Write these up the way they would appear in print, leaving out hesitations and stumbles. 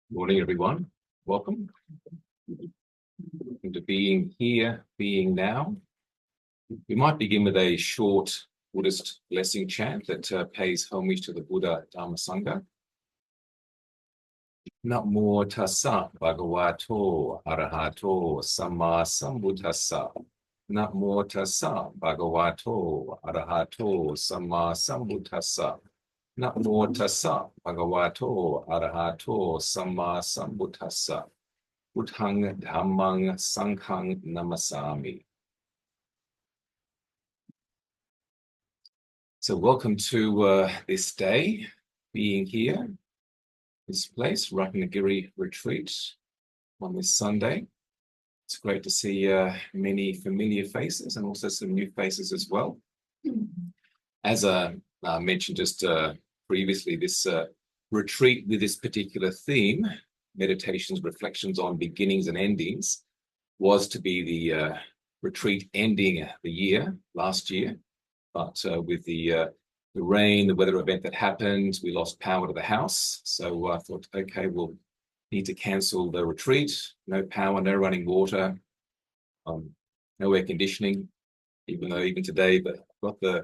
Morning, everyone. Welcome to Being Here, Being Now. We might begin with a short Buddhist blessing chant that pays homage to the Buddha Dhamma Sangha. Namo tassa bhagavato arahato samma sambuddhassa. Namo tassa bhagavato arahato samma sambuddhassa. Namo tassa bhagavato arahato samma sambuddhassa. Buddhang dhammang sanghang namasami. So welcome to this day, being here, this place, Ratnagiri Retreat on this Sunday. It's great to see many familiar faces and also some new faces as well. As I mentioned just previously, this retreat with this particular theme, Meditations, Reflections on Beginnings and Endings, was to be the retreat ending the year, last year. But with the rain, the weather event that happened, we lost power to the house. So I thought, okay, we'll need to cancel the retreat. No power, no running water, no air conditioning, even though even today I've got the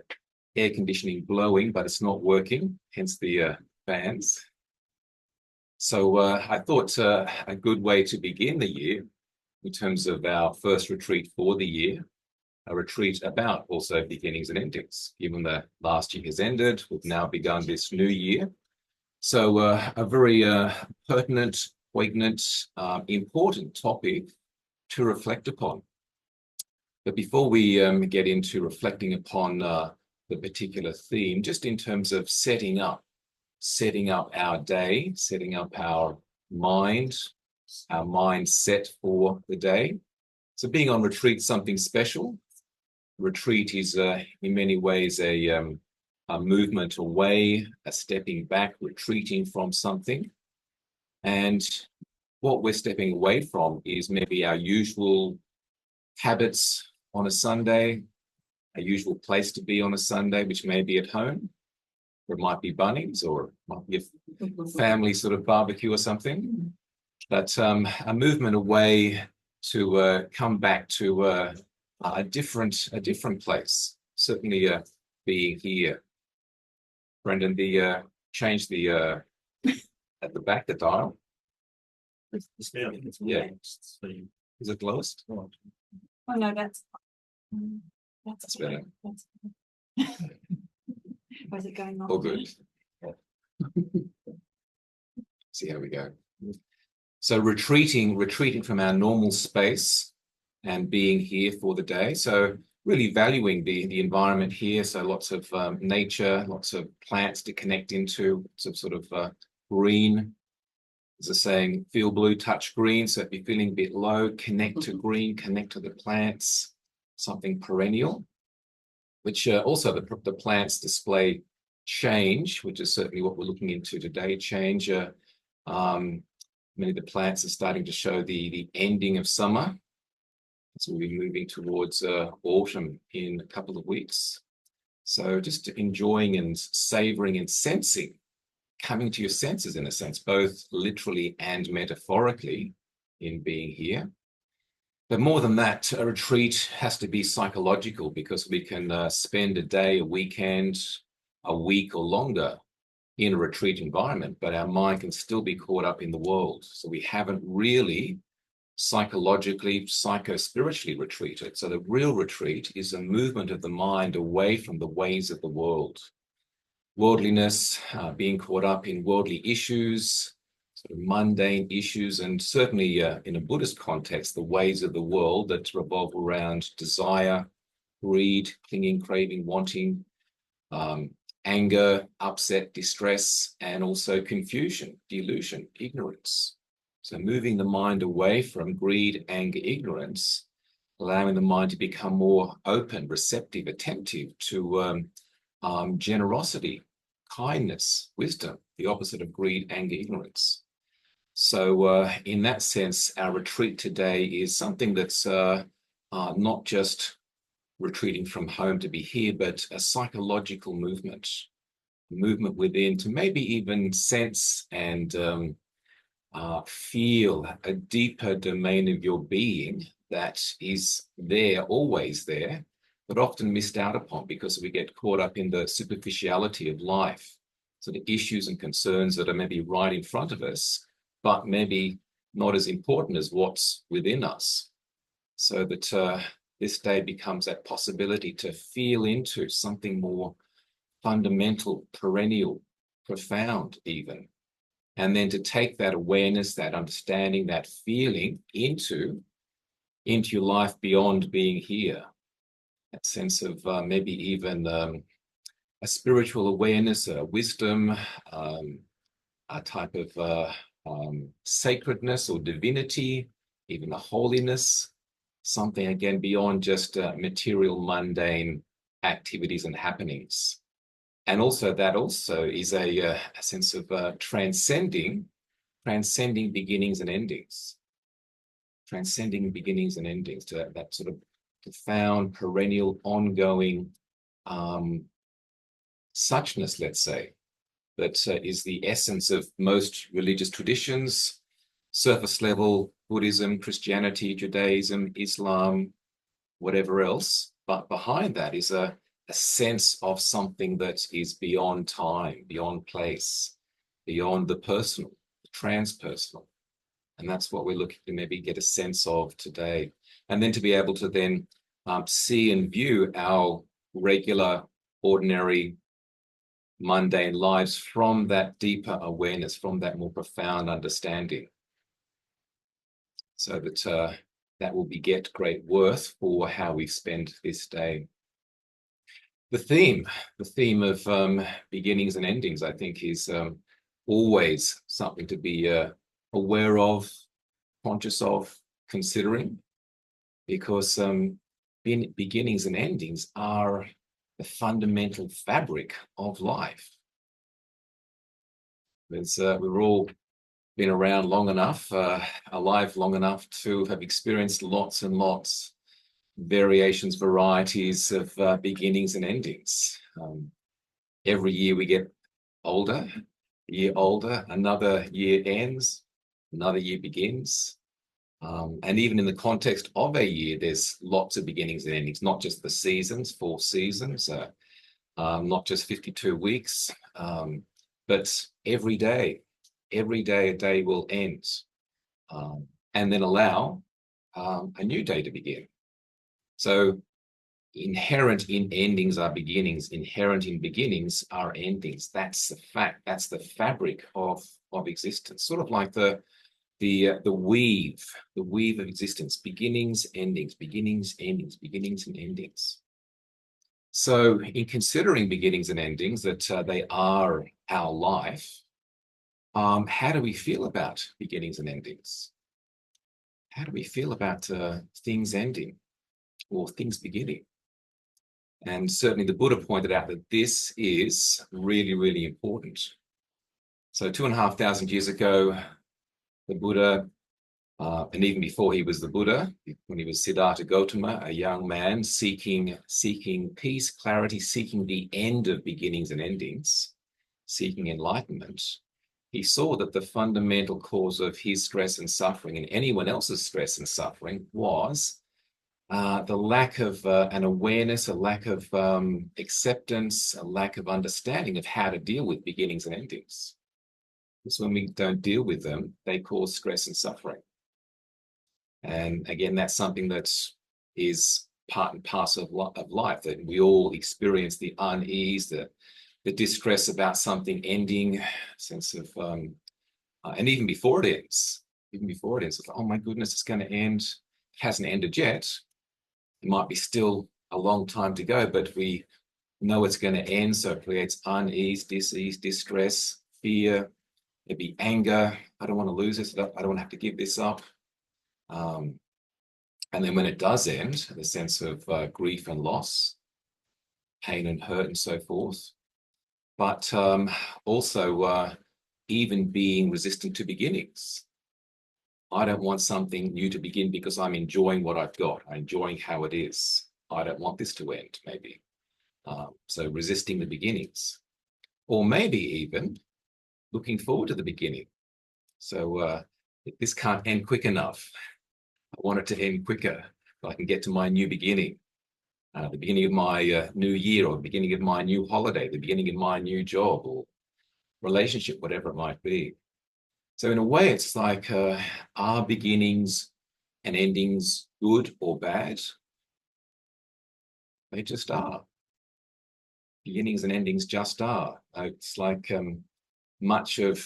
air conditioning blowing, but it's not working, hence the fans. So I thought a good way to begin the year in terms of our first retreat for the year, a retreat about also beginnings and endings. Given the last year has ended, we've now begun this new year. So a very pertinent, poignant, important topic to reflect upon. But before we get into reflecting upon the particular theme, just in terms of setting up our day, setting up our mindset for the day. So being on retreat is something special. Retreat is in many ways a movement away, a stepping back, retreating from something. And what we're stepping away from is maybe our usual habits on a Sunday, a usual place to be on a Sunday, which may be at home. Or it might be Bunnings, or it might be a family sort of barbecue or something. But a movement away to come back to a different place. Certainly being here. Brendan, change the at the back, the dial. Yeah. Is it lowest? Oh no, that's better. Was it going on? All good. See how we go. So retreating from our normal space and being here for the day. So really valuing the environment here. So lots of nature, lots of plants to connect into, some sort of green. As a saying, feel blue, touch green. So if you're feeling a bit low, connect to green, connect to the plants, something perennial, which also the plants display change, which is certainly what we're looking into today, change. Many of the plants are starting to show the ending of summer. So we'll be moving towards autumn in a couple of weeks. So just enjoying and savoring and sensing, coming to your senses in a sense, both literally and metaphorically in being here. But more than that, a retreat has to be psychological, because we can spend a day, a weekend, a week or longer in a retreat environment, but our mind can still be caught up in the world. So we haven't really psychologically, psycho-spiritually retreated. So the real retreat is a movement of the mind away from the ways of the world. Worldliness, being caught up in worldly issues, sort of mundane issues, and certainly in a Buddhist context, the ways of the world that revolve around desire, greed, clinging, craving, wanting, anger, upset, distress, and also confusion, delusion, ignorance. So moving the mind away from greed, anger, ignorance, allowing the mind to become more open, receptive, attentive to generosity, kindness, wisdom, the opposite of greed, anger, ignorance. So in that sense, our retreat today is something that's not just retreating from home to be here, but a psychological movement within to maybe even sense and feel a deeper domain of your being that is there, always there, but often missed out upon because we get caught up in the superficiality of life. So the issues and concerns that are maybe right in front of us, but maybe not as important as what's within us. So that this day becomes that possibility to feel into something more fundamental, perennial, profound even. And then to take that awareness, that understanding, that feeling into your life beyond being here. That sense of maybe even a spiritual awareness, a wisdom, a type of sacredness or divinity, even a holiness, something again beyond just material, mundane activities and happenings. And also that also is a sense of transcending beginnings and endings. Transcending beginnings and endings to that sort of profound, perennial, ongoing suchness, let's say, that is the essence of most religious traditions, surface level, Buddhism, Christianity, Judaism, Islam, whatever else. But behind that is a sense of something that is beyond time, beyond place, beyond the personal, the transpersonal. And that's what we're looking to maybe get a sense of today. And then to be able to then see and view our regular, ordinary, mundane lives from that deeper awareness, from that more profound understanding. So that that will beget great worth for how we spend this day. The theme of beginnings and endings, I think, is always something to be aware of, conscious of, considering, because beginnings and endings are the fundamental fabric of life. We've all been around long enough, alive long enough to have experienced lots and lots, variations, varieties of beginnings and endings. Every year we get older, a year older, another year ends, another year begins. And even in the context of a year, there's lots of beginnings and endings, not just the seasons, 4 seasons, not just 52 weeks, but every day a day will end, and then allow a new day to begin. So inherent in endings are beginnings, inherent in beginnings are endings. That's the fact, that's the fabric of existence, sort of like the weave of existence, beginnings, endings, beginnings, endings, beginnings and endings. So in considering beginnings and endings, that they are our life, how do we feel about beginnings and endings? How do we feel about things ending or things beginning? And certainly the Buddha pointed out that this is really, really important. So 2,500 years ago, the Buddha, and even before he was the Buddha, when he was Siddhartha Gautama, a young man seeking peace, clarity, seeking the end of beginnings and endings, seeking enlightenment, he saw that the fundamental cause of his stress and suffering and anyone else's stress and suffering was the lack of an awareness, a lack of acceptance, a lack of understanding of how to deal with beginnings and endings. Because when we don't deal with them, they cause stress and suffering. And again, that's something that is part and parcel of life, that we all experience the unease, the distress about something ending, sense of, and even before it ends, it's like, oh my goodness, it's going to end. It hasn't ended yet. It might be still a long time to go, but we know it's going to end. So it creates unease, dis-ease, distress, fear, maybe anger. I don't want to lose this. I don't want to have to give this up. And then when it does end, the sense of grief and loss, pain and hurt and so forth. But also even being resistant to beginnings. I don't want something new to begin because I'm enjoying what I've got. I'm enjoying how it is. I don't want this to end, maybe. So resisting the beginnings. Or maybe even looking forward to the beginning. So This can't end quick enough. I want it to end quicker so I can get to my new beginning, the beginning of my new year, or the beginning of my new holiday, the beginning of my new job or relationship, whatever it might be. So in a way, it's like, are beginnings and endings good or bad? They just are. Beginnings and endings just are. It's like much of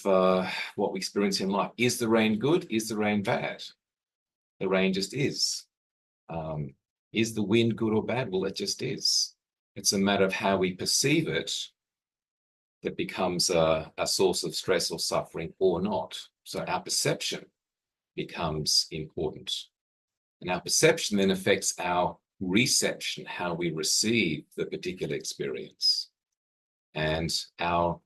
what we experience in life. Is the rain good? Is the rain bad? The rain just is. Is the wind good or bad? Well, it just is. It's a matter of how we perceive it that becomes a source of stress or suffering or not. So our perception becomes important. And our perception then affects our reception, how we receive the particular experience. And our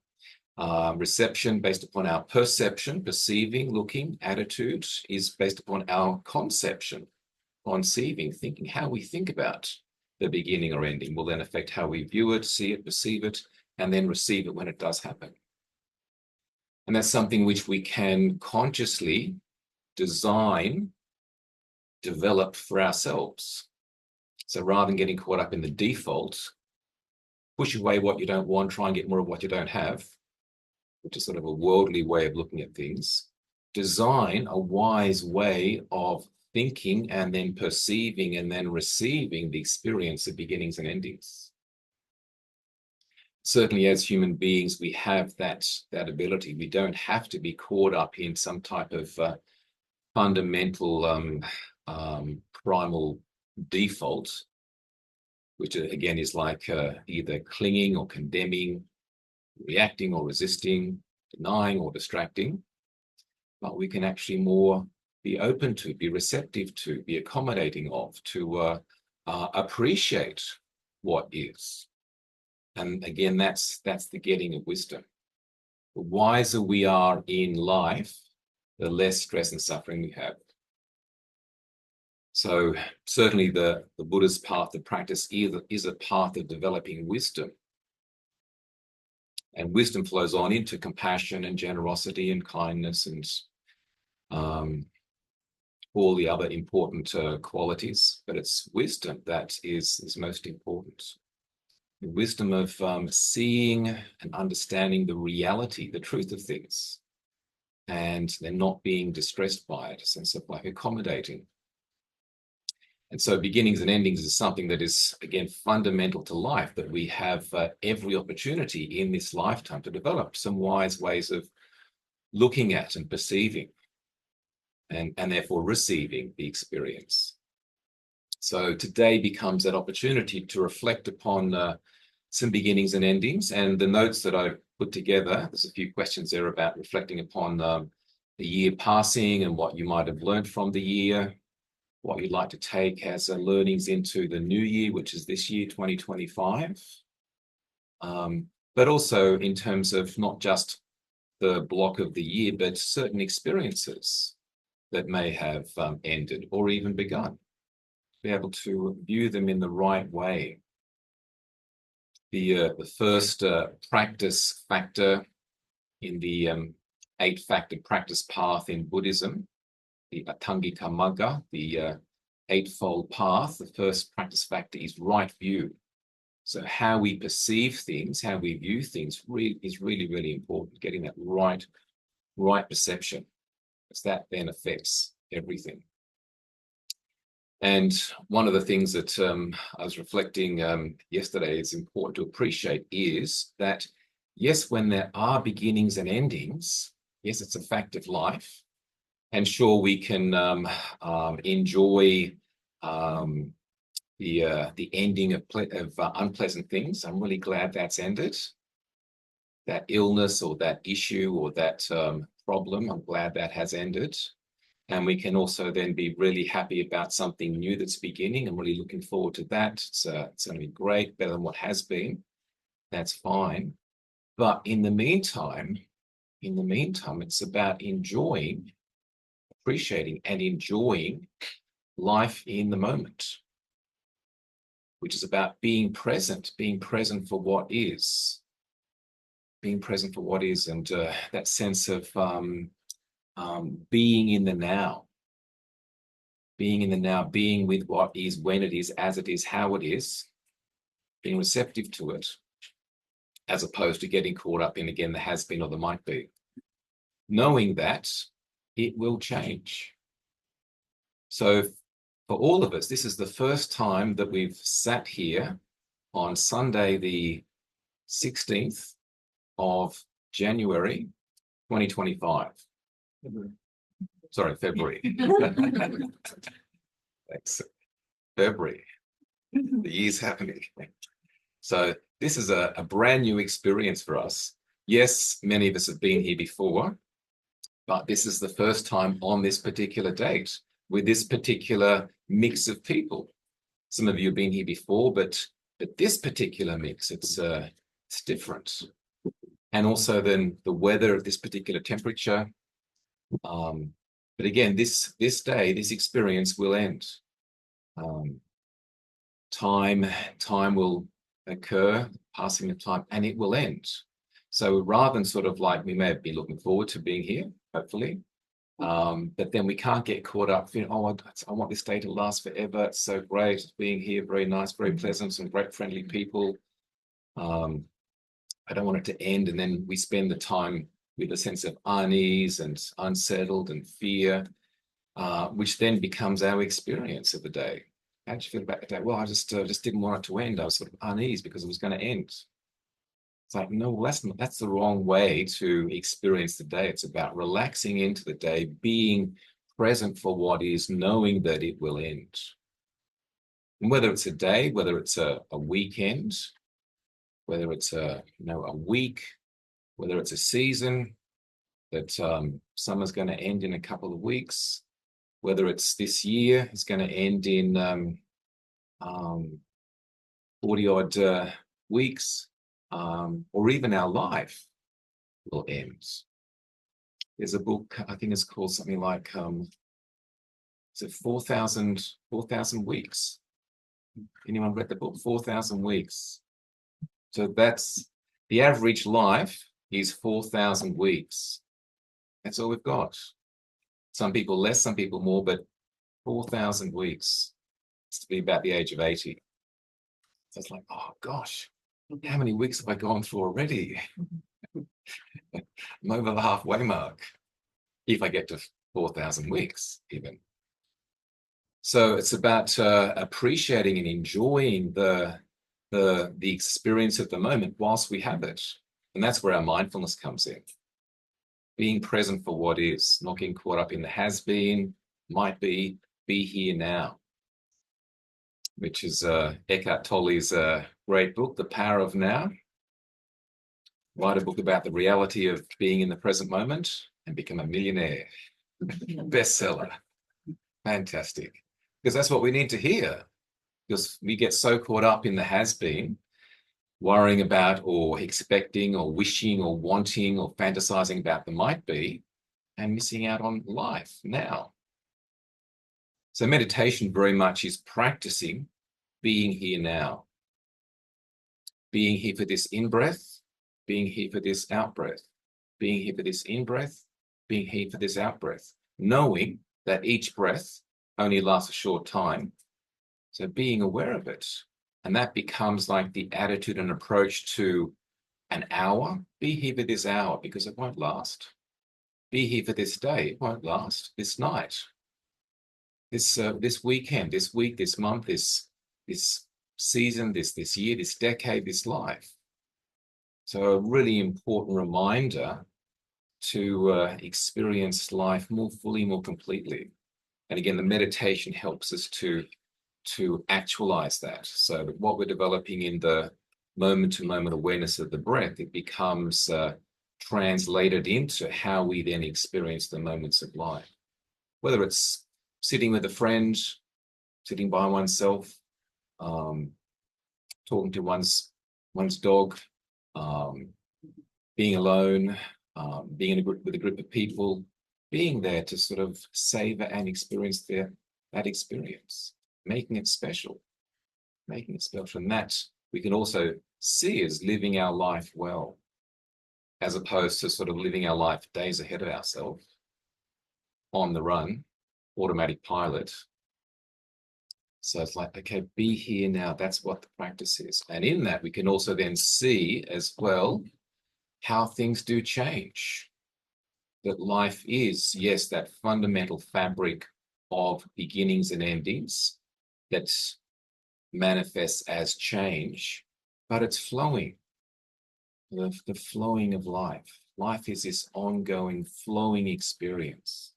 reception based upon our perception, perceiving, looking, attitude is based upon our conception, conceiving, thinking. How we think about the beginning or ending will then affect how we view it, see it, perceive it, and then receive it when it does happen. And that's something which we can consciously design, develop for ourselves. So rather than getting caught up in the default, push away what you don't want, try and get more of what you don't have, which is sort of a worldly way of looking at things. Design a wise way of thinking and then perceiving and then receiving the experience of beginnings and endings. Certainly as human beings, we have that ability. We don't have to be caught up in some type of fundamental primal default, which again is like either clinging or condemning, reacting or resisting, denying or distracting. But we can actually more be open to, be receptive to, be accommodating of, to appreciate what is. And again, that's the getting of wisdom. The wiser we are in life, the less stress and suffering we have. So certainly the Buddha's path of practice is a path of developing wisdom. And wisdom flows on into compassion and generosity and kindness and all the other important qualities. But it's wisdom that is most important. The wisdom of seeing and understanding the reality, the truth of things, and then not being distressed by it, a sense of like accommodating. And so beginnings and endings is something that is, again, fundamental to life, that we have every opportunity in this lifetime to develop some wise ways of looking at and perceiving and therefore receiving the experience. So today becomes that opportunity to reflect upon some beginnings and endings, and the notes that I put together, there's a few questions there about reflecting upon the year passing and what you might have learned from the year, what you'd like to take as learnings into the new year, which is this year, 2025. But also in terms of not just the block of the year, but certain experiences that may have ended or even begun. Be able to view them in the right way. The first practice factor in the 8-factor practice path in Buddhism, the Atthangika Magga, the eightfold path, the first practice factor is right view. So how we perceive things, how we view things is really, really important, getting that right perception, because that then affects everything. And one of the things that I was reflecting yesterday is important to appreciate is that, yes, when there are beginnings and endings, yes, it's a fact of life. And sure, we can enjoy the ending of unpleasant things. I'm really glad that's ended. That illness or that issue or that problem, I'm glad that has ended. And we can also then be really happy about something new that's beginning. I'm really looking forward to that. It's going to be great, better than what has been. That's fine. But in the meantime, it's about enjoying, appreciating and enjoying life in the moment, which is about being present for what is, being present for what is, and that sense of being in the now, being with what is, when it is, as it is, how it is, being receptive to it, as opposed to getting caught up in, again, the has been or the might be. Knowing that it will change. So for all of us, this is the first time that we've sat here on Sunday, the 16th of January, 2025. Sorry, February. Thanks. February. The year's happening. So this is a brand new experience for us. Yes, many of us have been here before, but this is the first time on this particular date with this particular mix of people. Some of you have been here before, but this particular mix, it's different. And also then the weather of this particular temperature. But again, this day, this experience will end. Time will occur, passing of time, and it will end. So rather than sort of like, we may have been looking forward to being here, hopefully, but then we can't get caught up in, oh, I want this day to last forever. It's so great being here, very nice, very pleasant, some great friendly people. I don't want it to end. And then we spend the time with a sense of unease and unsettled and fear, which then becomes our experience of the day. How did you feel about the day? Well, I just didn't want it to end. I was sort of uneasy because it was going to end. It's like, no, that's the wrong way to experience the day. It's about relaxing into the day, being present for what is, knowing that it will end. And whether it's a day, whether it's a weekend, whether it's a week, whether it's a season, that summer's going to end in a couple of weeks, whether it's this year, it's going to end in 40-odd weeks, or even our life will end. There's a book, I think it's called something like, is it 4,000 weeks? Anyone read the book? 4,000 weeks. So that's the average life is 4,000 weeks. That's all we've got. Some people less, some people more, but 4,000 weeks. It's to be about the age of 80. So it's like, oh gosh, how many weeks have I gone through already? I'm over the halfway mark, if I get to 4,000 weeks even. So it's about appreciating and enjoying the experience of the moment whilst we have it. And that's where our mindfulness comes in. Being present for what is, not getting caught up in the has been, might be here now, which is Eckhart Tolle's great book, The Power of Now. Write a book about the reality of being in the present moment and become a millionaire. Bestseller. Fantastic. Because that's what we need to hear. Because we get so caught up in the has been, worrying about or expecting or wishing or wanting or fantasizing about the might be, and missing out on life now. So meditation very much is practicing being here now. Being here for this in-breath, being here for this out-breath, being here for this in-breath, being here for this out-breath, knowing that each breath only lasts a short time. So being aware of it. And that becomes like the attitude and approach to an hour. Be here for this hour because it won't last. Be here for this day. It won't last. This night, this weekend, this week, this month, this season, this year, this decade, this life. So a really important reminder to experience life more fully, more completely. And again, the meditation helps us to actualize that. So what we're developing in the moment-to-moment awareness of the breath, it becomes translated into how we then experience the moments of life. Whether it's sitting with a friend, sitting by oneself, talking to one's dog, being alone, being in a group with a group of people, being there to sort of savor and experience that experience. Making it special. And that we can also see as living our life well, as opposed to sort of living our life days ahead of ourselves. on the run, automatic pilot. So it's like, okay, be here now. That's what the practice is. And in that, we can also then see as well how things do change. That life is, yes, that fundamental fabric of beginnings and endings that manifests as change, but it's flowing. The flowing of life. Life is this ongoing flowing experience.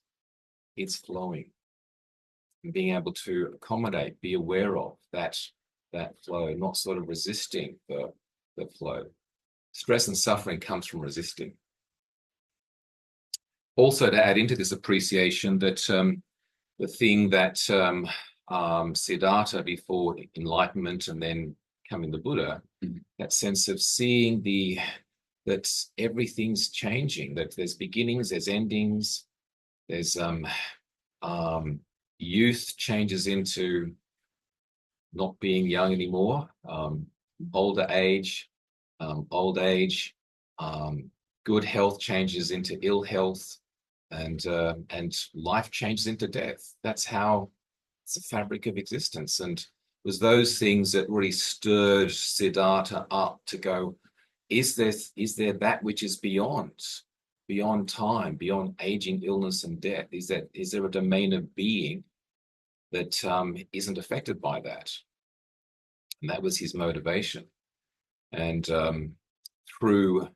It's flowing. And being able to accommodate, be aware of that flow, not sort of resisting the flow. Stress and suffering comes from resisting. Also, to add into this appreciation that the thing that Siddhartha, before enlightenment and then coming the Buddha, that sense of seeing that everything's changing, that there's beginnings, there's endings, there's youth changes into not being young anymore, older age, old age, good health changes into ill health, and life changes into death. That's how it's the fabric of existence. And it was those things that really stirred Siddhartha up to go, is there that which is beyond time, beyond aging, illness, and death? Is there a domain of being that isn't affected by that? And that was his motivation. And through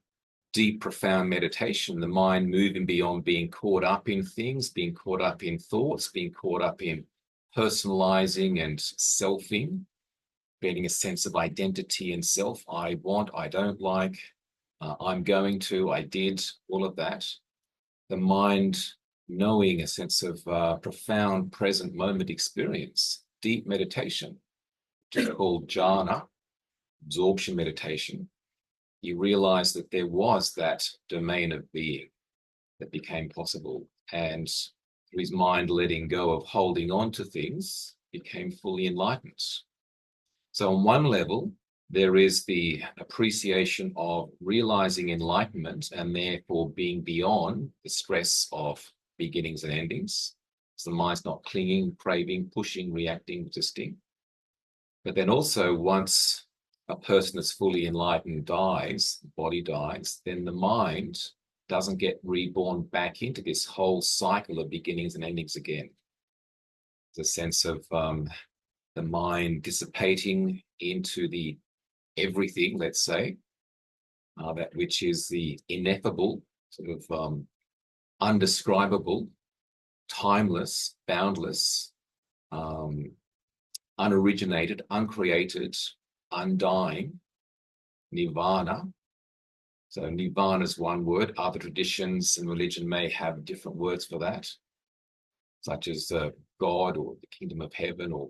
deep, profound meditation, the mind moving beyond being caught up in things, being caught up in thoughts, being caught up in personalizing and selfing, creating a sense of identity and self. I want, I don't like, I'm going to, I did, all of that. The mind knowing a sense of profound present moment experience, deep meditation, which is called jhana, absorption meditation. You realize that there was that domain of being that became possible. And through his mind letting go of holding on to things, became fully enlightened. So on one level, there is the appreciation of realizing enlightenment and therefore being beyond the stress of beginnings and endings. So the mind's not clinging, craving, pushing, reacting, resisting. But then also once a person that's fully enlightened dies, the body dies, then the mind doesn't get reborn back into this whole cycle of beginnings and endings again. There's a sense of the mind dissipating into the everything, let's say, that which is the ineffable, sort of undescribable, timeless, boundless, unoriginated, uncreated, undying, nirvana. So nirvana is one word. Other traditions and religion may have different words for that, such as God or the kingdom of heaven or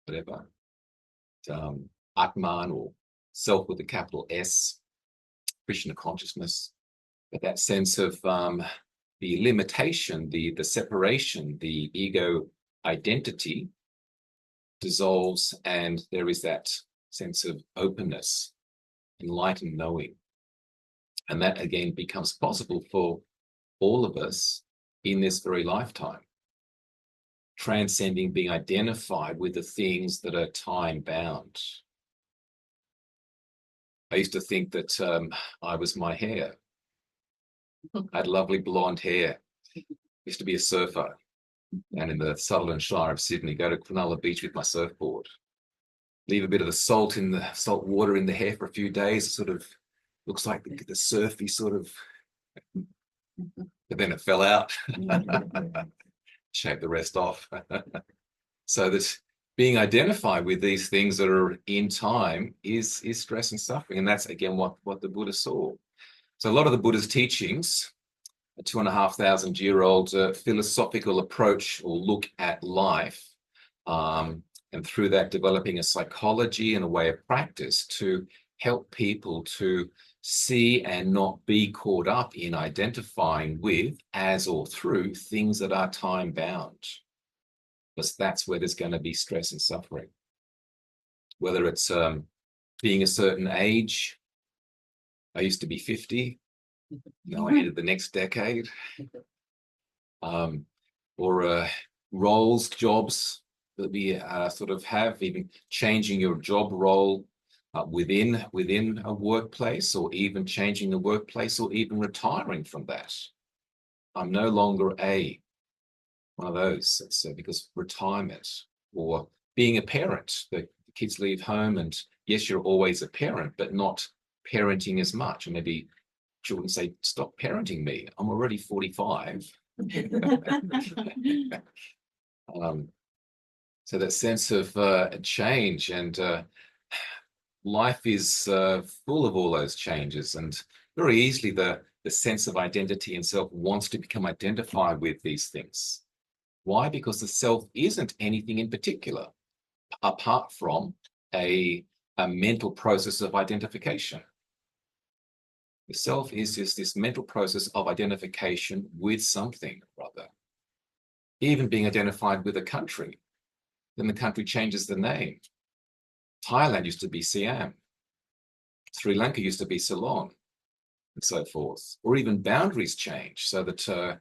whatever. Atman or self with a capital S, Krishna consciousness. But that sense of the limitation, the separation, the ego identity dissolves, and there is that sense of openness, enlightened knowing. And that again becomes possible for all of us in this very lifetime, transcending being identified with the things that are time bound. I used to think that I was my hair. I had lovely blonde hair. Used to be a surfer, and in the Sutherland Shire of Sydney, go to Cronulla Beach with my surfboard, leave a bit of the salt water in the hair for a few days. It sort of looks like the surfy sort of, but then it fell out. Shave the rest off. So this being identified with these things that are in time is stress and suffering. And that's again what the Buddha saw. So a lot of the Buddha's teachings, a 2,500-year-old philosophical approach or look at life, and through that developing a psychology and a way of practice to help people to see and not be caught up in identifying with, as or through, things that are time bound. Because that's where there's going to be stress and suffering. Whether it's being a certain age. I used to be 50. Now I entered the next decade. roles, jobs that we sort of have, even changing your job role within a workplace, or even changing the workplace, or even retiring from that. I'm no longer one of those. So because retirement, or being a parent, the kids leave home, and yes, you're always a parent, but not parenting as much. And maybe children say, stop parenting me. I'm already 45. So that sense of change, and life is full of all those changes, and very easily the sense of identity and self wants to become identified with these things. Why? Because the self isn't anything in particular apart from a mental process of identification. The self is just this mental process of identification with something or other. Even being identified with a country, then the country changes the name. Thailand used to be Siam. Sri Lanka used to be Ceylon, and so forth. Or even boundaries change, so that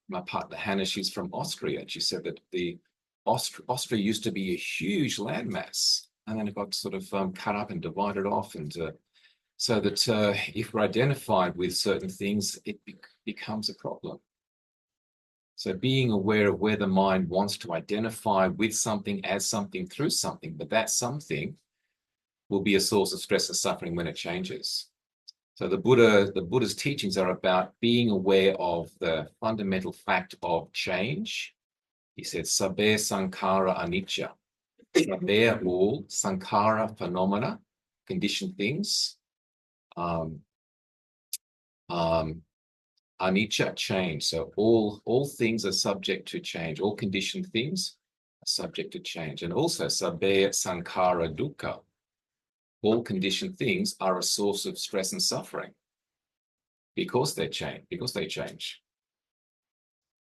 my partner Hannah, she's from Austria, and she said that Austria used to be a huge landmass, and then it got sort of cut up and divided off, and so that if we're identified with certain things, it becomes a problem. So being aware of where the mind wants to identify with something, as something, through something, but that something will be a source of stress and suffering when it changes. So the Buddha's teachings are about being aware of the fundamental fact of change. He said, Sabbe Sankhara Anicca. Sabbe, all, Sankhara, phenomena, conditioned things. Anicca, change. So all things are subject to change. All conditioned things are subject to change. And also, Sabbe Sankhara Dukkha. All conditioned things are a source of stress and suffering because they change.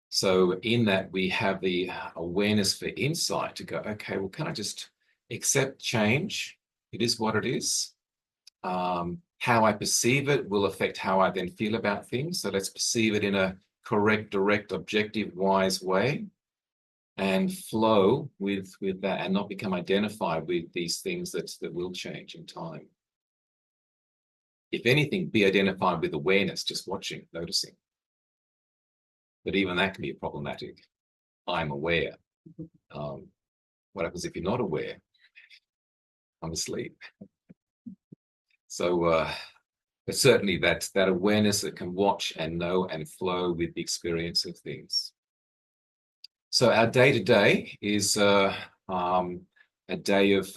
So in that, we have the awareness for insight to go, okay, well, can I just accept change? It is what it is. How I perceive it will affect how I then feel about things. So let's perceive it in a correct, direct, objective, wise way, and flow with that, and not become identified with these things that will change in time. If anything, be identified with awareness, just watching, noticing. But even that can be problematic. I'm aware. What happens if you're not aware? I'm asleep. So, but certainly that awareness that can watch and know and flow with the experience of things. So our day-to-day is a day of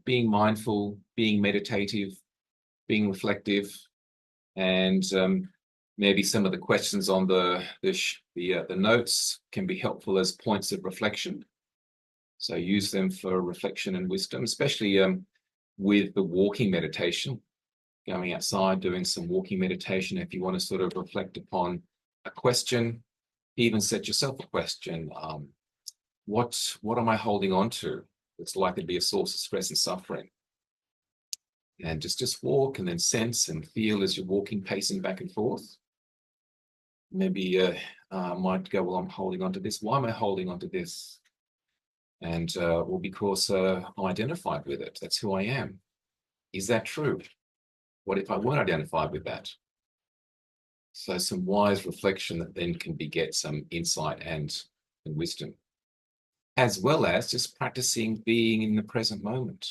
being mindful, being meditative, being reflective, and maybe some of the questions on the notes can be helpful as points of reflection. So use them for reflection and wisdom, especially with the walking meditation, going outside, doing some walking meditation. If you want to sort of reflect upon a question, even set yourself a question. What am I holding on to? It's likely to be a source of stress and suffering. And just walk, and then sense and feel as you're walking, pacing back and forth. Maybe might go, well, I'm holding on to this. Why am I holding on to this? And well, because I'm identified with it. That's who I am. Is that true? What if I weren't identified with that? So some wise reflection that then can beget some insight and wisdom, as well as just practicing being in the present moment.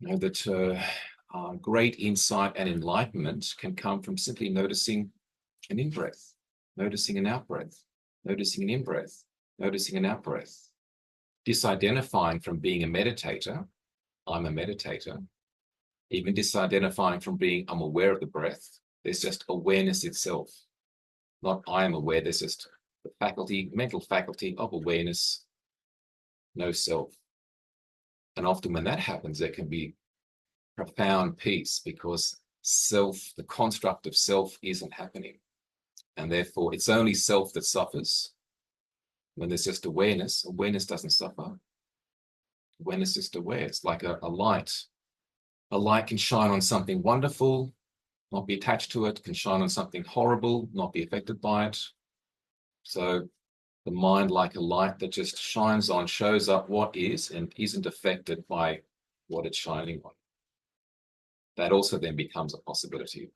You know that great insight and enlightenment can come from simply noticing an in-breath, noticing an out-breath, noticing an in-breath, noticing an out-breath. Disidentifying from being a meditator, I'm a meditator. Even disidentifying from being, I'm aware of the breath. There's just awareness itself. Not I am aware, there's just the faculty, mental faculty of awareness, no self. And often when that happens, there can be profound peace, because self, the construct of self, isn't happening. And therefore, it's only self that suffers. When there's just awareness, awareness doesn't suffer. Awareness is just aware. It's like a light. A light can shine on something wonderful, not be attached to it, can shine on something horrible, not be affected by it. So the mind, like a light that just shines on, shows up what is and isn't affected by what it's shining on. That also then becomes a possibility.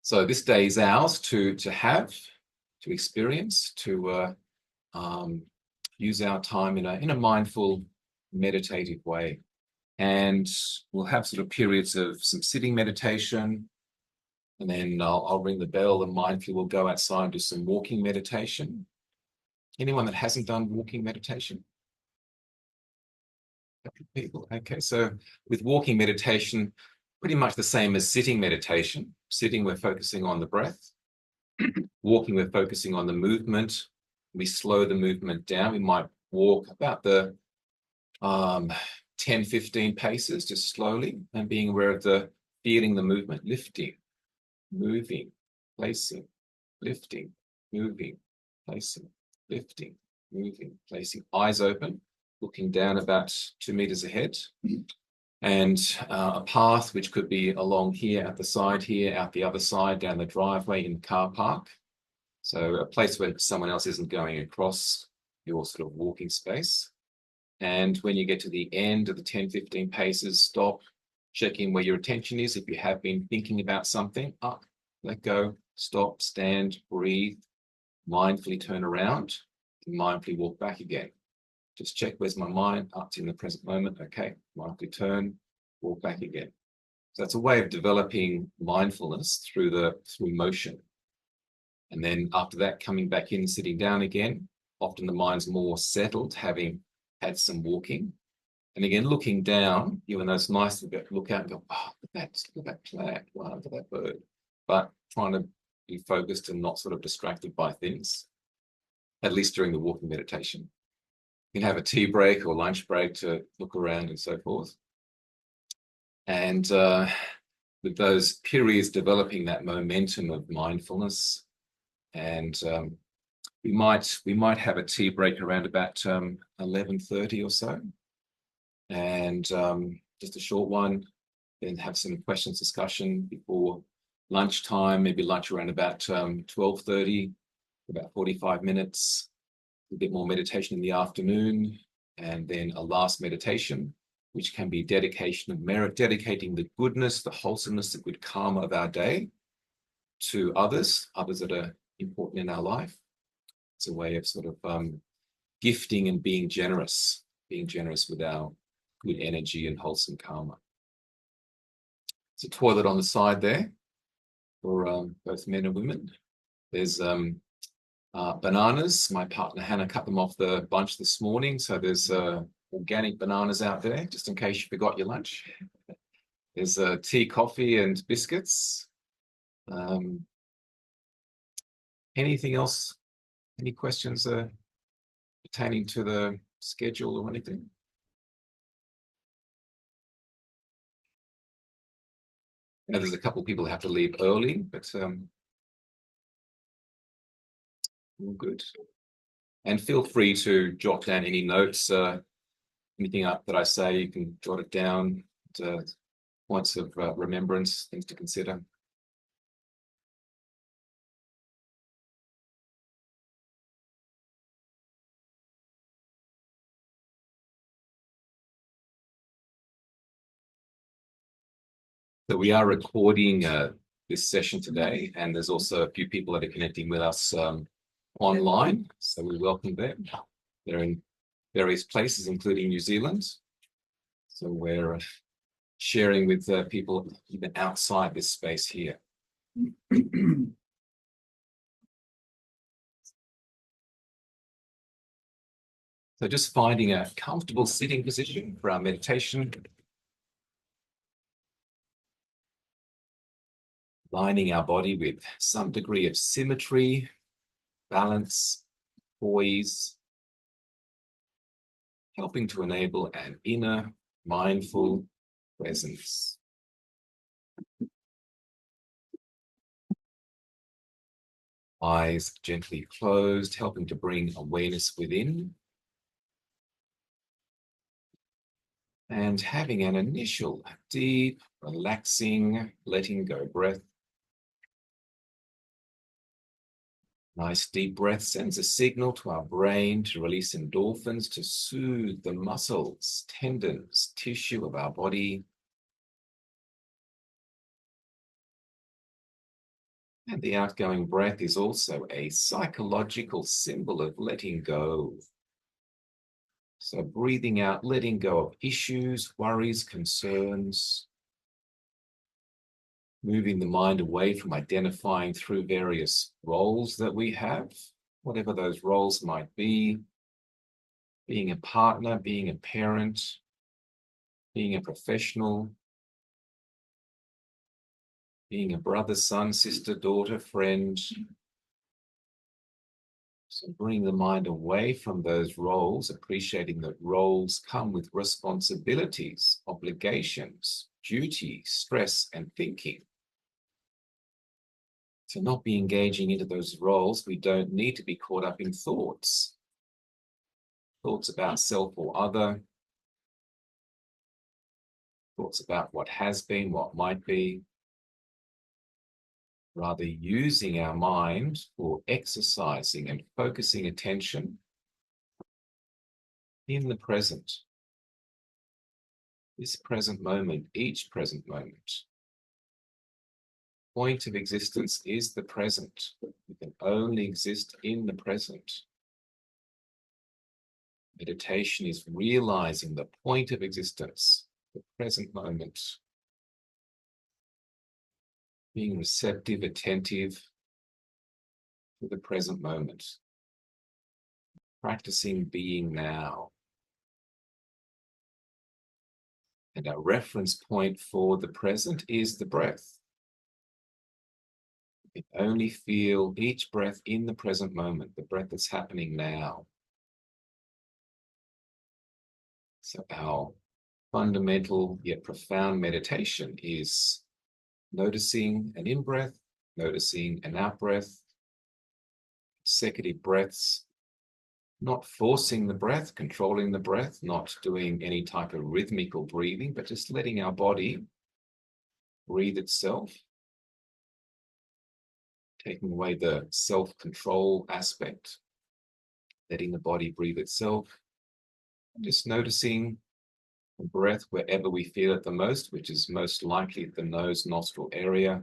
So this day is ours to have, to experience, to use our time in a mindful, meditative way. And we'll have sort of periods of some sitting meditation, and then I'll ring the bell and mindfully we'll go outside and do some walking meditation. Anyone that hasn't done walking meditation? A couple of people. Okay, so with walking meditation, pretty much the same as sitting meditation. Sitting, we're focusing on the breath. Walking, we're focusing on the movement. We slow the movement down. We might walk about the 10, 15 paces, just slowly, and being aware of feeling the movement, lifting, moving, placing, lifting, moving, placing, lifting, moving, placing. Eyes open, looking down about 2 meters ahead. And a path which could be along here, at the side here, out the other side, down the driveway in the car park. So a place where someone else isn't going across your sort of walking space. And when you get to the end of the 10, 15 paces, stop, checking where your attention is. If you have been thinking about something, up, let go, stop, stand, breathe, mindfully turn around, and mindfully walk back again. Just check, where's my mind? Up to in the present moment. Okay, mindfully turn, walk back again. So that's a way of developing mindfulness through motion. And then after that, coming back in, sitting down again. Often the mind's more settled, having had some walking. And again, looking down, even though it's nice to look out and go, oh, look at that plant, wow, look at that bird. But trying to be focused and not sort of distracted by things, at least during the walking meditation. You can have a tea break or lunch break to look around and so forth. And with those periods developing that momentum of mindfulness, and we might have a tea break around about 11:30 or so, and just a short one. Then have some questions discussion before lunchtime. Maybe lunch around about 12:30, about 45 minutes. A bit more meditation in the afternoon, and then a last meditation, which can be dedication of merit, dedicating the goodness, the wholesomeness, the good karma of our day to others that are important in our life. It's a way of sort of gifting and being generous with our good energy and wholesome karma. There's a toilet on the side there for both men and women. There's bananas. My partner Hannah cut them off the bunch this morning, so there's organic bananas out there, just in case you forgot your lunch. There's tea, coffee, and biscuits. Anything else? Any questions pertaining to the schedule or anything? Now, there's a couple of people who have to leave early, but all good. And feel free to jot down any notes, anything up that I say, you can jot it down, points of remembrance, things to consider. So we are recording this session today, and there's also a few people that are connecting with us online, so we welcome them. They're in various places, including New Zealand. So we're sharing with people even outside this space here. So just finding a comfortable sitting position for our meditation. Lining our body with some degree of symmetry, balance, poise, helping to enable an inner mindful presence. Eyes gently closed, helping to bring awareness within. And having an initial deep, relaxing, letting go breath. Nice deep breath sends a signal to our brain to release endorphins to soothe the muscles, tendons, tissue of our body. And the outgoing breath is also a psychological symbol of letting go. So breathing out, letting go of issues, worries, concerns, moving the mind away from identifying through various roles that we have, whatever those roles might be, being a partner, being a parent, being a professional, being a brother, son, sister, daughter, friend. So bring the mind away from those roles, appreciating that roles come with responsibilities, obligations, duty, stress, and thinking. To not be engaging into those roles, we don't need to be caught up in thoughts. Thoughts about self or other. Thoughts about what has been, what might be. Rather using our mind for exercising and focusing attention in the present. This present moment, each present moment. Point of existence is the present. We can only exist in the present. Meditation is realizing the point of existence, the present moment. Being receptive, attentive to the present moment. Practicing being now. And our reference point for the present is the breath. We can only feel each breath in the present moment, the breath that's happening now. So our fundamental yet profound meditation is noticing an in-breath, noticing an out-breath, consecutive breaths, not forcing the breath, controlling the breath, not doing any type of rhythmical breathing, but just letting our body breathe itself, taking away the self-control aspect, letting the body breathe itself, and just noticing the breath wherever we feel it the most, which is most likely at the nose nostril area.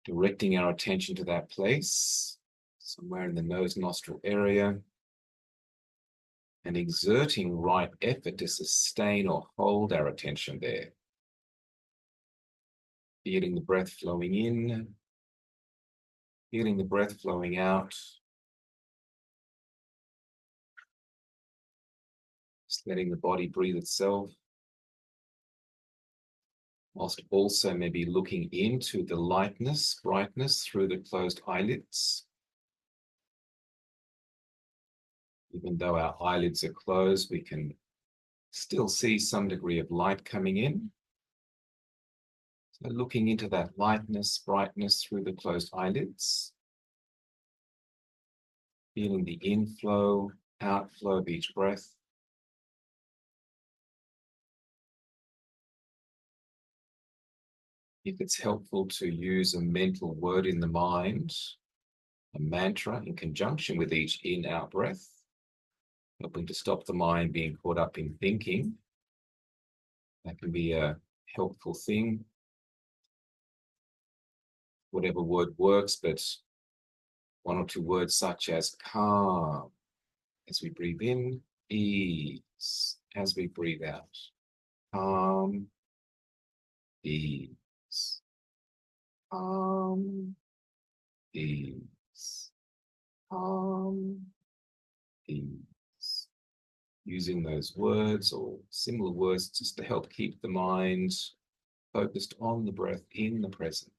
Directing our attention to that place, somewhere in the nose nostril area, and exerting right effort to sustain or hold our attention there. Feeling the breath flowing in, feeling the breath flowing out. Just letting the body breathe itself, whilst also maybe looking into the lightness, brightness through the closed eyelids. Even though our eyelids are closed, we can still see some degree of light coming in. So looking into that lightness, brightness through the closed eyelids. Feeling the inflow, outflow of each breath. If it's helpful to use a mental word in the mind, a mantra in conjunction with each in-out breath, helping to stop the mind being caught up in thinking, that can be a helpful thing. Whatever word works, but one or two words such as calm, as we breathe in, ease, as we breathe out, calm, ease, calm, ease, calm, ease. Using those words or similar words just to help keep the mind focused on the breath in the present.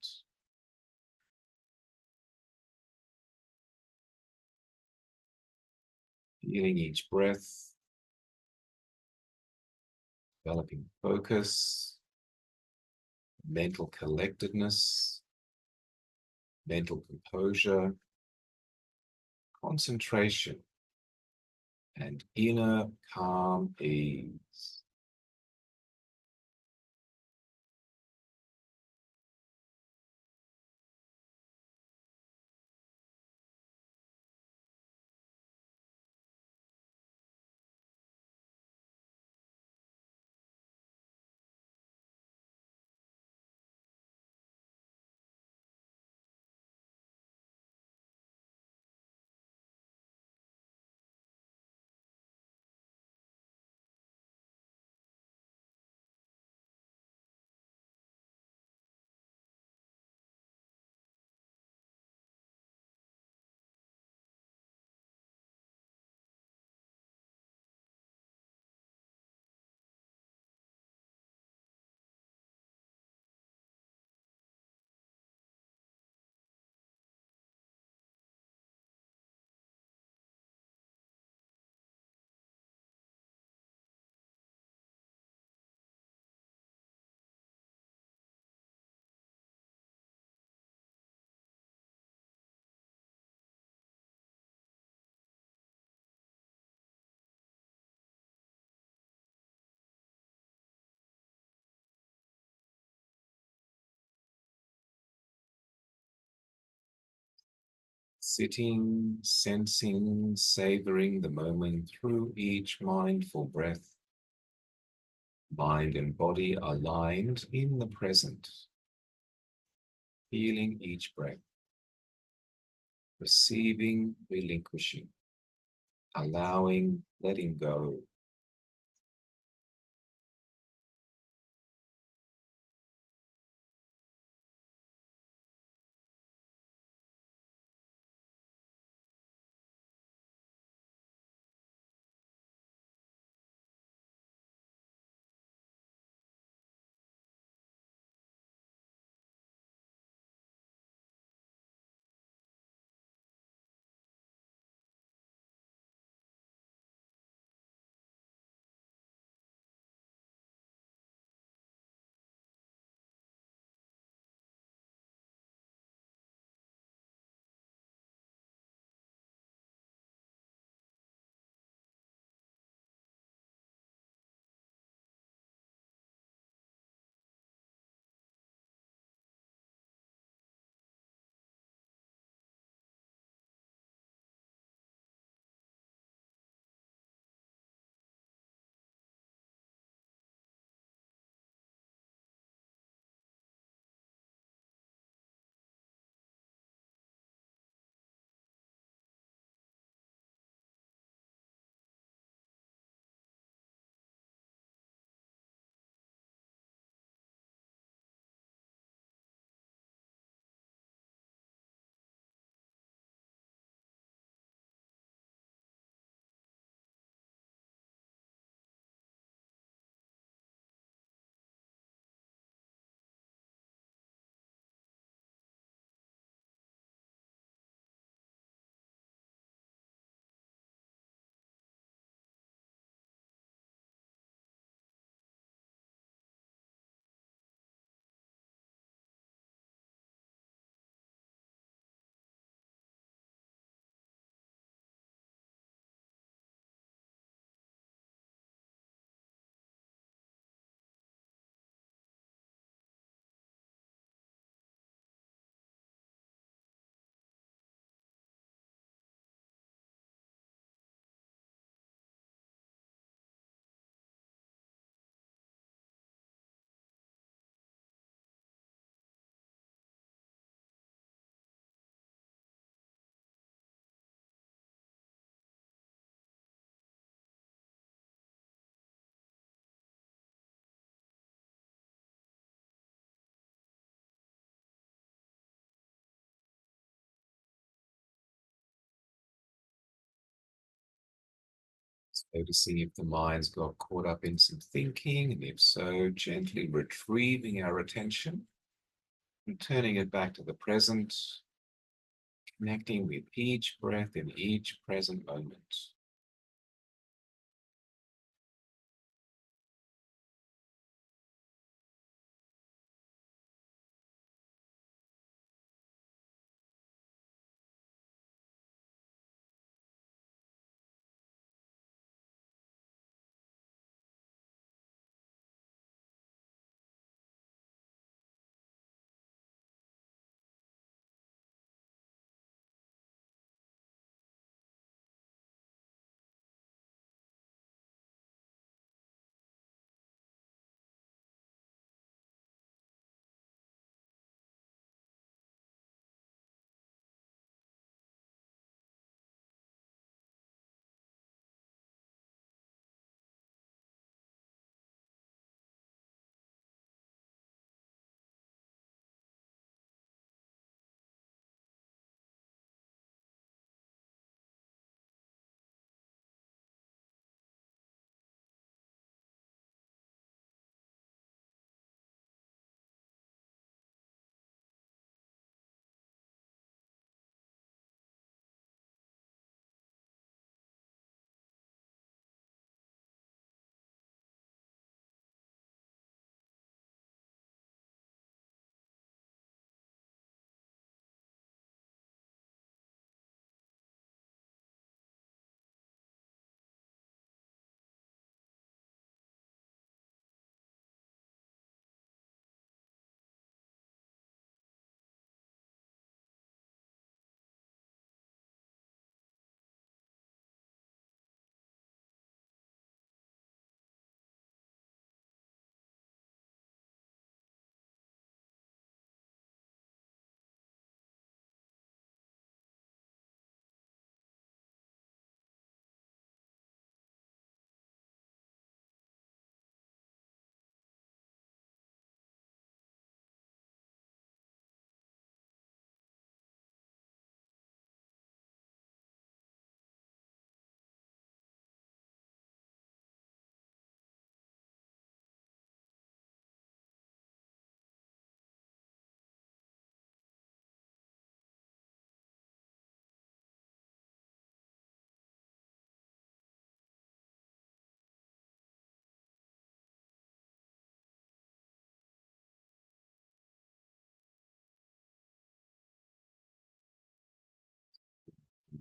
Feeling each breath, developing focus, mental collectedness, mental composure, concentration, and inner calm ease. Sitting, sensing, savoring the moment through each mindful breath. Mind and body aligned in the present. Feeling each breath. Receiving, relinquishing. Allowing, letting go. Noticing if the mind's got caught up in some thinking, and if so, gently retrieving our attention and turning it back to the present, connecting with each breath in each present moment.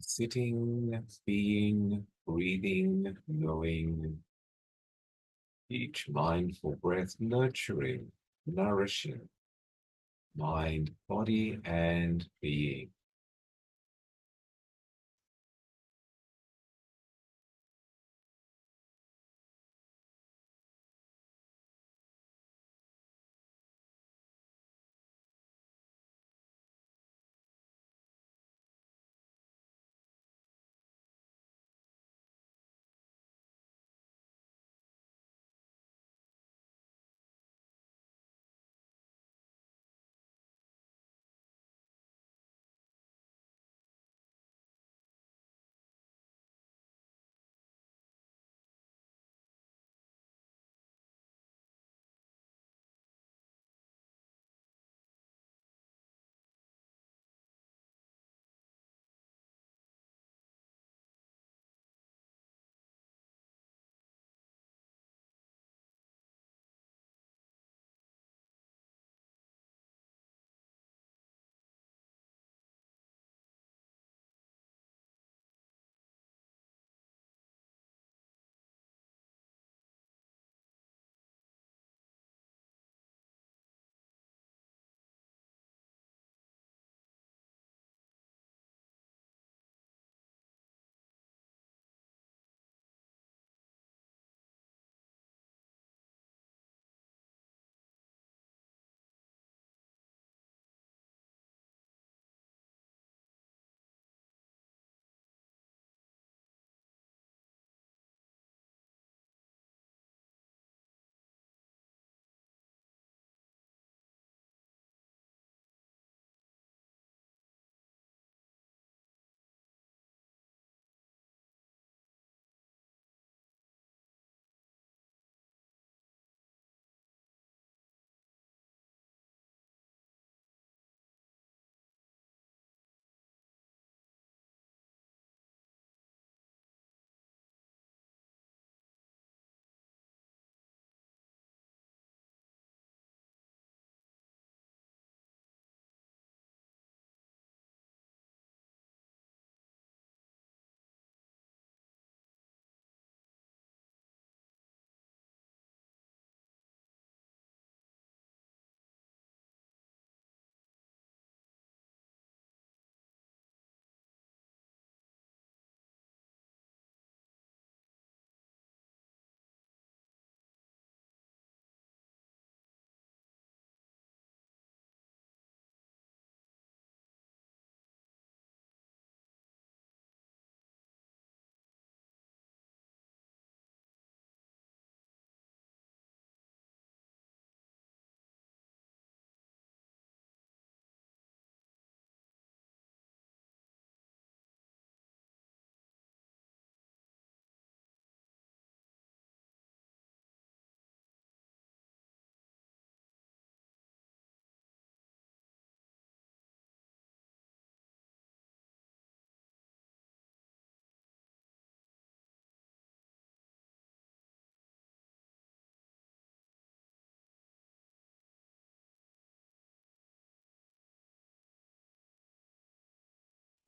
Sitting, being, breathing, knowing, each mindful breath nurturing, nourishing mind, body, and being.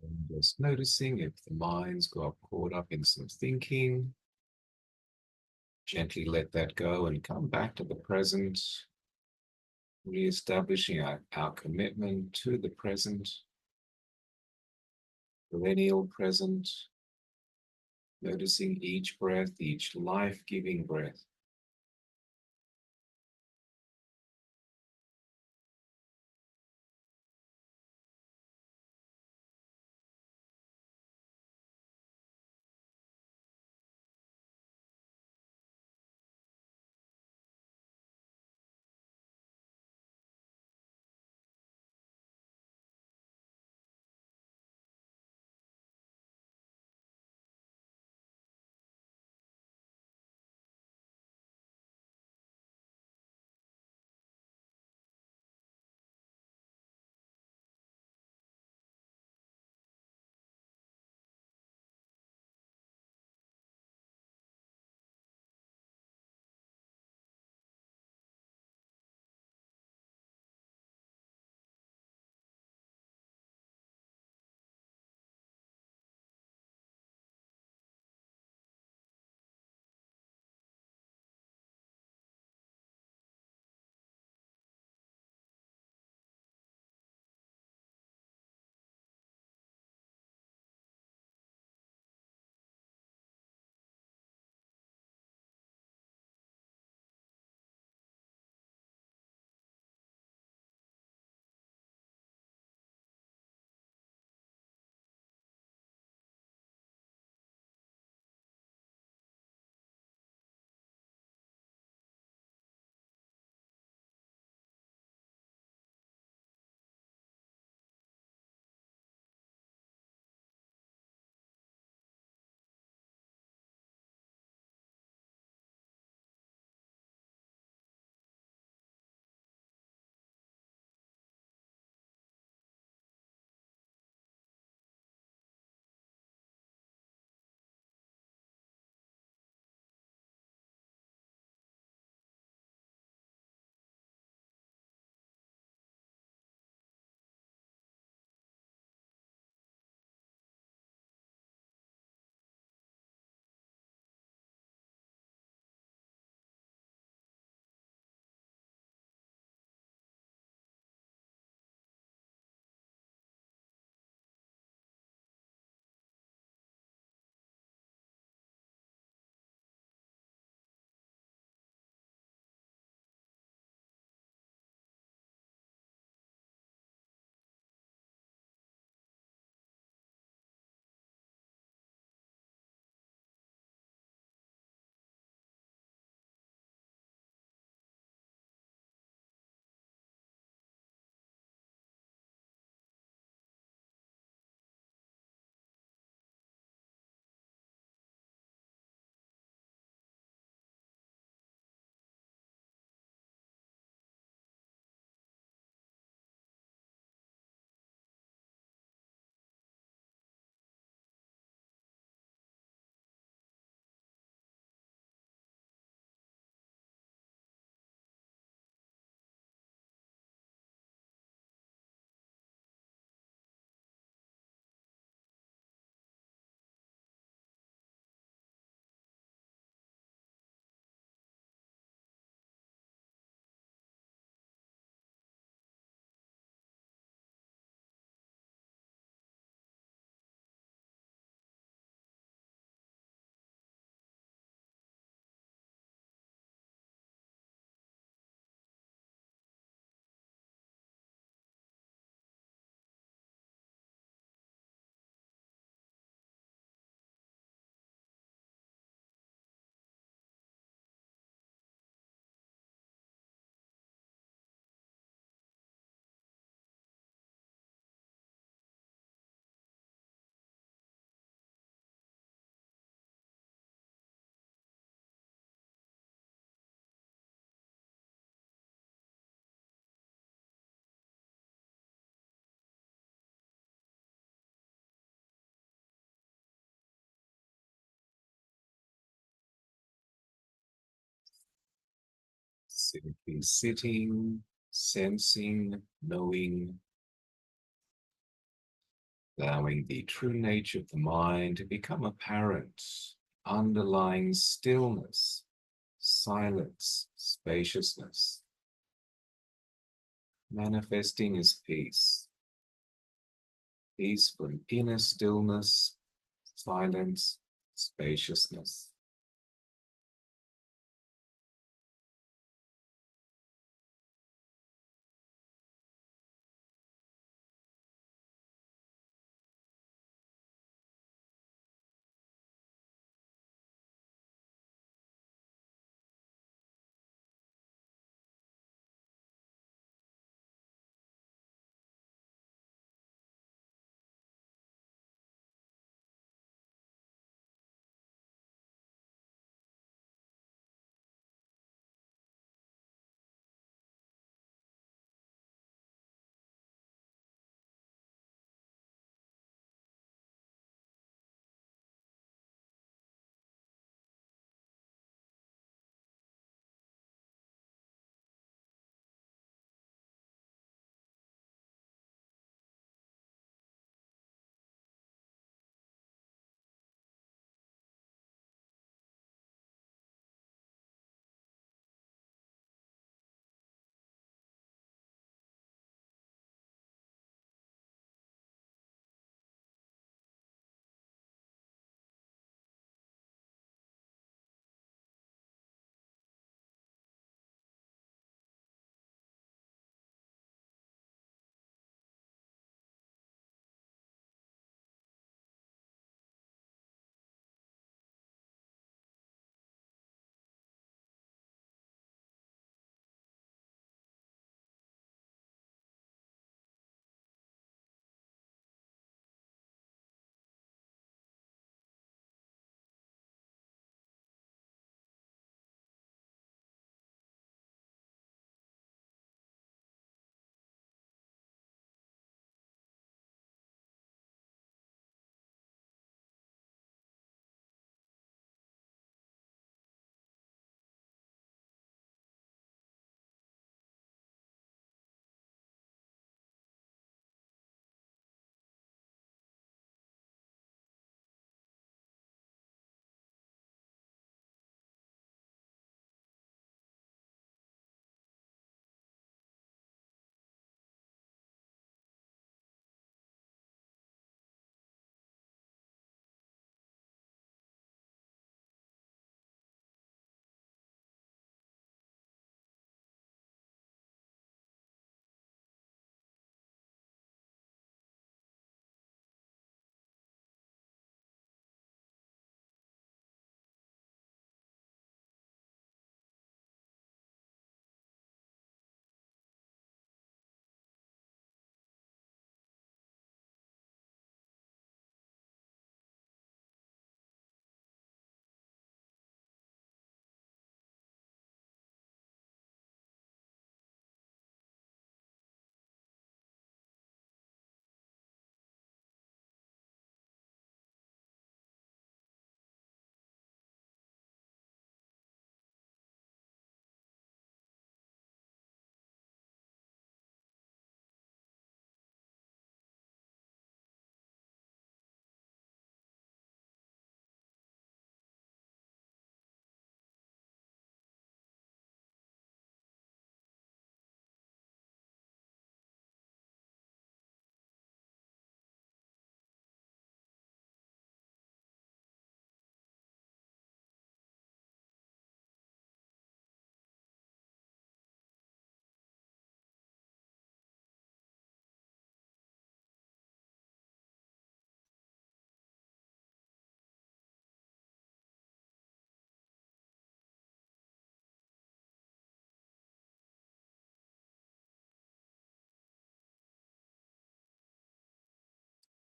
And just noticing if the mind's got caught up in some thinking, gently let that go and come back to the present, re-establishing our commitment to the present, perennial present, noticing each breath, each life-giving breath. Simply sitting, sensing, knowing, allowing the true nature of the mind to become apparent, underlying stillness, silence, spaciousness, manifesting as peace. Peace from inner stillness, silence, spaciousness.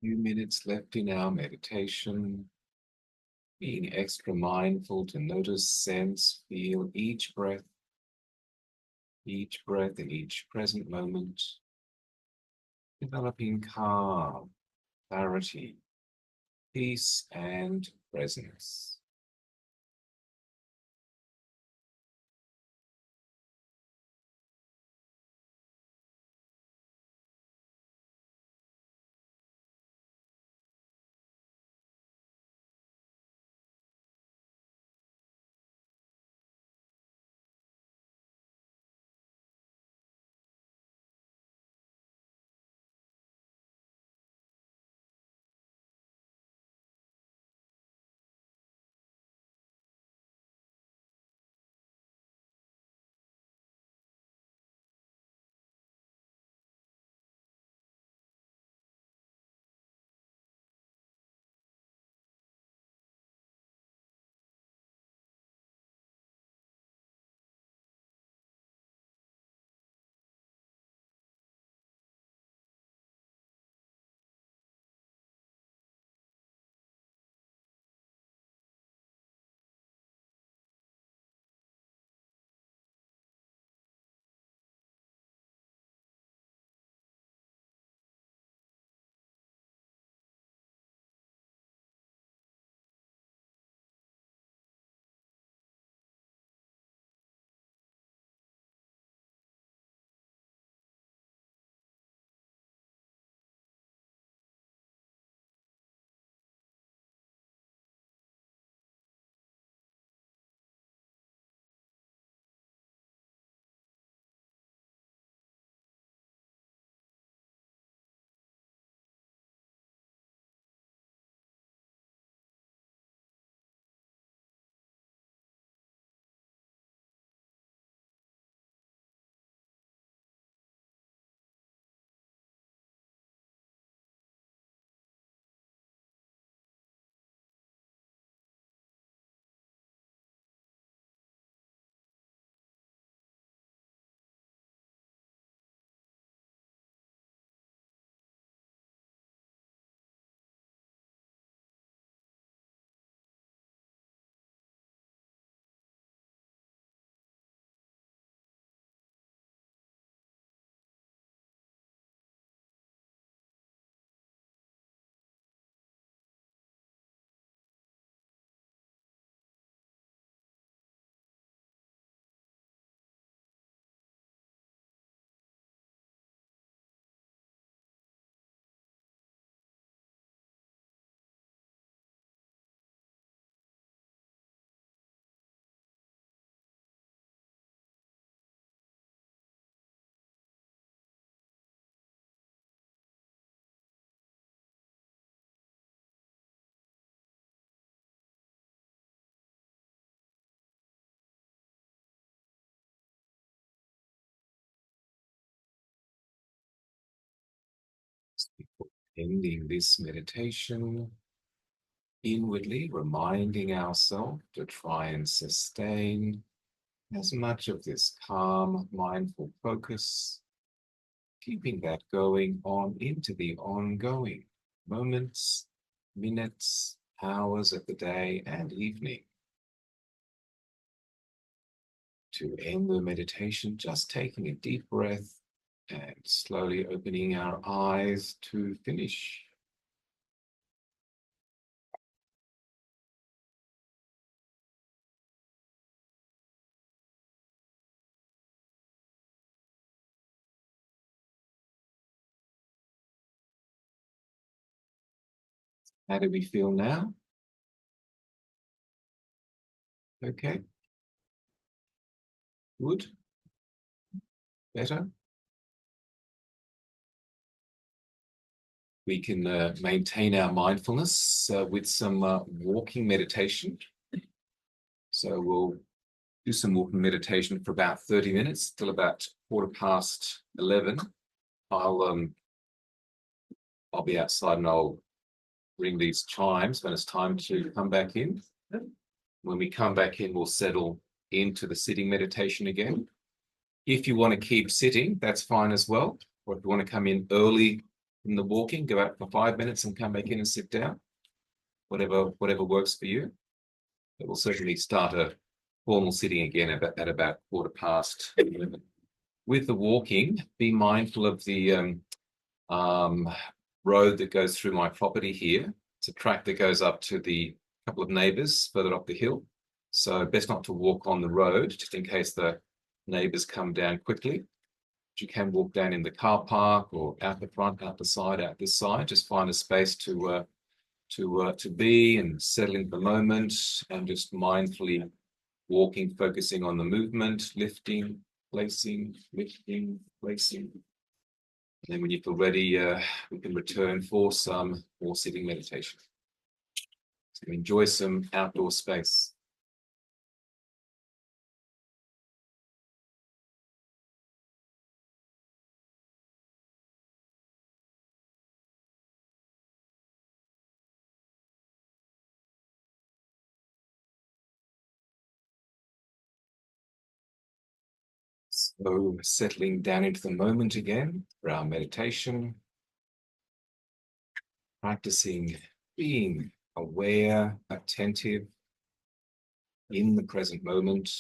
Few minutes left in our meditation, being extra mindful to notice, sense, feel each breath in each present moment, developing calm, clarity, peace, and presence. Ending this meditation inwardly, reminding ourselves to try and sustain as much of this calm, mindful focus, keeping that going on into the ongoing moments, minutes, hours of the day and evening. To end the meditation, just taking a deep breath and slowly opening our eyes to finish. How do we feel now? Okay. Good. Better. We can maintain our mindfulness with some walking meditation. So we'll do some walking meditation for about 30 minutes till about 11:15. I'll be outside and I'll ring these chimes when it's time to come back in. When we come back in, we'll settle into the sitting meditation again. If you want to keep sitting, that's fine as well. Or if you want to come in early in the walking, go out for 5 minutes and come back in and sit down. Whatever works for you. But we'll certainly start a formal sitting again at about 11:15. With the walking, be mindful of the road that goes through my property here. It's a track that goes up to the couple of neighbours further up the hill. So best not to walk on the road, just in case the neighbours come down quickly. But you can walk down in the car park or out the front, out the side, out this side. Just find a space to be and settle into the moment and just mindfully walking, focusing on the movement, lifting, placing, lifting, placing. And then when you feel ready, we can return for some more sitting meditation. So enjoy some outdoor space. So settling down into the moment again for our meditation, practicing being aware, attentive in the present moment,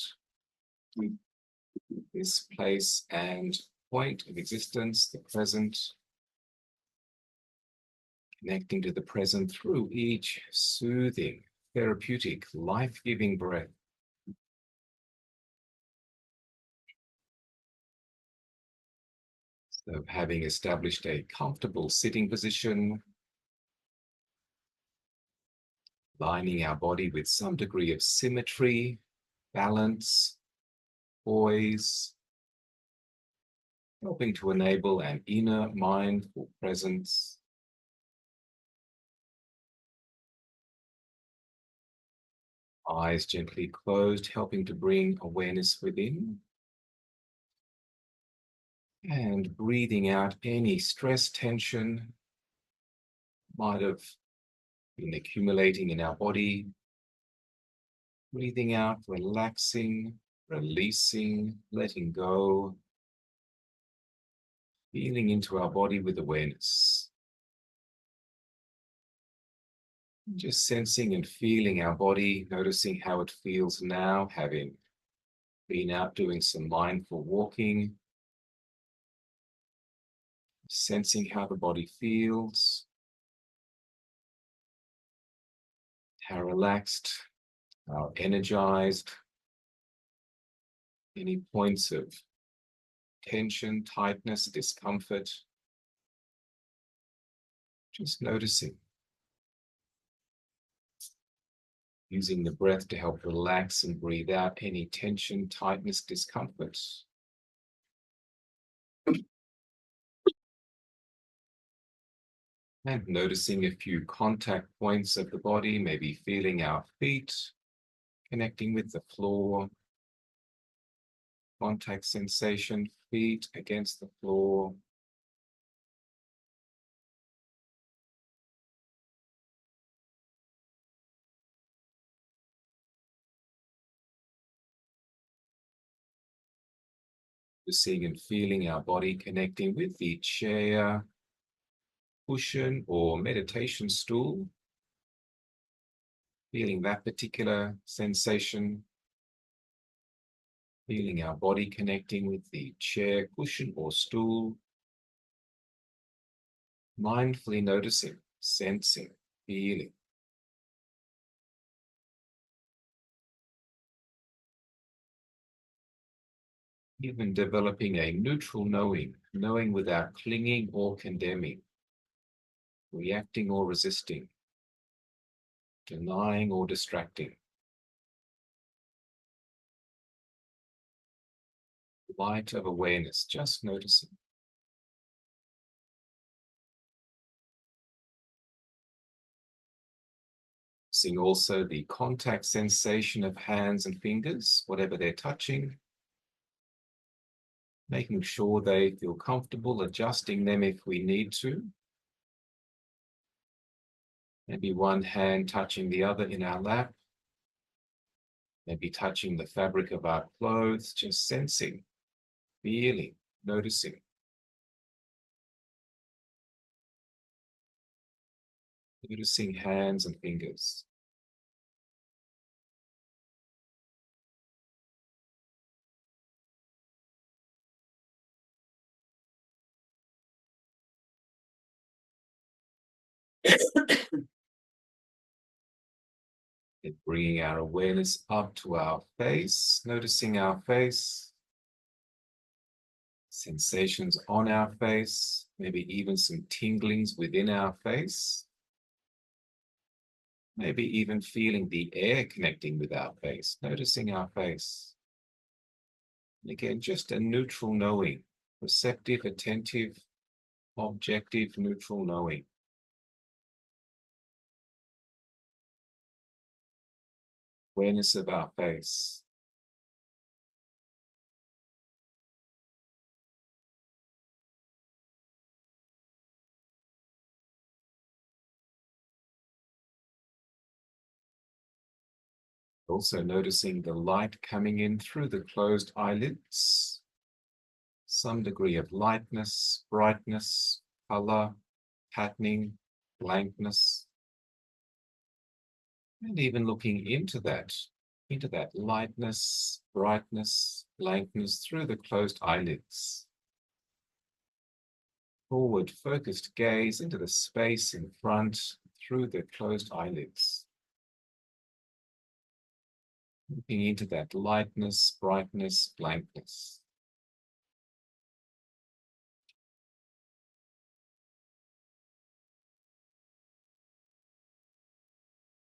this place and point of existence, the present, connecting to the present through each soothing, therapeutic, life-giving breath. So having established a comfortable sitting position, lining our body with some degree of symmetry, balance, poise, helping to enable an inner mindful presence. Eyes gently closed, helping to bring awareness within. And breathing out any stress, tension might have been accumulating in our body. Breathing out, relaxing, releasing, letting go. Feeling into our body with awareness. Just sensing and feeling our body, noticing how it feels now, having been out doing some mindful walking. Sensing how the body feels, how relaxed, how energized, any points of tension, tightness, discomfort. Just noticing. Using the breath to help relax and breathe out any tension, tightness, discomfort. And noticing a few contact points of the body, maybe feeling our feet, connecting with the floor. Contact sensation, feet against the floor. Seeing and feeling our body connecting with the chair, cushion, or meditation stool. Feeling that particular sensation. Feeling our body connecting with the chair, cushion, or stool. Mindfully noticing, sensing, feeling. Even developing a neutral knowing, knowing without clinging or condemning, reacting or resisting, denying or distracting. Light of awareness, just noticing. Seeing also the contact sensation of hands and fingers, whatever they're touching. Making sure they feel comfortable, adjusting them if we need to. Maybe one hand touching the other in our lap. Maybe touching the fabric of our clothes, just sensing, feeling, noticing. Noticing hands and fingers. And bringing our awareness up to our face, noticing our face. Sensations on our face, maybe even some tinglings within our face. Maybe even feeling the air connecting with our face, noticing our face. And again, just a neutral knowing, receptive, attentive, objective, neutral knowing. Awareness of our face. Also noticing the light coming in through the closed eyelids. Some degree of lightness, brightness, color, patterning, blankness. And even looking into that lightness, brightness, blankness through the closed eyelids. Forward focused gaze into the space in front through the closed eyelids. Looking into that lightness, brightness, blankness.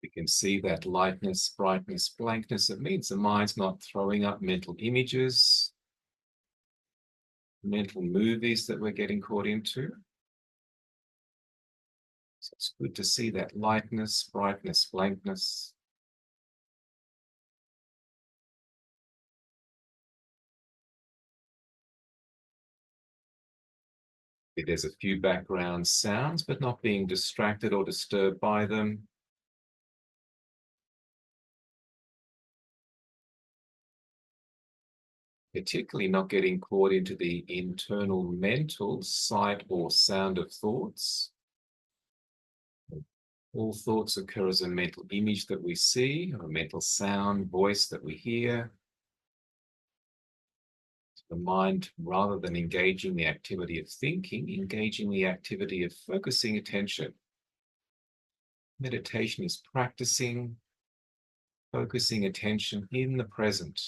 We can see that lightness, brightness, blankness. It means the mind's not throwing up mental images, mental movies that we're getting caught into. So it's good to see that lightness, brightness, blankness. There's a few background sounds, but not being distracted or disturbed by them. Particularly not getting caught into the internal mental sight or sound of thoughts. All thoughts occur as a mental image that we see, or a mental sound, voice that we hear. The mind, rather than engaging the activity of thinking, engaging the activity of focusing attention. Meditation is practicing, focusing attention in the present.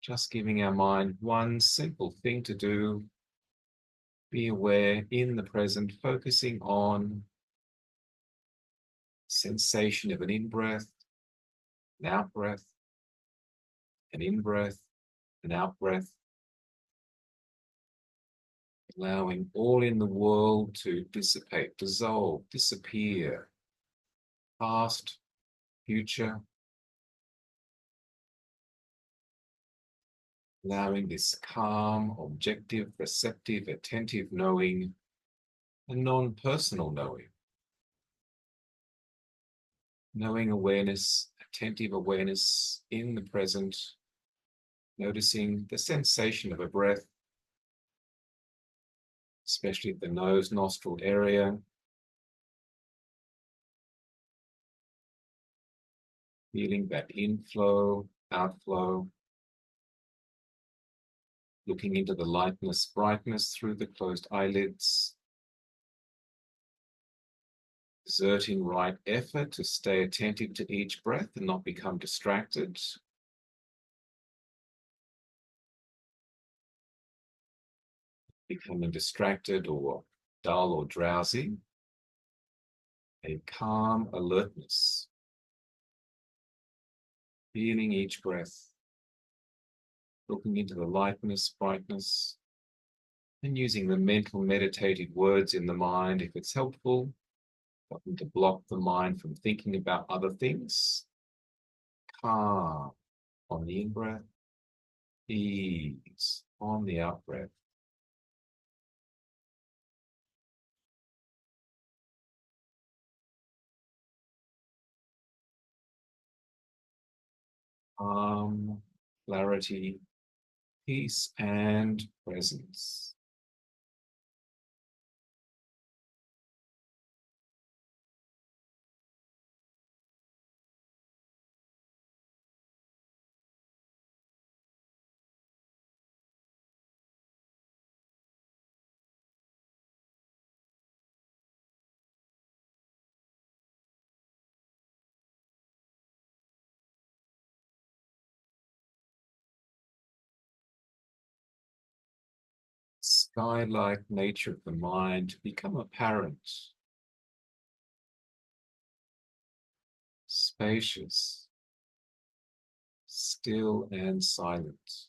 Just giving our mind one simple thing to do. Be aware in the present, focusing on sensation of an in-breath, an out-breath, an in-breath, an out-breath. Allowing all in the world to dissipate, dissolve, disappear. Past, future. Allowing this calm, objective, receptive, attentive knowing, a non-personal knowing. Knowing awareness, attentive awareness in the present, Noticing the sensation of a breath, especially at the nose nostril area. Feeling that inflow, outflow. Looking into the lightness, brightness through the closed eyelids. Exerting right effort to stay attentive to each breath and not become distracted. Becoming distracted or dull or drowsy. A calm alertness. Feeling each breath. Looking into the lightness, brightness, and using the mental meditative words in the mind if it's helpful. Helping to block the mind from thinking about other things. Calm on the in-breath, ease on the out-breath. Calm, clarity, peace, and presence. Sky-like nature of the mind to become apparent. Spacious, still and silent.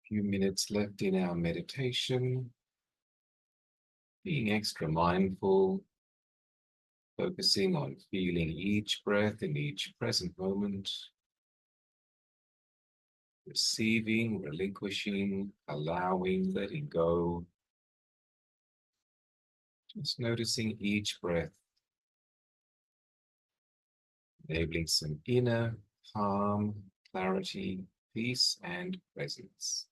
Few minutes left in our meditation, being extra mindful, focusing on feeling each breath in each present moment, receiving, relinquishing, allowing, letting go, just noticing each breath, enabling some inner calm, clarity, peace, and presence.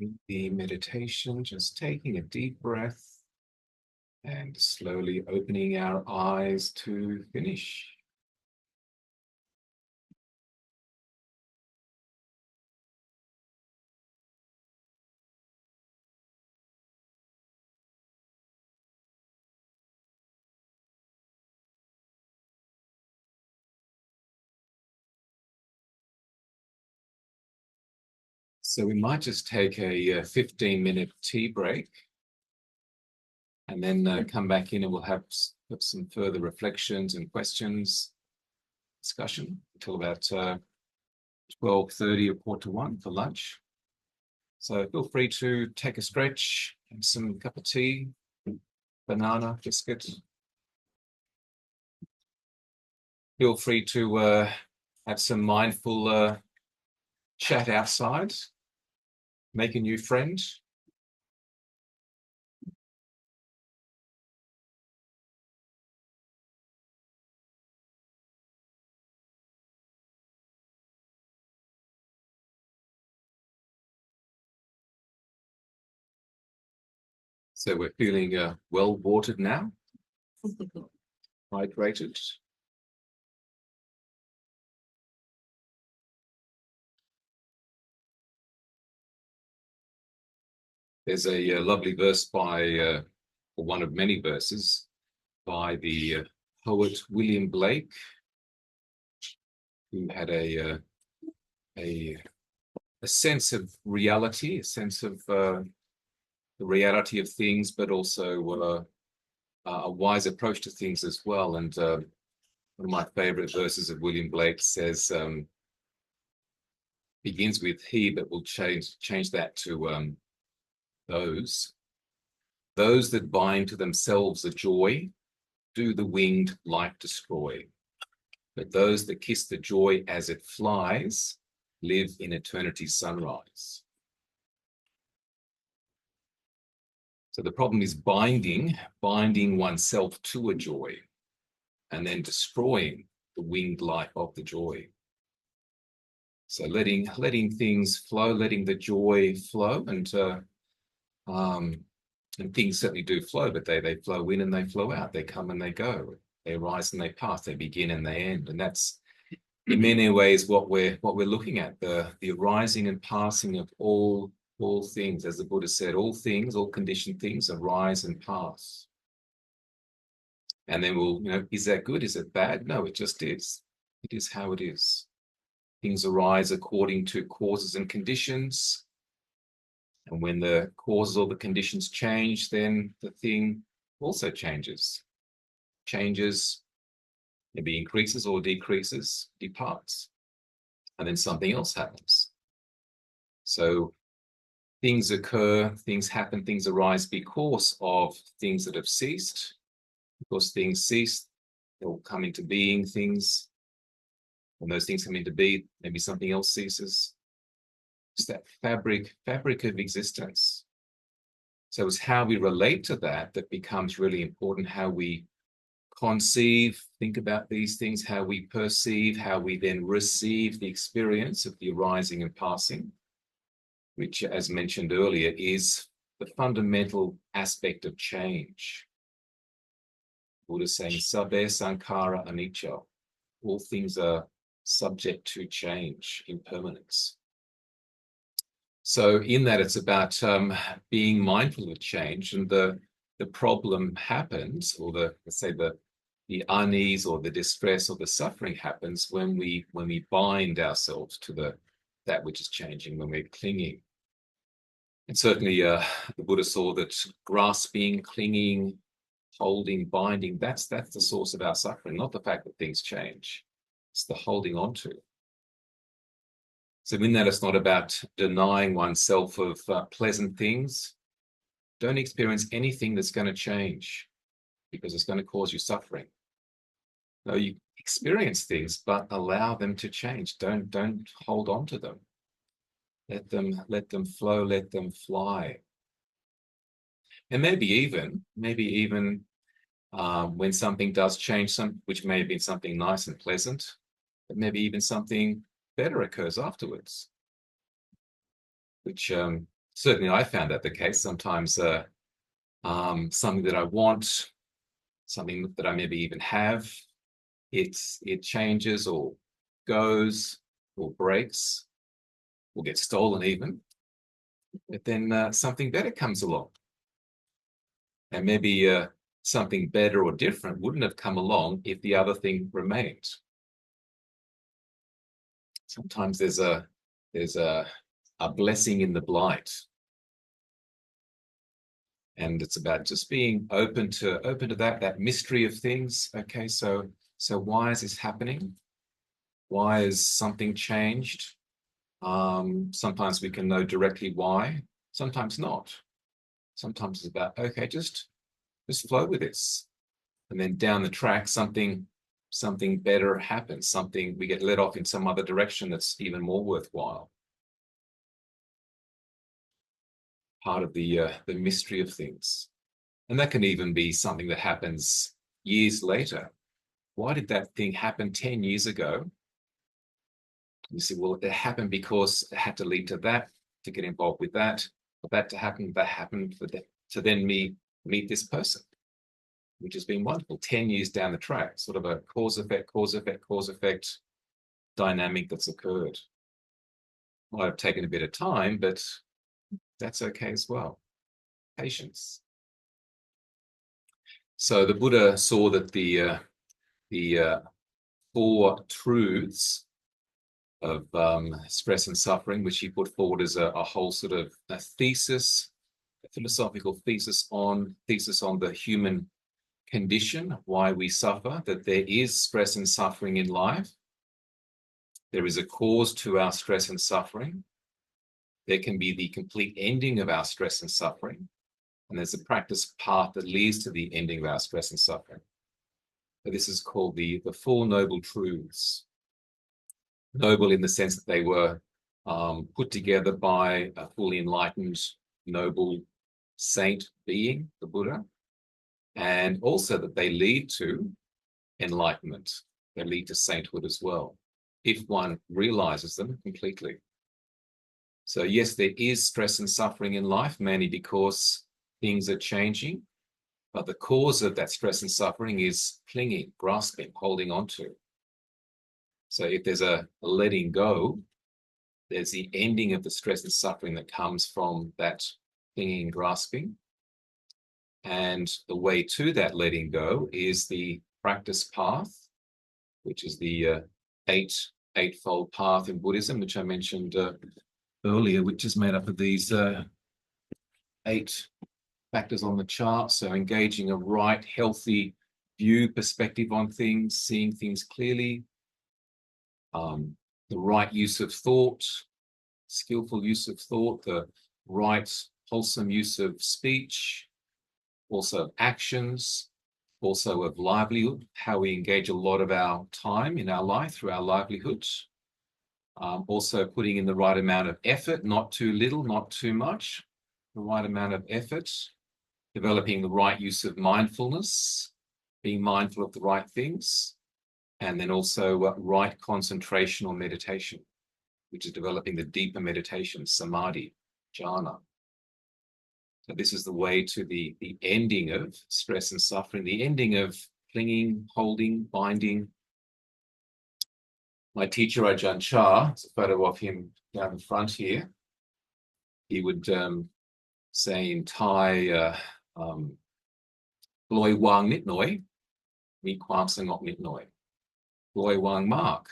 In the meditation, just taking a deep breath and slowly opening our eyes to finish. So we might just take a 15-minute tea break and then come back in and we'll have some further reflections and questions, discussion until about 12:30 or 1:45 for lunch. So feel free to take a stretch, have some cup of tea, banana, biscuit. Feel free to have some mindful chat outside, make a new friend. So we're feeling well watered now, hydrated. There's a lovely verse by, or one of many verses, by the poet William Blake, who had a sense of reality, a sense of the reality of things, but also a wise approach to things as well. And one of my favorite verses of William Blake says, begins with he, but we'll change that to those that bind to themselves a joy, do the winged life destroy. But those that kiss the joy as it flies, live in eternity's sunrise. So the problem is binding oneself to a joy and then destroying the winged life of the joy. So letting things flow, letting the joy flow, and things certainly do flow, but they flow in and they flow out. They come and they go. They rise and they pass. They begin and they end. And that's in many ways what we're looking at, the arising and passing of all things. As the Buddha said, all things, all conditioned things arise and pass. And then we'll, is that good? Is it bad? No, it just is. It is how it is. Things arise according to causes and conditions. And when the causes or the conditions change, then the thing also changes. Changes, maybe increases or decreases, departs. And then something else happens. So things occur, things happen, things arise because of things that have ceased. Because things cease, they'll come into being things. When those things come into being, maybe something else ceases. It's that fabric of existence. So it's how we relate to that becomes really important, how we conceive, think about these things, how we perceive, how we then receive the experience of the arising and passing, which, as mentioned earlier, is the fundamental aspect of change. Buddha saying, Sabbe Sankhara Anicca. All things are subject to change, impermanence. So in that, it's about being mindful of change, and the problem happens, or let's say the unease or the distress or the suffering happens when we bind ourselves to that which is changing, when we're clinging. And certainly the Buddha saw that grasping, clinging, holding, binding, that's the source of our suffering, not the fact that things change. It's the holding on to. So in that, it's not about denying oneself of pleasant things. Don't experience anything that's going to change because it's going to cause you suffering. No, you experience things, but allow them to change. Don't hold on to them. Let them flow, let them fly. And maybe even when something does change, which may have been something nice and pleasant, but maybe even something better occurs afterwards, which certainly I found that the case. Sometimes something that I want, something that I maybe even have, it changes or goes or breaks or gets stolen even, but then something better comes along. And maybe something better or different wouldn't have come along if the other thing remained. Sometimes there's a blessing in the blight. And it's about just being open to that mystery of things. Okay, so why is this happening? Why is something changed? Sometimes we can know directly why, sometimes not. Sometimes it's about, okay, just flow with this. And then down the track, something better happens, we get led off in some other direction that's even more worthwhile. Part of the mystery of things. And that can even be something that happens years later. Why did that thing happen 10 years ago? You see, well, it happened because it had to lead to that, to get involved with that, for that to happen, to then meet this person, which has been wonderful. 10 years down the track, sort of a cause effect dynamic that's occurred. Might have taken a bit of time, but that's okay as well. Patience. So the Buddha saw that the four truths of stress and suffering, which he put forward as a whole sort of a thesis, a philosophical thesis on the human condition, why we suffer, that there is stress and suffering in life. There is a cause to our stress and suffering. There can be the complete ending of our stress and suffering. And there's a practice path that leads to the ending of our stress and suffering. So this is called the Four Noble Truths. Noble in the sense that they were put together by a fully enlightened, noble saint being, the Buddha, and also that they lead to enlightenment. They lead to sainthood as well, if one realizes them completely. So yes, there is stress and suffering in life, mainly because things are changing, but the cause of that stress and suffering is clinging, grasping, holding on to. So if there's a letting go, there's the ending of the stress and suffering that comes from that clinging, grasping. And the way to that letting go is the practice path, which is the eightfold path in Buddhism, which I mentioned earlier, which is made up of these 8 factors on the chart. So engaging a right, healthy view, perspective on things, seeing things clearly, the right use of thought, skillful use of thought, the right, wholesome use of speech, also of actions, also of livelihood, how we engage a lot of our time in our life through our livelihood. Also putting in the right amount of effort, not too little, not too much, the right amount of effort, developing the right use of mindfulness, being mindful of the right things, and then also right concentration or meditation, which is developing the deeper meditation, samadhi, jhana. So this is the way to the ending of stress and suffering, the ending of clinging, holding, binding. My teacher, Ajahn Chah, there's a photo of him down the front here. He would say in Thai, Loi wang nit noi, mi kwam sangok nit noi. Loi wang mark,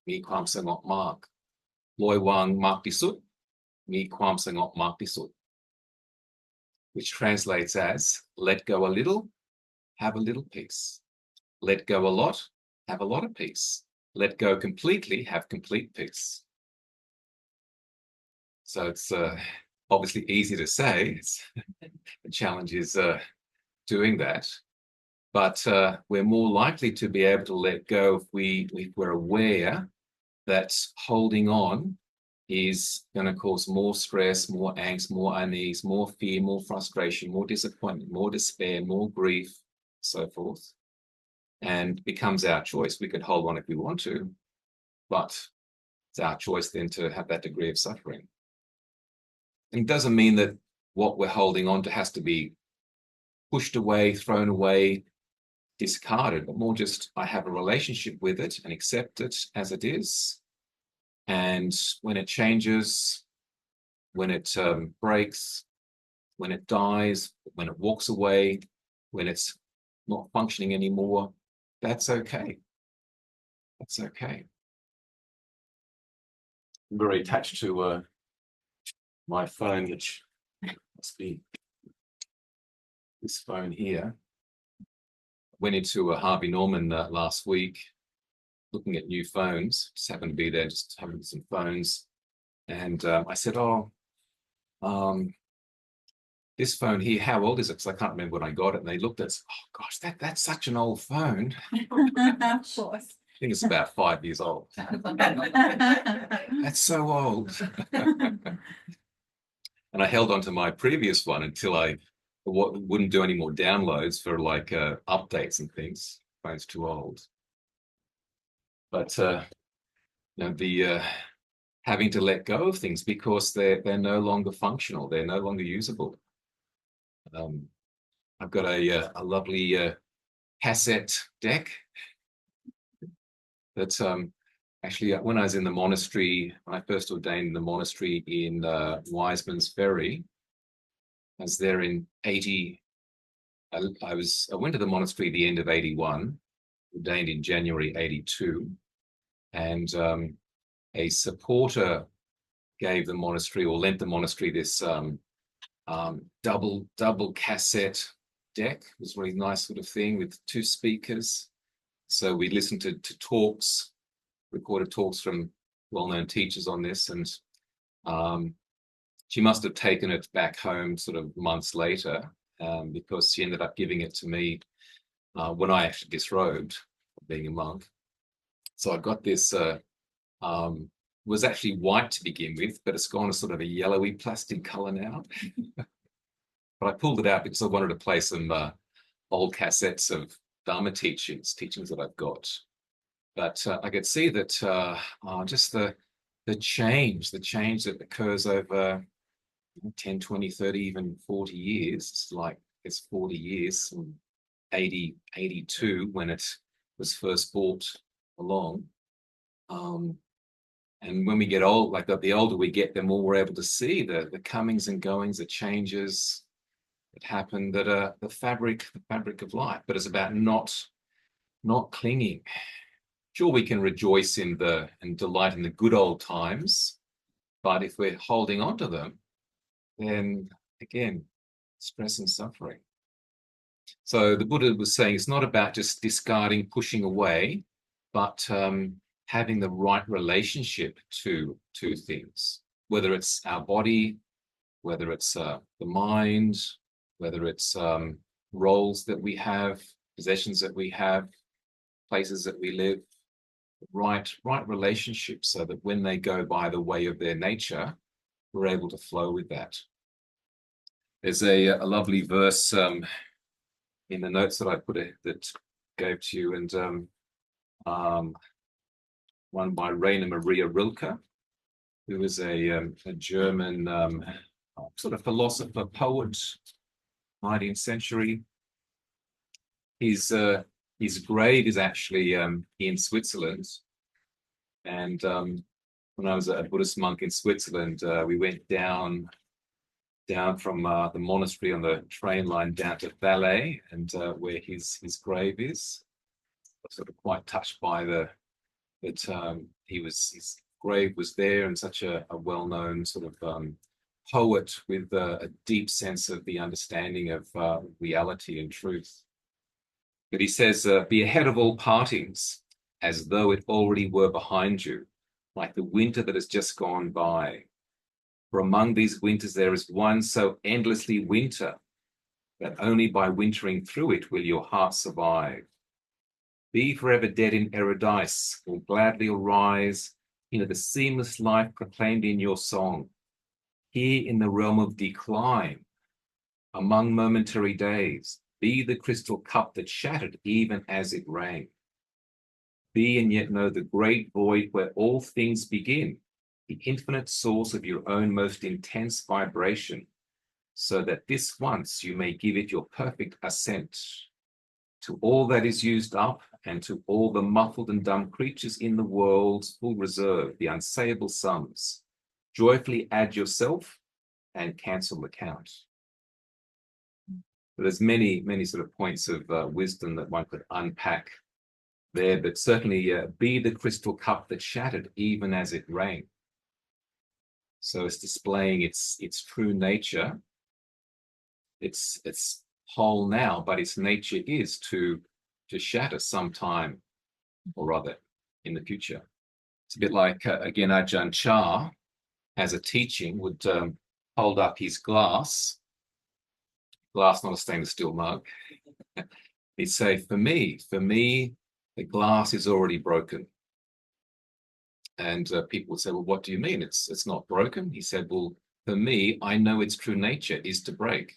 mi kwam sangok mark. Loi wang mark disut, mi kwam sangok mark disut. Which translates as, let go a little, have a little peace. Let go a lot, have a lot of peace. Let go completely, have complete peace. So it's obviously easy to say. The challenge is doing that. But we're more likely to be able to let go if we're aware that holding on is going to cause more stress, more angst, more unease, more fear, more frustration, more disappointment, more despair, more grief, so forth. And becomes our choice. We could hold on if we want to, but it's our choice then to have that degree of suffering. And it doesn't mean that what we're holding on to has to be pushed away, thrown away, discarded, but more just I have a relationship with it and accept it as it is. And when it changes, when it breaks, when it dies, when it walks away, when it's not functioning anymore, that's okay. That's okay. I'm very attached to my phone, which must be this phone here. Went into a Harvey Norman last week, looking at new phones. Just happened to be there, just having some phones. And I said, "Oh, this phone here, how old is it?" Because I can't remember when I got it. And they looked at it, "Oh gosh, that's such an old phone." Of course. I think it's about 5 years old. That's so old. And I held on to my previous one until I wouldn't do any more downloads for like updates and things. Phone's too old. But the having to let go of things because they're no longer functional, they're no longer usable. I've got a lovely cassette deck that actually when I was in the monastery, when I first ordained in the monastery in Wiseman's Ferry, I was there in 80. I went to the monastery at the end of 81, ordained in January 82, and a supporter gave the monastery or lent the monastery this double cassette deck. It was a really nice sort of thing with 2 speakers. So we listened to talks, recorded talks from well-known teachers on this, and she must have taken it back home sort of months later because she ended up giving it to me when I actually disrobed, being a monk. So I got this, was actually white to begin with, but it's gone a sort of a yellowy plastic color now. But I pulled it out because I wanted to play some old cassettes of Dharma teachings that I've got. But I could see that just the change that occurs over 10, 20, 30, even 40 years. It's like it's 40 years from 80, 82 when it was first brought along. And when we get old, like the older we get, the more we're able to see the comings and goings, the changes that happen that are the fabric of life. But it's about not clinging. Sure, we can rejoice in and delight in the good old times, but if we're holding on to them, then again, stress and suffering. So the Buddha was saying it's not about just discarding, pushing away, but having the right relationship to things, whether it's our body, whether it's the mind, whether it's roles that we have, possessions that we have, places that we live, right relationships so that when they go by the way of their nature, we're able to flow with that. There's a lovely verse in the notes that I put that gave to you, and one by Rainer Maria Rilke, who is a German sort of philosopher, poet, 19th century. His grave is actually in Switzerland. And when I was a Buddhist monk in Switzerland, we went down from the monastery on the train line down to Valais, and where his grave is. I was sort of quite touched by that his grave was there, and such a well-known sort of poet with a deep sense of the understanding of reality and truth. But he says, be ahead of all partings, as though it already were behind you, like the winter that has just gone by. For among these winters there is one so endlessly winter that only by wintering through it will your heart survive. Be forever dead in Eridice, or gladly arise into the seamless life proclaimed in your song. Here in the realm of decline, among momentary days, be the crystal cup that shattered even as it rang. Be and yet know the great void where all things begin, the infinite source of your own most intense vibration, so that this once you may give it your perfect assent. To all that is used up, and to all the muffled and dumb creatures in the world's full reserve, the unsayable sums, joyfully add yourself and cancel the count. But there's many sort of points of wisdom that one could unpack there, but certainly be the crystal cup that shattered even as it rang. So it's displaying its true nature. It's whole now, but its nature is to shatter sometime or other in the future. It's a bit like, again, Ajahn Chah, as a teaching, would hold up his glass, not a stainless steel mug. He'd say, for me, the glass is already broken. And people would say, well, what do you mean? It's not broken. He said, well, for me, I know its true nature is to break.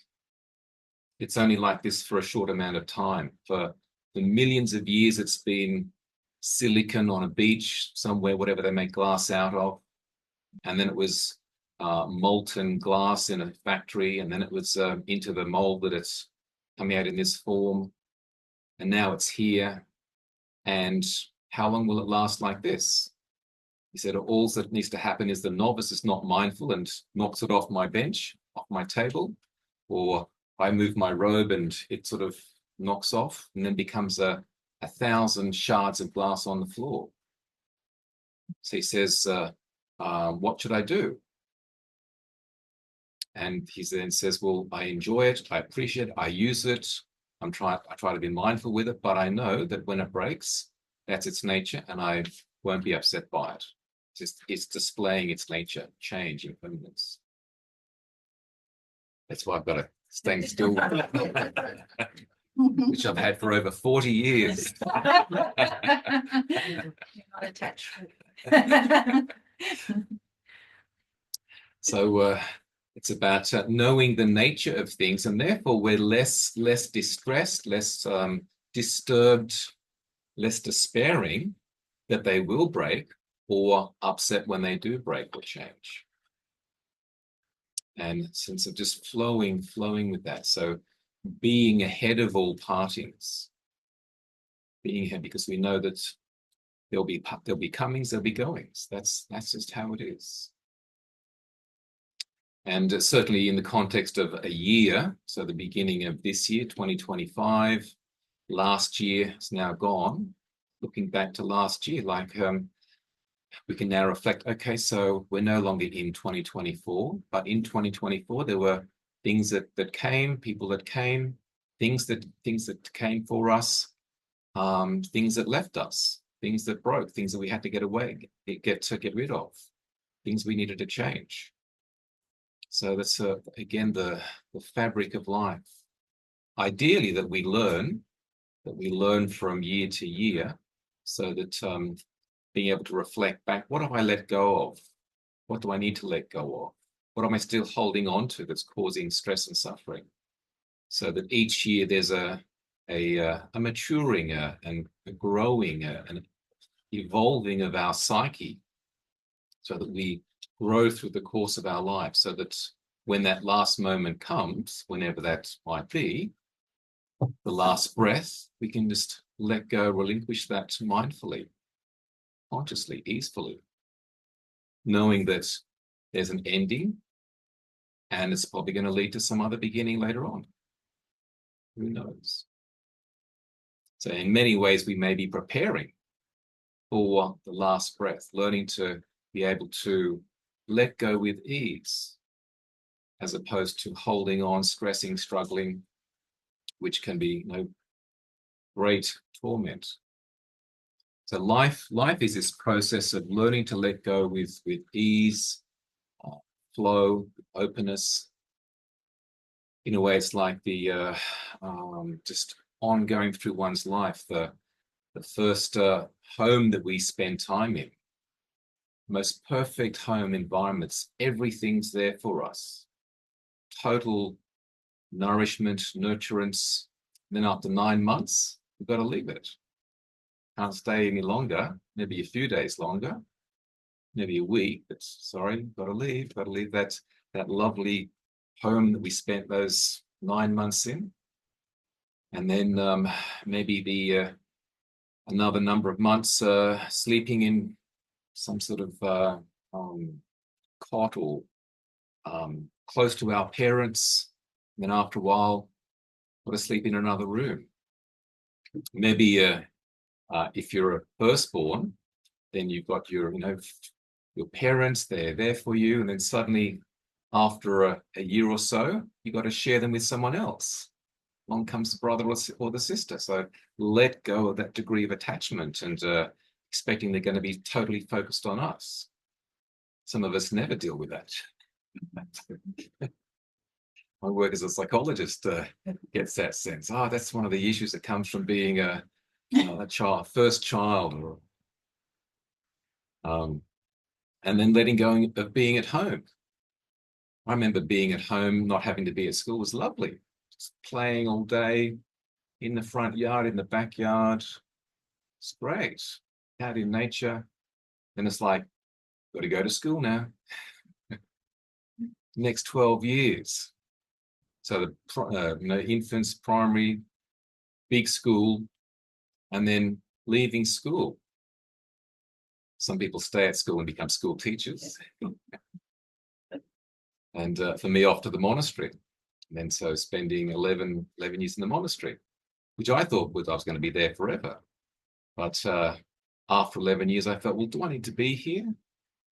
It's only like this for a short amount of time. For the millions of years, it's been silicon on a beach somewhere, whatever they make glass out of. And then it was molten glass in a factory. And then it was into the mold that it's coming out in this form. And now it's here. And how long will it last like this? He said, all that needs to happen is the novice is not mindful and knocks it off my bench, off my table, or I move my robe and it sort of knocks off and then becomes a 1,000 shards of glass on the floor. So he says, what should I do? And he then says, well, I enjoy it, I appreciate it, I use it, I try to be mindful with it, but I know that when it breaks, that's its nature and I won't be upset by it. It's displaying its nature, change, impermanence. That's why I've got a stainless steel, which I've had for over 40 years. You're not attached. So it's about knowing the nature of things, and therefore we're less distressed, less disturbed, less despairing that they will break, or upset when they do break or change. And sense of just flowing with that. So being ahead of all partings, being ahead, because we know that there'll be comings, there'll be goings. That's just how it is. And certainly in the context of a year, so the beginning of this year, 2025, last year is now gone. Looking back to last year, like we can now reflect, okay, so we're no longer in 2024, but in 2024, there were things that came, people that came, things that came for us, things that left us, things that broke, things that we had to get rid of, things we needed to change. So that's again the fabric of life. Ideally, that we learn from year to year, so that being able to reflect back, what have I let go of? What do I need to let go of? What am I still holding on to that's causing stress and suffering? So that each year there's a maturing and a growing and evolving of our psyche, so that we grow through the course of our life, so that when that last moment comes, whenever that might be, the last breath, we can just let go, relinquish that mindfully, consciously, easefully, knowing that there's an ending and it's probably going to lead to some other beginning later on. Who knows? So in many ways, we may be preparing for the last breath, learning to be able to let go with ease, as opposed to holding on, stressing, struggling, which can be great torment. So life is this process of learning to let go with ease, flow, openness. In a way, it's like the just ongoing through one's life. The first home that we spend time in, most perfect home environments, everything's there for us. Total nourishment, nurturance. Then after 9 months, we've got to leave it. Can't stay any longer, maybe a few days longer, maybe a week, but sorry, got to leave that lovely home that we spent those 9 months in. And then maybe another number of months sleeping in some sort of cot or close to our parents. And then after a while, got to sleep in another room. Maybe if you're a firstborn, then you've got your parents, they're there for you. And then suddenly, after a year or so, you've got to share them with someone else. Along comes the brother or the sister. So let go of that degree of attachment and expecting they're going to be totally focused on us. Some of us never deal with that. My work as a psychologist gets that sense. Oh, that's one of the issues that comes from being a child, first child, and then letting go of being at home. I remember being at home, not having to be at school was lovely. Just playing all day in the front yard, in the backyard. It's great. Out in nature. Then it's like, got to go to school now. Next 12 years. So the infants, primary, big school, and then leaving school. Some people stay at school and become school teachers. And for me, off to the monastery. And then so spending 11 years in the monastery, which I thought I was going to be there forever. But after 11 years, I felt, well, do I need to be here?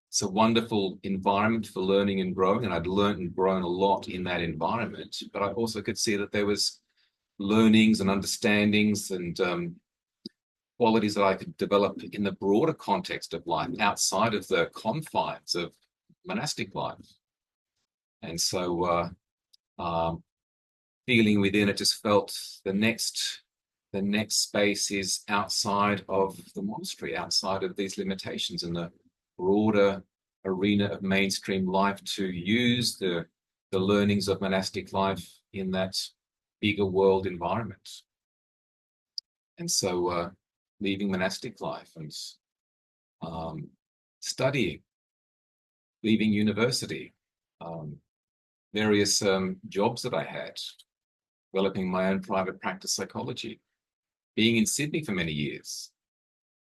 It's a wonderful environment for learning and growing, and I'd learned and grown a lot in that environment. But I also could see that there was learnings and understandings and qualities that I could develop in the broader context of life, outside of the confines of monastic life. And so feeling within it, just felt the next space is outside of the monastery, outside of these limitations, in the broader arena of mainstream life, to use the learnings of monastic life in that bigger world environment. And so leaving monastic life and studying, leaving university, various jobs that I had, developing my own private practice psychology, being in Sydney for many years.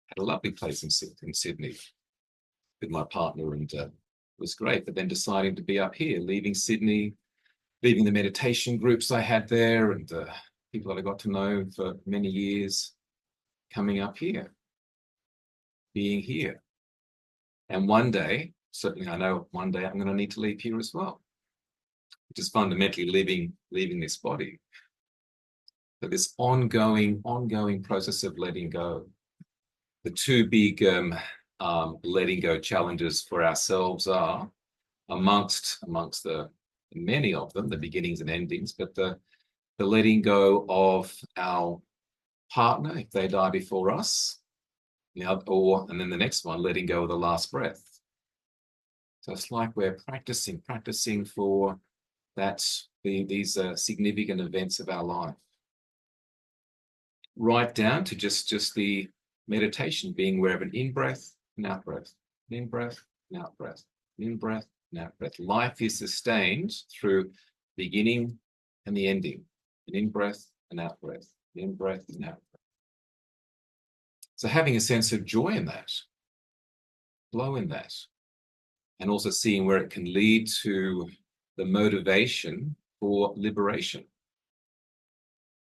Had a lovely place in Sydney with my partner, and it was great. But then deciding to be up here, leaving Sydney, leaving the meditation groups I had there, and people that I got to know for many years, coming up here, being here. And one day, certainly I know one day I'm going to need to leave here as well, which is fundamentally leaving this body. So this ongoing process of letting go. The two big letting go challenges for ourselves are, amongst the many of them, the beginnings and endings, but the letting go of our partner if they die before us, and then the next one, letting go of the last breath. So it's like we're practicing for that, these significant events of our life, right down to just the meditation, being aware of an in-breath, an out-breath, an in-breath, an out-breath, an in-breath, an out-breath. Life is sustained through beginning and the ending, an in-breath, an out-breath, an in-breath, an out-breath. So having a sense of joy in that, flow in that, and also seeing where it can lead to the motivation for liberation,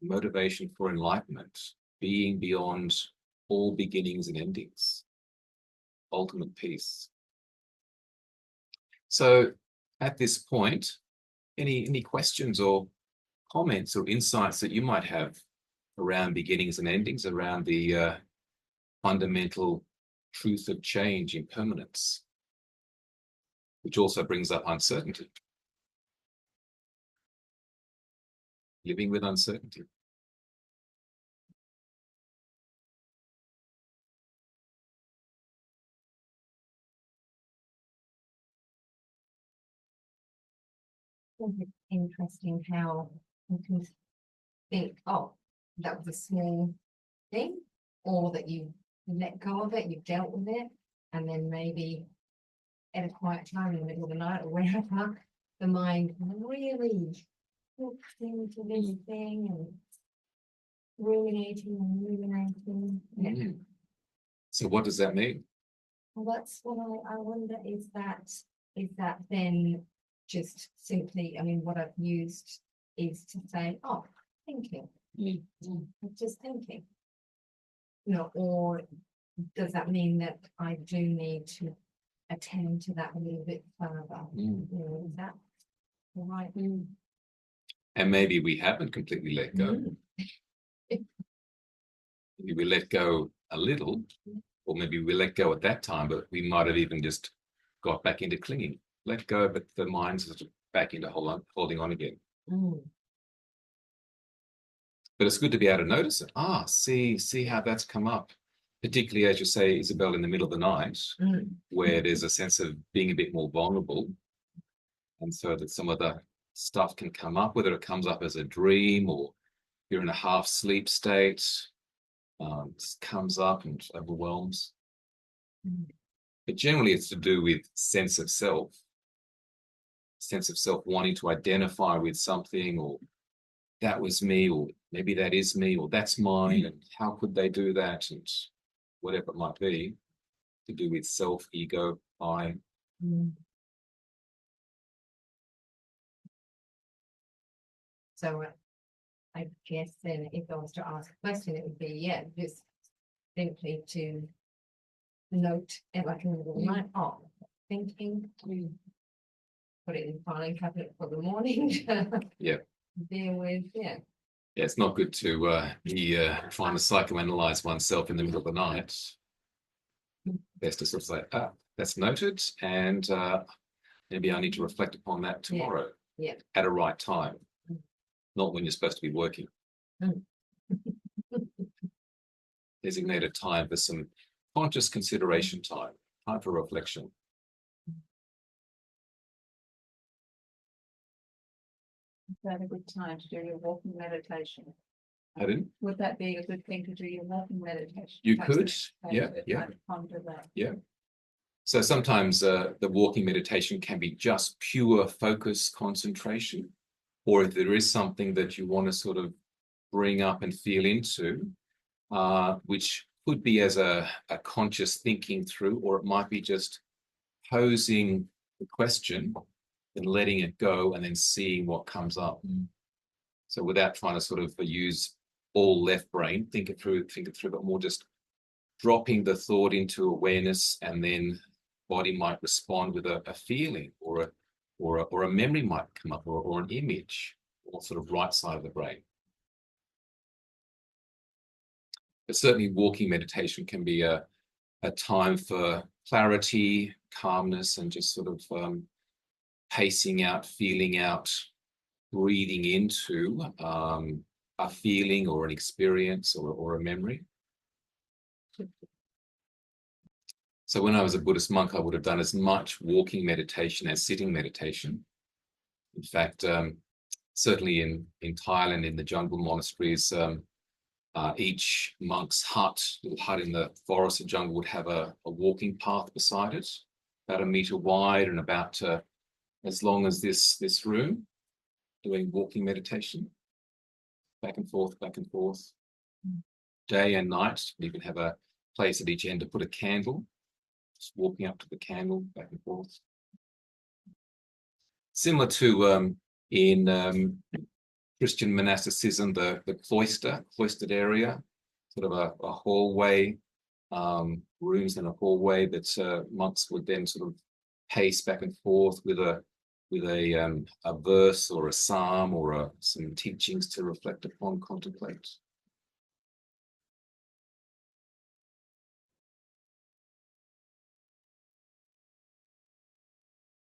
motivation for enlightenment, being beyond all beginnings and endings, ultimate peace. So at this point, any questions or comments or insights that you might have around beginnings and endings, around the fundamental truth of change, impermanence, which also brings up uncertainty. Living with uncertainty. I think it's interesting how you can think, oh, that was a small thing, or that you let go of it, you've dealt with it, and then maybe at a quiet time in the middle of the night or wherever, the mind really hooks into this thing and ruminating and ruminating. Yeah. So what does that mean? Well, that's what I wonder, is that then just simply, I mean, what I've used is to say, oh, thinking, just thinking, or does that mean that I do need to attend to that a little bit further? Is that the right? And maybe we haven't completely let go. Maybe we let go a little, or maybe we let go at that time, but we might have even just got back into clinging. Let go, but the mind's sort of back into holding on again. But it's good to be able to notice it. See how that's come up. Particularly, as you say, Isabel, in the middle of the night, where there's a sense of being a bit more vulnerable. And so that some of the stuff can come up, whether it comes up as a dream or you're in a half sleep state, comes up and overwhelms. But generally, it's to do with sense of self wanting to identify with something, or that was me, or maybe that is me, or that's mine, and how could they do that, and whatever it might be, to do with self, ego, I. So I guess then if I was to ask a question, it would be, just simply to note it like in the night, thinking, put it in the filing cabinet for the morning. Yeah. Deal with, Yeah, it's not good to be trying to psychoanalyze oneself in the middle of the night. Best to sort of say, that's noted, and maybe I need to reflect upon that tomorrow. At a right time. Not when you're supposed to be working. Designated time for some conscious consideration time for reflection. Is that a good time to do your walking meditation? Pardon? Would that be a good thing to do your walking meditation? You could, yeah. Ponder that. Yeah. So sometimes the walking meditation can be just pure focus, concentration. Or if there is something that you want to sort of bring up and feel into, which could be as a conscious thinking through, or it might be just posing the question and letting it go and then seeing what comes up. So without trying to sort of use all left brain, think it through, but more just dropping the thought into awareness, and then body might respond with a feeling, or a memory might come up, or an image, or sort of right side of the brain. But certainly walking meditation can be a time for clarity, calmness, and just sort of pacing out, feeling out, breathing into a feeling or an experience or a memory. So when I was a Buddhist monk, I would have done as much walking meditation as sitting meditation. In fact, certainly in Thailand, in the jungle monasteries, each monk's little hut in the forest or jungle, would have a walking path beside it, about 1 meter wide and about as long as this room, doing walking meditation, back and forth, day and night. You can have a place at each end to put a candle, just walking up to the candle, back and forth. Similar to in Christian monasticism, the cloistered area, sort of a hallway, rooms in a hallway that monks would then sort of pace back and forth with a verse or a psalm or some teachings to reflect upon, contemplate.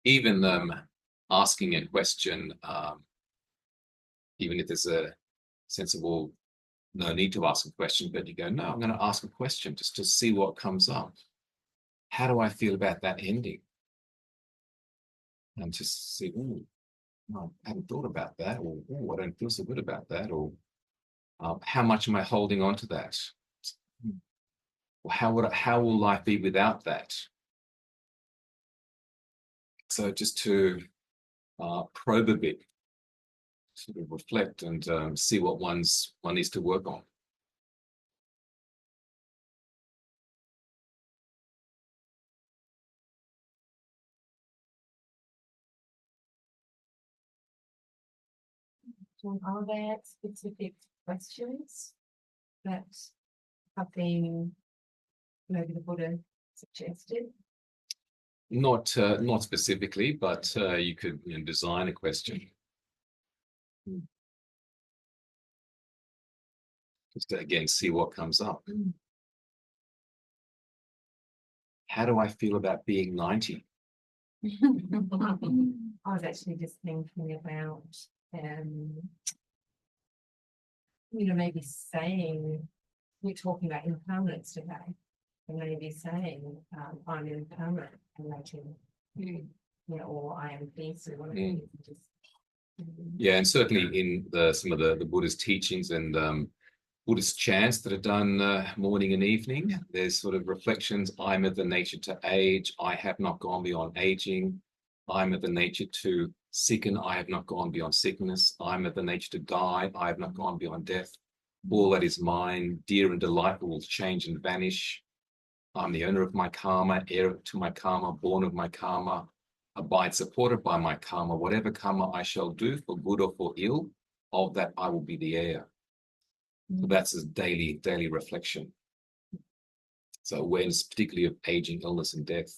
Even asking a question, even if there's a sensible no need to ask a question, but you go, no, I'm going to ask a question just to see what comes up. How do I feel about that ending? And just see, I haven't thought about that, or I don't feel so good about that, or how much am I holding on to that? Or how will life be without that? So just to probe a bit, sort of reflect and see what one needs to work on. Are there specific questions that have been maybe the Buddha suggested? Not specifically, but you could design a question. Just to, again, see what comes up. How do I feel about being 90? I was actually just thinking about, maybe saying, we're talking about impermanence today, and maybe saying, I'm impermanent, and letting, or I am peace, or whatever. Mm. Just, Yeah, and certainly in some of the Buddhist teachings and Buddhist chants that are done morning and evening, there's sort of reflections. I'm of the nature to age. I have not gone beyond aging. I'm of the nature to sicken. I have not gone beyond sickness. I'm of the nature to die. I have not gone beyond death. All that is mine, dear and delightful, will change and vanish. I'm the owner of my karma, heir to my karma, born of my karma, abide supported by my karma. Whatever karma I shall do, for good or for ill, of that I will be the heir. So that's a daily reflection. So awareness, particularly of aging, illness, and death.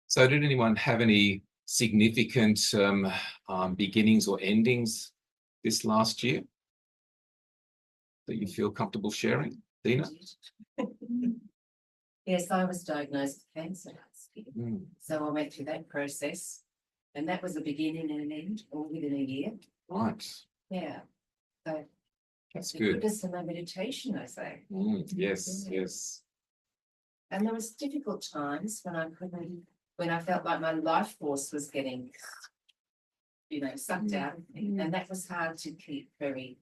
So did anyone have any significant beginnings or endings this last year that you feel comfortable sharing? Dina? Yes, I was diagnosed with cancer last year. Mm. So I went through that process, and that was a beginning and an end, all within a year. Right. Yeah. So That's the good. goodness of my meditation, I say. Yes, Yeah. yes. And there was difficult times when I felt like my life force was getting, sucked out of me. And that was hard to keep very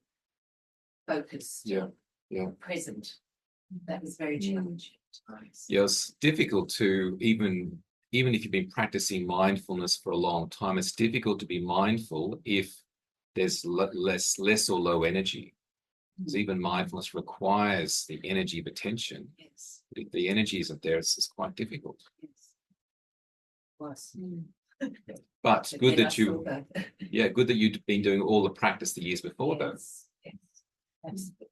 focused. Yeah. Present. That was very challenging at times. Yeah, it's difficult to even if you've been practicing mindfulness for a long time, it's difficult to be mindful if there's less or low energy. Because even mindfulness requires the energy of attention. Yes. If the energy isn't there, it's quite difficult. Yes. Was. But good then I that you, saw that. good that you'd been doing all the practice the years before, though. Yes. Absolutely.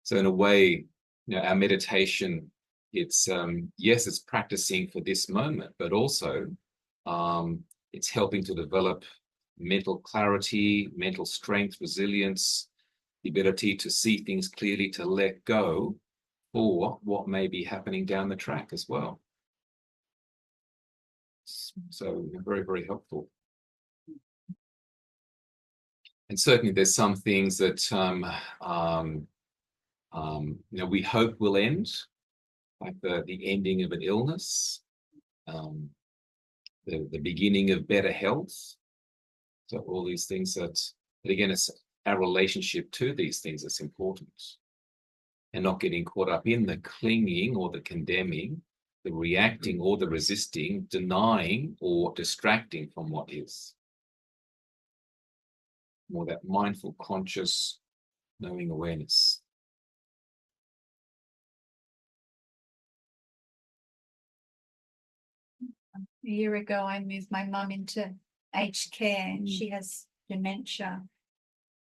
So in a way, our meditation, it's yes, it's practicing for this moment, but also it's helping to develop mental clarity, mental strength, resilience, the ability to see things clearly, to let go for what may be happening down the track as well. So very, very helpful. And certainly there's some things that we hope will end, like the ending of an illness, the beginning of better health. So all these things but again, it's our relationship to these things that's important, and not getting caught up in the clinging or the condemning, the reacting or the resisting, denying or distracting from what is. More that mindful, conscious, knowing awareness. A year ago, I moved my mum into aged care, and she has dementia.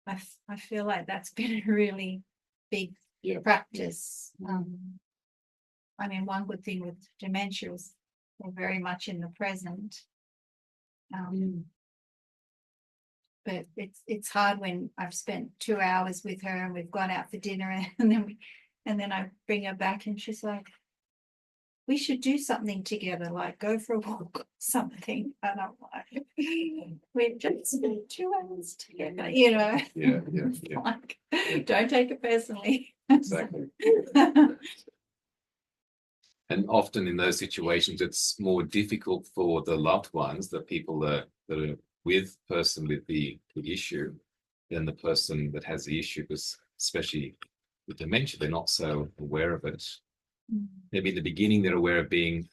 I feel like that's been a really big practice. I mean, one good thing with dementia is they're very much in the present. But it's hard when I've spent 2 hours with her and we've gone out for dinner, and then I bring her back and she's like, we should do something together, like go for a walk or something. And I'm like, we've just spent 2 hours together, Yeah. Like, don't take it personally. Exactly. And often in those situations, it's more difficult for the loved ones, the people that are with person with the issue, than the person that has the issue, because especially with dementia, they're not so aware of it. Maybe in the beginning they're aware of being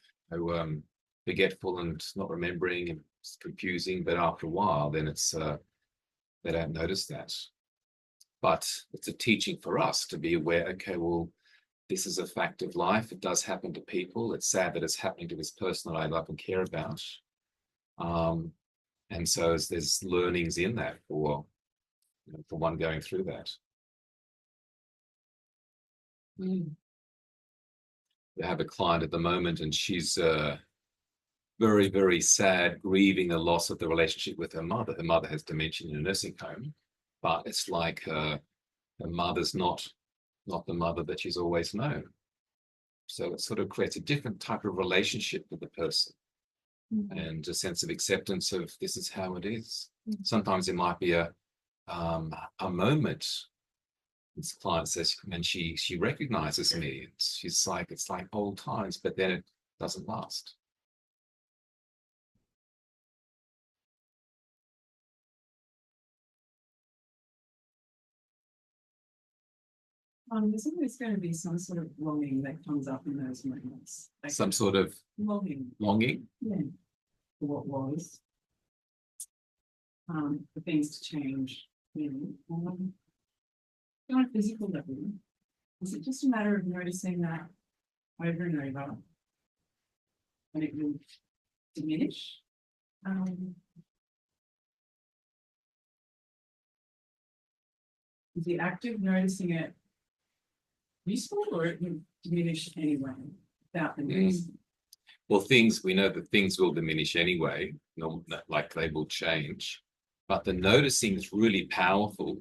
forgetful and not remembering, and it's confusing, but after a while then it's they don't notice that. But it's a teaching for us to be aware, okay, well, this is a fact of life. It does happen to people. It's sad that it's happening to this person that I love and care about. And so there's learnings in that for one going through that. We have a client at the moment, and she's very, very sad, grieving the loss of the relationship with her mother. Her mother has dementia in a nursing home, but it's like her mother's not the mother that she's always known. So it sort of creates a different type of relationship with the person and a sense of acceptance of this is how it is. Sometimes it might be a moment. This client says, and she recognizes me. She's like, it's like old times, but then it doesn't last. There's always going to be some sort of longing that comes up in those moments. Like Some sort of longing, longing. yeah, for what was. For things to change, on a physical level, is it just a matter of noticing that over and over, and it will diminish? Is the act of noticing it useful, or it will diminish anyway without the noticing? Well, we know that things will diminish anyway, not like they will change. But the noticing is really powerful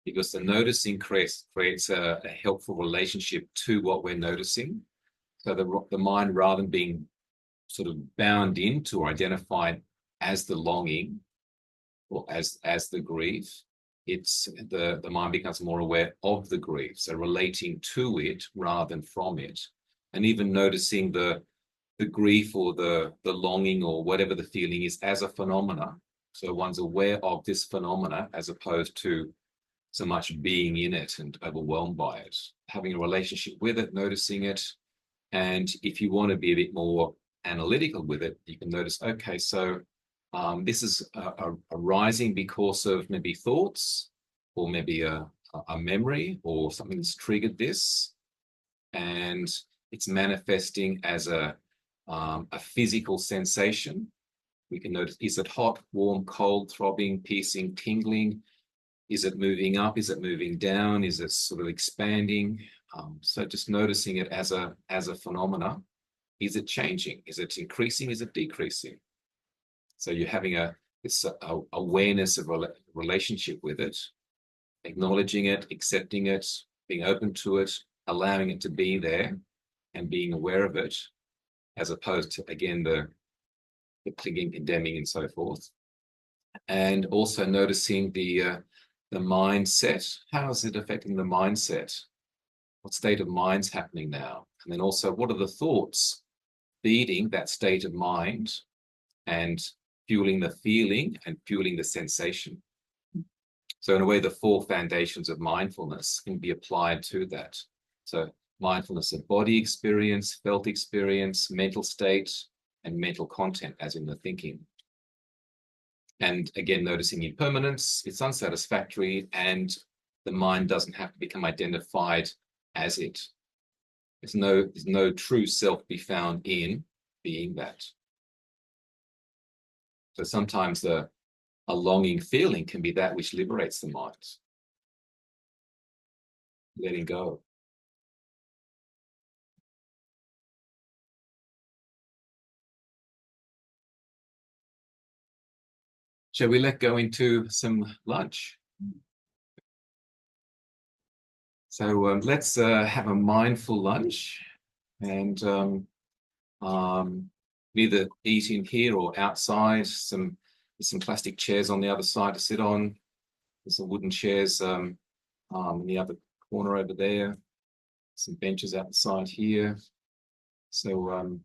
because the noticing creates a helpful relationship to what we're noticing. So the mind, rather than being sort of bound into or identified as the longing or as the grief, it's the mind becomes more aware of the grief, so relating to it rather than from it, and even noticing the grief or the longing or whatever the feeling is as a phenomena. So one's aware of this phenomena as opposed to so much being in it and overwhelmed by it, having a relationship with it, noticing it. And if you want to be a bit more analytical with it, you can notice, okay, so this is arising because of maybe thoughts or maybe a memory or something that's triggered this. And it's manifesting as a physical sensation. We can notice, is it hot, warm, cold, throbbing, piercing, tingling? Is it moving up? Is it moving down? Is it sort of expanding? So just noticing it as a phenomena. Is it changing? Is it increasing? Is it decreasing? So you're having this awareness of a relationship with it, acknowledging it, accepting it, being open to it, allowing it to be there and being aware of it, as opposed to, again, the clinging, condemning, and so forth. And also noticing the mindset. How is it affecting the mindset? What state of mind's happening now? And then also, what are the thoughts feeding that state of mind and fueling the feeling and fueling the sensation? So in a way, the 4 foundations of mindfulness can be applied to that. So mindfulness of body experience, felt experience, mental state, and mental content, as in the thinking. And again, noticing impermanence, it's unsatisfactory, and the mind doesn't have to become identified as it. There's no true self be found in being that. So sometimes a longing feeling can be that which liberates the mind. Letting go. Shall we let go into some lunch? So let's have a mindful lunch, and either eat in here or outside. There's some plastic chairs on the other side to sit on. There's some wooden chairs in the other corner over there. Some benches out the side here. So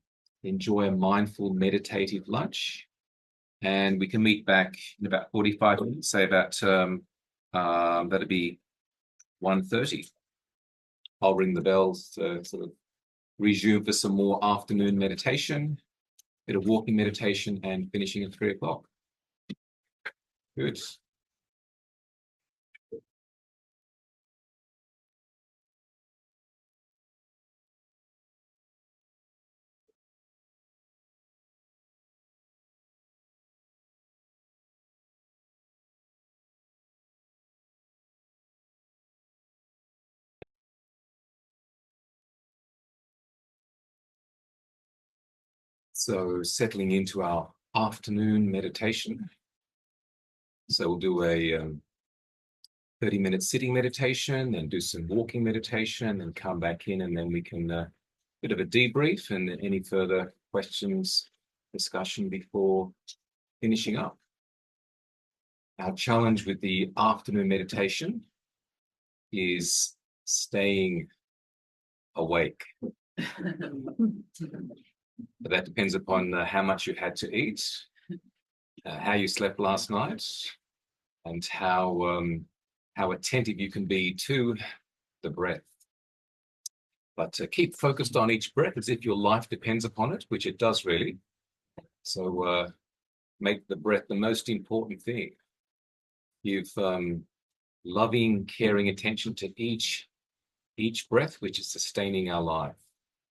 enjoy a mindful meditative lunch. And we can meet back in about 45 minutes, say about, that'll be 1:30. I'll ring the bells to sort of resume for some more afternoon meditation, bit of walking meditation, and finishing at 3 o'clock. Good. So settling into our afternoon meditation. So we'll do a 30-minute sitting meditation, then do some walking meditation, and come back in, and then we can bit of a debrief and any further questions, discussion before finishing up. Our challenge with the afternoon meditation is staying awake. But that depends upon how much you had to eat, how you slept last night, and how attentive you can be to the breath. But keep focused on each breath as if your life depends upon it, which it does really. So make the breath the most important thing. Give loving, caring attention to each breath, which is sustaining our life,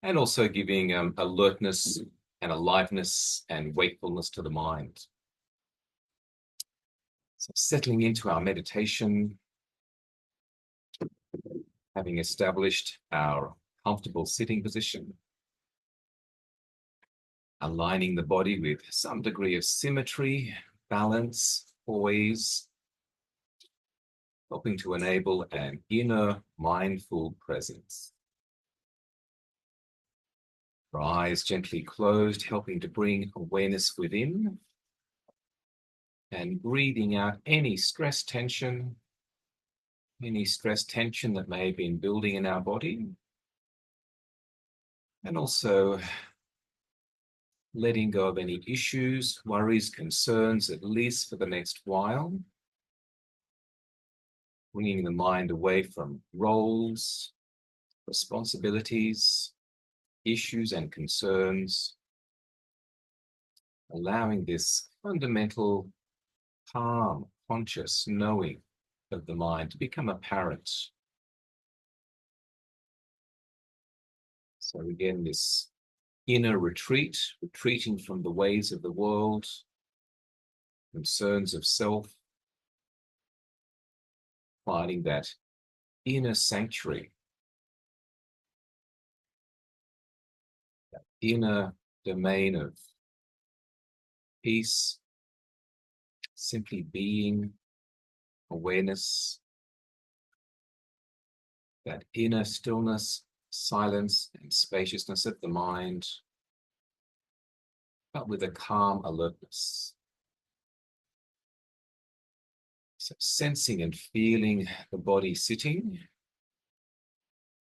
and also giving alertness and aliveness and wakefulness to the mind. So settling into our meditation, having established our comfortable sitting position, aligning the body with some degree of symmetry, balance, poise, helping to enable an inner mindful presence. Our eyes gently closed, helping to bring awareness within, and breathing out any stress tension that may have been building in our body, and also letting go of any issues, worries, concerns, at least for the next while, bringing the mind away from roles, responsibilities, issues and concerns, allowing this fundamental calm, conscious knowing of the mind to become apparent. So again, this inner retreat, retreating from the ways of the world, concerns of self, finding that inner sanctuary, that inner domain of peace, simply being, awareness, that inner stillness, silence, and spaciousness of the mind, but with a calm alertness. So sensing and feeling the body sitting,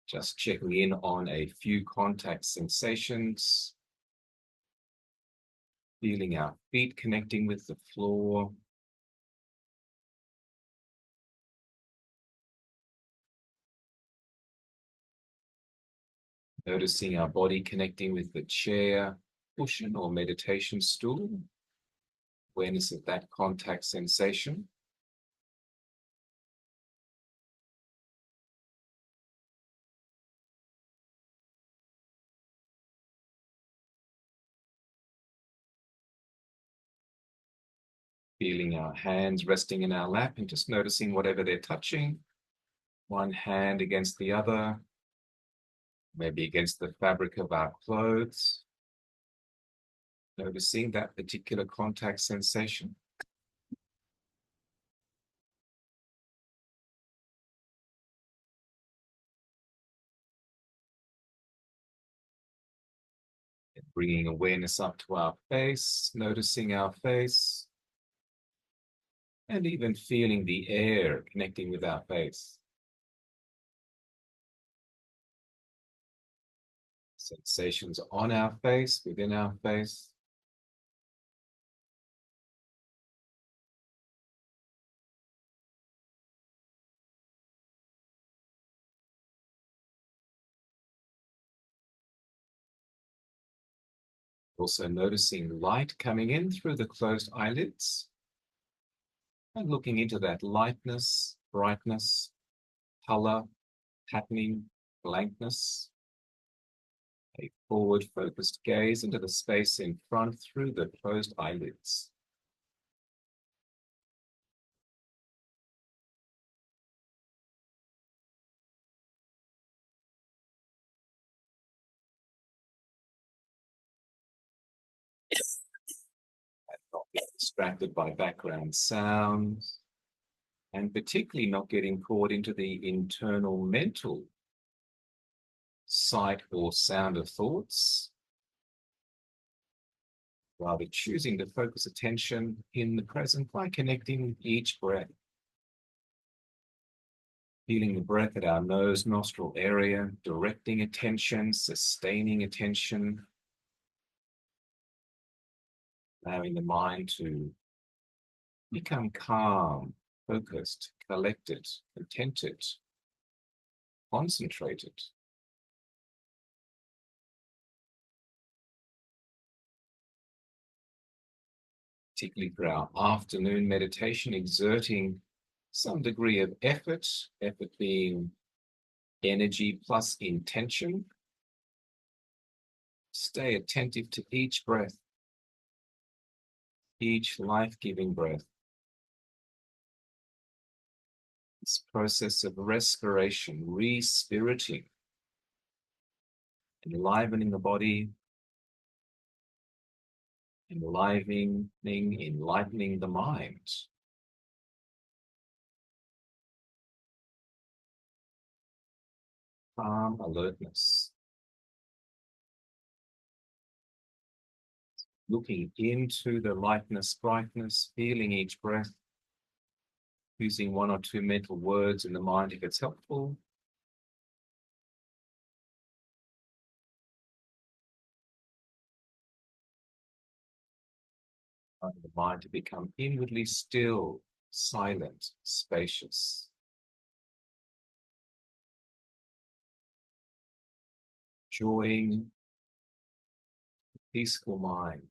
just checking in on a few contact sensations, feeling our feet connecting with the floor, noticing our body connecting with the chair, cushion, or meditation stool, awareness of that contact sensation. Feeling our hands resting in our lap and just noticing whatever they're touching, one hand against the other, maybe against the fabric of our clothes. Noticing that particular contact sensation. And bringing awareness up to our face, noticing our face, and even feeling the air connecting with our face. Sensations on our face, within our face. Also noticing light coming in through the closed eyelids and looking into that lightness, brightness, color, patterning, blankness. A forward focused gaze into the space in front through the closed eyelids. And not get distracted by background sounds. and particularly not getting caught into the internal mental sight or sound of thoughts, rather choosing to focus attention in the present by connecting with each breath. Feeling the breath at our nose nostril area, directing attention, sustaining attention, allowing the mind to become calm, focused, collected, contented, concentrated. Particularly for our afternoon meditation, exerting some degree of effort being energy plus intention. Stay attentive to each breath, each life-giving breath. This process of respiration, re-spiriting, enlivening the body, enlightening the mind. Calm alertness. Looking into the lightness, brightness, feeling each breath, using 1 or 2 mental words in the mind if it's helpful. The mind to become inwardly still, silent, spacious. Enjoying a peaceful mind.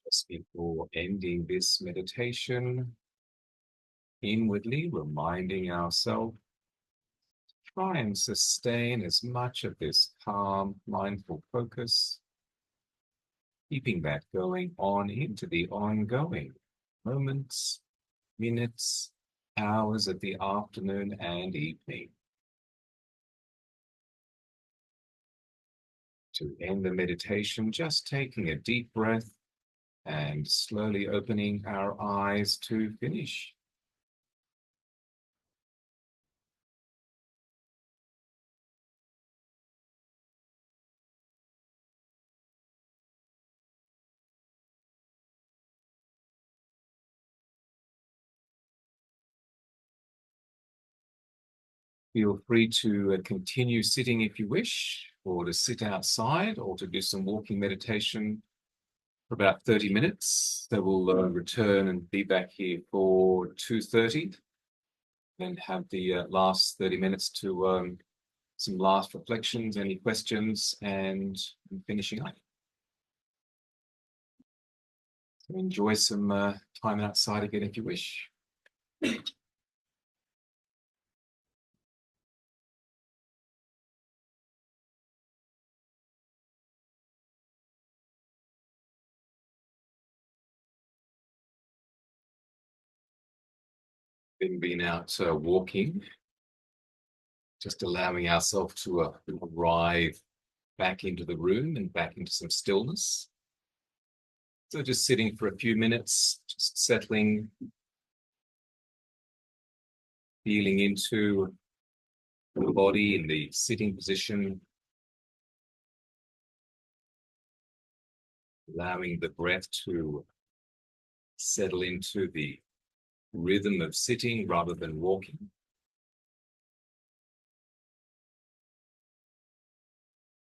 Just before ending this meditation, inwardly reminding ourselves, try and sustain as much of this calm, mindful focus, keeping that going on into the ongoing moments, minutes, hours of the afternoon and evening. To end the meditation, just taking a deep breath and slowly opening our eyes to finish. Feel free to continue sitting if you wish, or to sit outside, or to do some walking meditation for about 30 minutes. So we'll return and be back here for 2:30, then have the last 30 minutes to some last reflections, any questions, and finishing up. So enjoy some time outside again if you wish. Been out walking, just allowing ourselves to arrive back into the room and back into some stillness. So just sitting for a few minutes, just settling, feeling into the body in the sitting position, allowing the breath to settle into the rhythm of sitting rather than walking.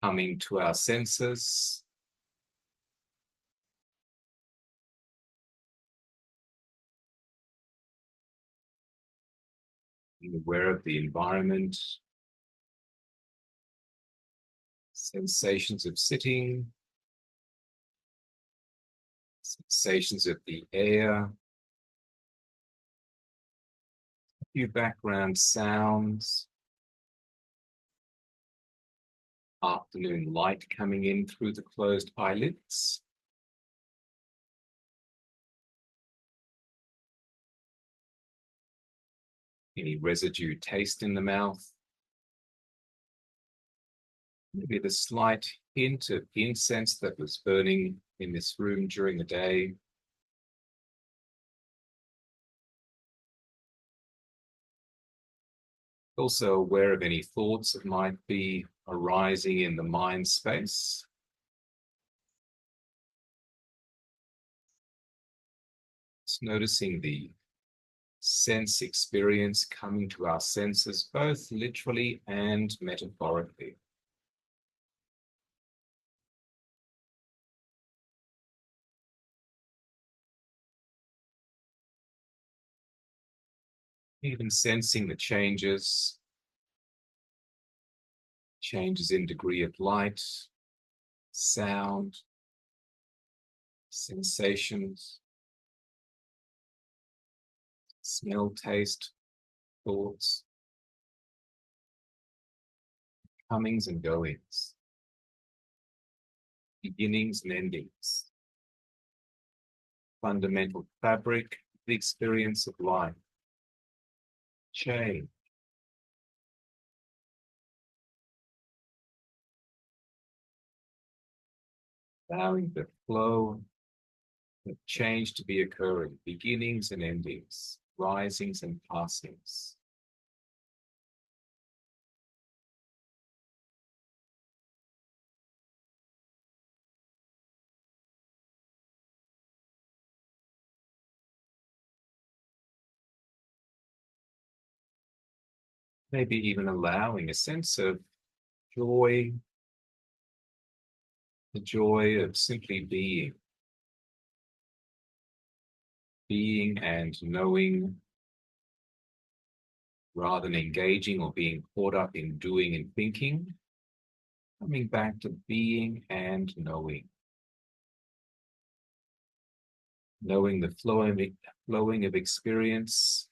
Coming to our senses. Being aware of the environment. Sensations of sitting. Sensations of the air. A few background sounds. Afternoon light coming in through the closed eyelids. Any residue taste in the mouth. Maybe the slight hint of incense that was burning in this room during the day. Also aware of any thoughts that might be arising in the mind space. Just noticing the sense experience coming to our senses, both literally and metaphorically. Even sensing the changes in degree of light, sound, sensations, smell, taste, thoughts, comings and goings, beginnings and endings, fundamental fabric, the experience of life, change. Allowing the flow of change to be occurring, beginnings and endings, risings and passings. Maybe even allowing a sense of joy, the joy of simply being and knowing, rather than engaging or being caught up in doing and thinking, coming back to being and knowing. knowing the flowing of experience,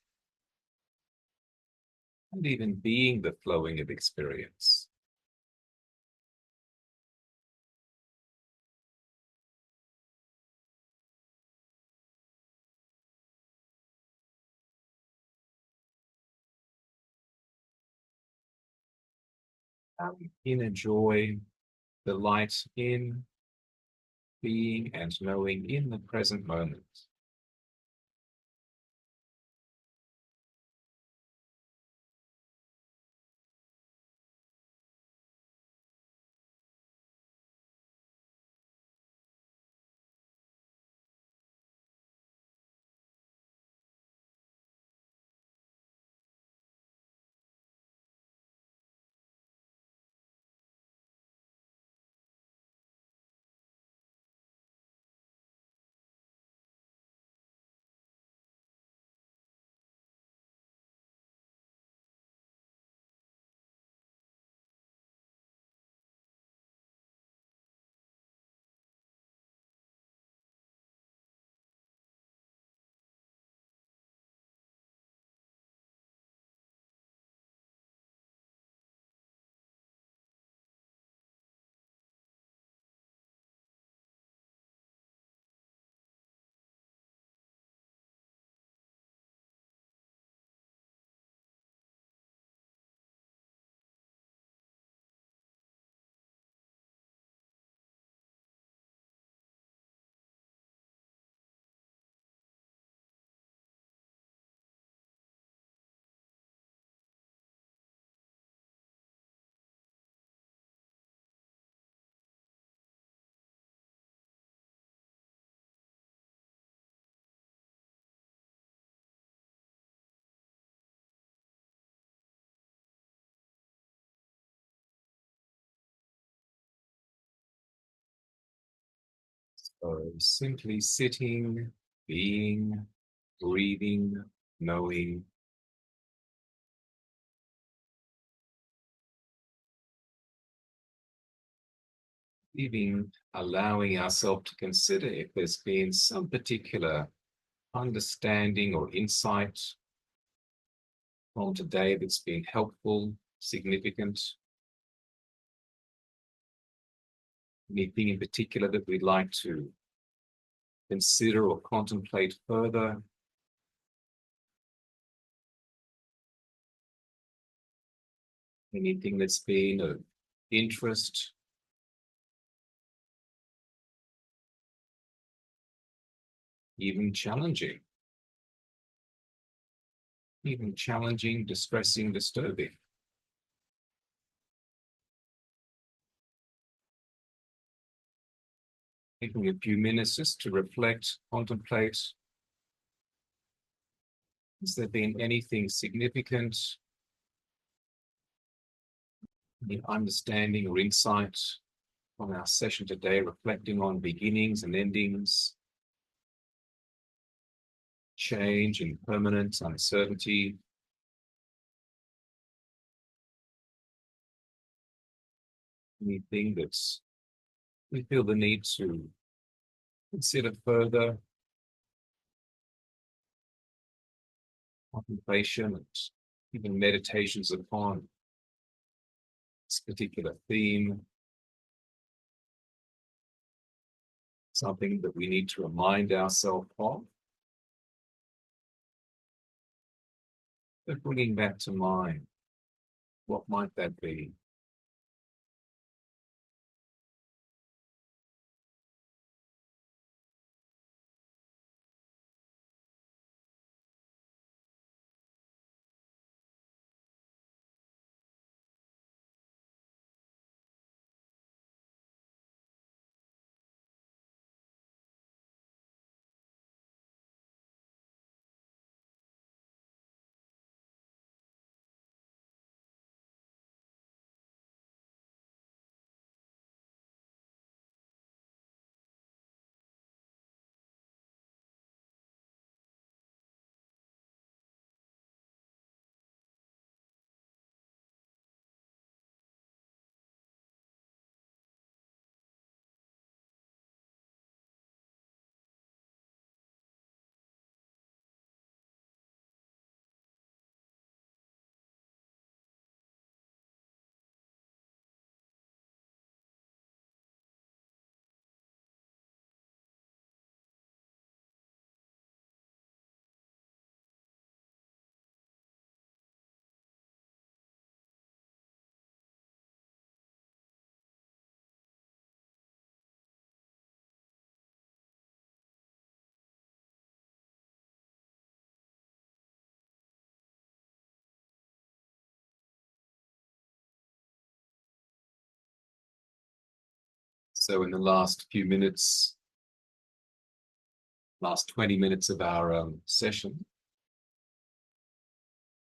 and even being the flowing of experience. Inner joy, delight in being and knowing in the present moment. So simply sitting, being, breathing, knowing. Even allowing ourselves to consider if there's been some particular understanding or insight from today that's been helpful, significant. Anything in particular that we'd like to consider or contemplate further. Anything that's been of interest. Even challenging. Even challenging, distressing, disturbing. Taking a few minutes just to reflect, contemplate. Has there been anything significant, any understanding or insight from our session today, reflecting on beginnings and endings, change and permanence, uncertainty? Anything that's we feel the need to consider further, contemplation and even meditations upon this particular theme, something that we need to remind ourselves of, but bringing back to mind, what might that be? So in the last few minutes, last 20 minutes of our session,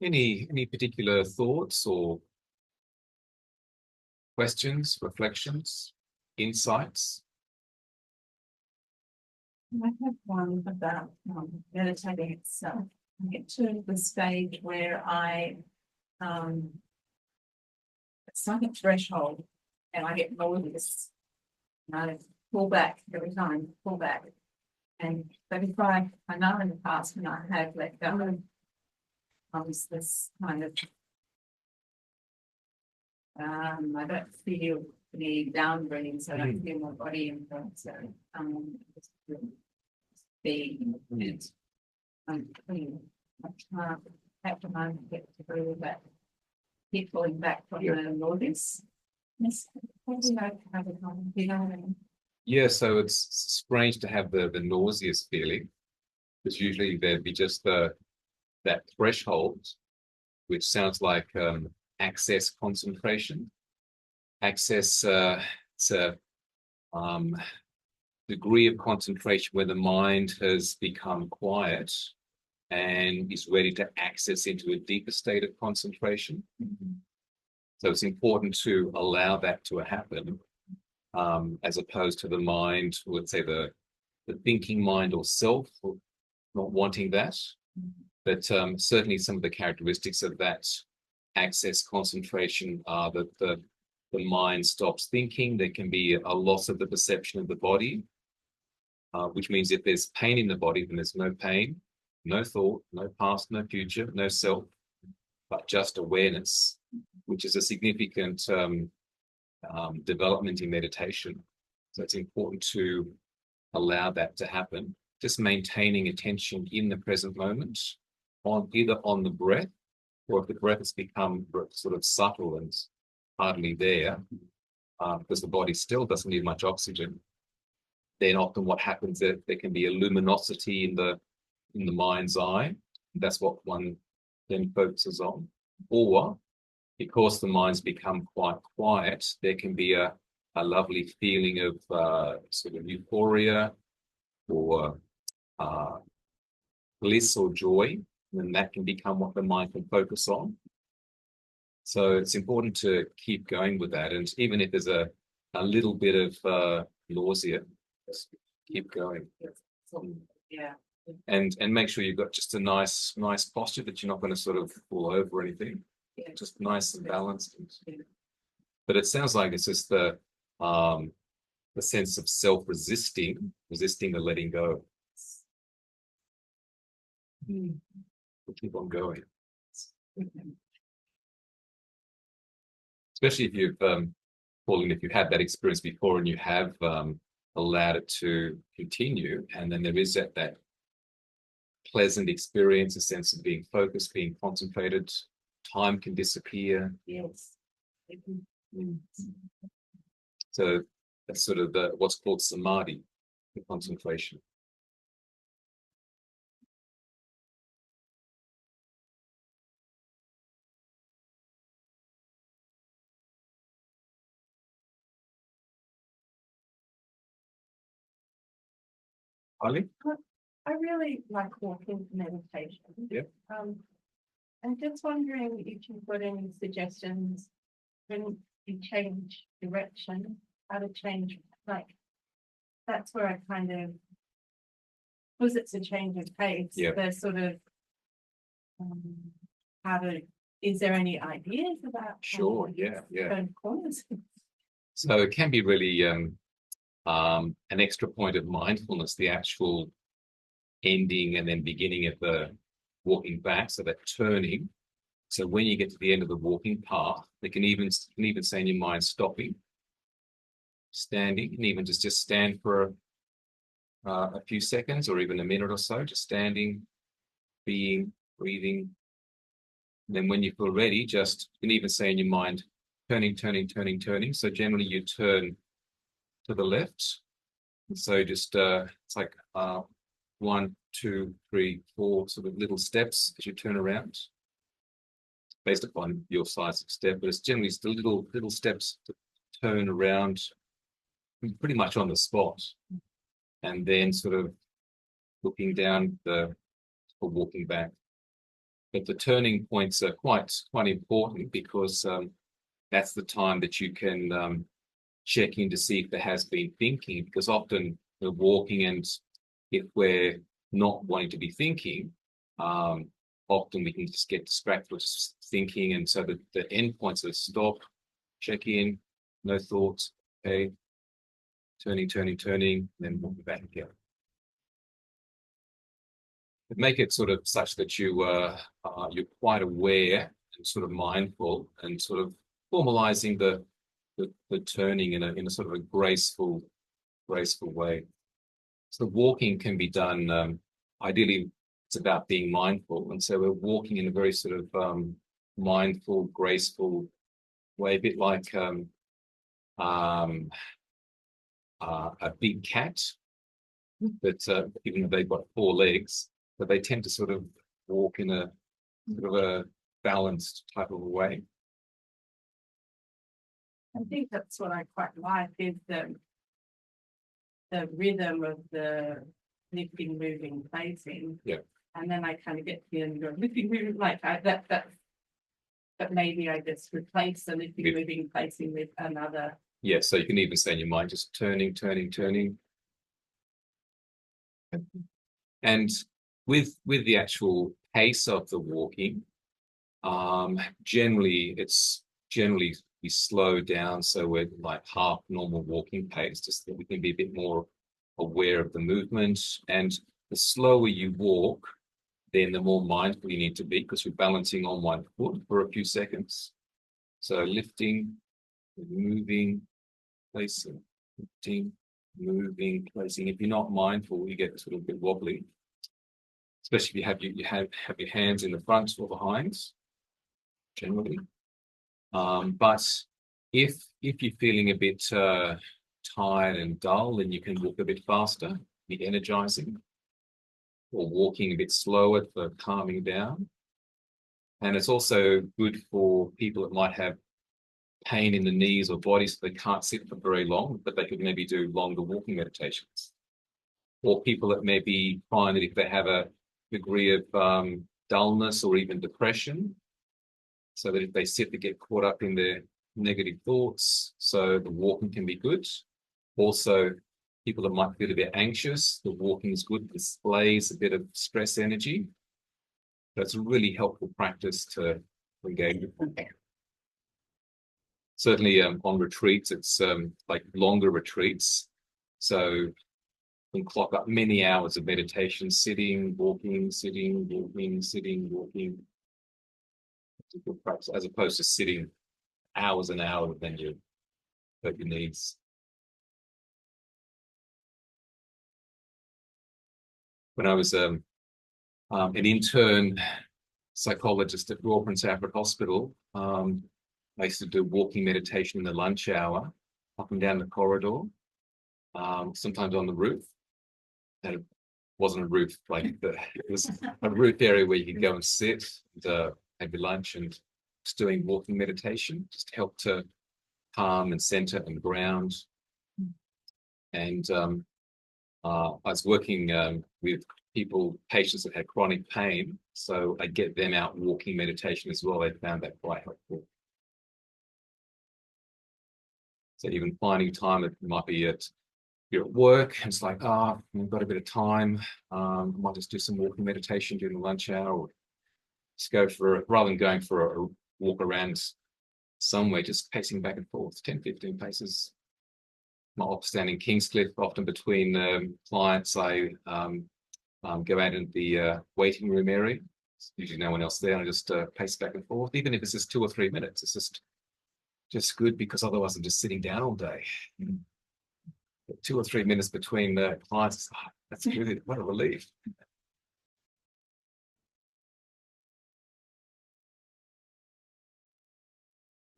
any particular thoughts or questions, reflections, insights? I have one about meditating itself. I get to the stage where it's like a threshold and I get nauseous. And I pull back every time, pull back. And but if I know in the past when I have let go, I was this kind of I don't feel the down breathing, so I don't feel my body in front. So just being it. I'm clean. I can't have to mind get to breathe that. Keep pulling back from the noise. Yes. Yeah, so it's strange to have the nauseous feeling, because usually there'd be just that threshold, which sounds like access concentration. Access, it's a degree of concentration where the mind has become quiet and is ready to access into a deeper state of concentration. So it's important to allow that to happen, as opposed to the mind, let's say the thinking mind or self, not wanting that. But certainly some of the characteristics of that access concentration are that the mind stops thinking. There can be a loss of the perception of the body, which means if there's pain in the body, then there's no pain, no thought, no past, no future, no self, but just awareness, which is a significant development in meditation. So it's important to allow that to happen, just maintaining attention in the present moment, either on the breath, or if the breath has become sort of subtle and hardly there, because the body still doesn't need much oxygen, then often what happens is there can be a luminosity in the mind's eye. That's what one then focuses on. Or because the mind's become quite quiet, there can be a lovely feeling of sort of euphoria or bliss or joy, and that can become what the mind can focus on. So it's important to keep going with that. And even if there's a little bit of nausea, just keep going. Yeah. And make sure you've got just a nice posture, that you're not going to sort of fall over or anything. Yeah. Just nice and balanced. Yeah. But it sounds like it's just the sense of resisting the letting go. We'll keep on going. Especially if you've if you've had that experience before and you have allowed it to continue, and then there is that pleasant experience, a sense of being focused, being concentrated, time can disappear. Yes. So that's sort of what's called samadhi, the concentration. Ali? I really like walking meditation. Yep. I'm just wondering if you've got any suggestions when you change direction, how to change, like, that's where I kind of, because it's a change of pace, Yep. there's sort of, is there any ideas about? Sure, yeah. Turn corners? So it can be really an extra point of mindfulness, the actual ending and then beginning of the walking back, so that turning. So when you get to the end of the walking path, you can even say in your mind, stopping, standing, and even just stand for a few seconds or even a minute or so, just standing, being, breathing. And then when you feel ready, you can even say in your mind, turning. So generally you turn to the left. And so just it's like 1, 2, 3, 4 sort of little steps as you turn around, based upon your size of step, but it's generally still little steps to turn around, pretty much on the spot, and then sort of looking down or walking back. But the turning points are quite important because that's the time that you can check in to see if there has been thinking, because often we're walking, and if we're not wanting to be thinking, often we can just get distracted with thinking, and so the end points are stop, check in, no thoughts, okay, turning, then walking back again. But make it sort of such that you're quite aware and sort of mindful, and sort of formalizing the turning in a sort of a graceful way. So walking can be done, ideally it's about being mindful, and so we're walking in a very sort of mindful, graceful way, a bit like a big cat, but even though they've got 4 legs, but they tend to sort of walk in a sort of a balanced type of a way. I think that's what I quite like, is the rhythm of the lifting, moving, placing. Yeah. And then I kind of get to the end of lifting, moving, like but maybe I just replace the lifting, moving, placing with another. Yeah, so you can even say in your mind, just turning. And with the actual pace of the walking, generally we slow down, so we're like half normal walking pace, just that we can be a bit more aware of the movement. And the slower you walk, then the more mindful you need to be, because you're balancing on one foot for a few seconds. So lifting, moving, placing, lifting, moving, placing. If you're not mindful, you get sort of a bit wobbly, especially if you have your hands in the front or behind, generally. But if you're feeling a bit tired and dull, then you can walk a bit faster, be energizing, or walking a bit slower for calming down. And it's also good for people that might have pain in the knees or body, so they can't sit for very long, but they could maybe do longer walking meditations. Or people that maybe find that if they have a degree of dullness or even depression, so that if they sit, they get caught up in their negative thoughts, so the walking can be good. Also, people that might feel a bit anxious, the walking is good, displays a bit of stress energy. That's a really helpful practice to engage with. Certainly on retreats, it's like longer retreats. So you can clock up many hours of meditation, sitting, walking, sitting, walking, sitting, walking. It's a good practice, as opposed to sitting hours and hours, then you hurt your knees. When I was an intern psychologist at Royal Prince Alfred Hospital, I used to do walking meditation in the lunch hour, up and down the corridor, sometimes on the roof. And it wasn't a roof, like it was a roof area where you could go and sit and have your lunch, and just doing walking meditation, just to help to calm and center and ground. And I was working with patients that had chronic pain, so I get them out walking meditation as well. They found that quite helpful. So even finding time, that might be you're at work, and it's like, we've got a bit of time. I might just do some walking meditation during the lunch hour, or just rather than going for a walk around somewhere, just pacing back and forth, 10, 15 paces. My office down in Kingscliff, often between clients, I go out into the waiting room area. There's usually no one else there, and I just pace back and forth, even if it's just 2 or 3 minutes. It's just good, because otherwise I'm just sitting down all day. 2 or 3 minutes between the clients, that's good. What a relief.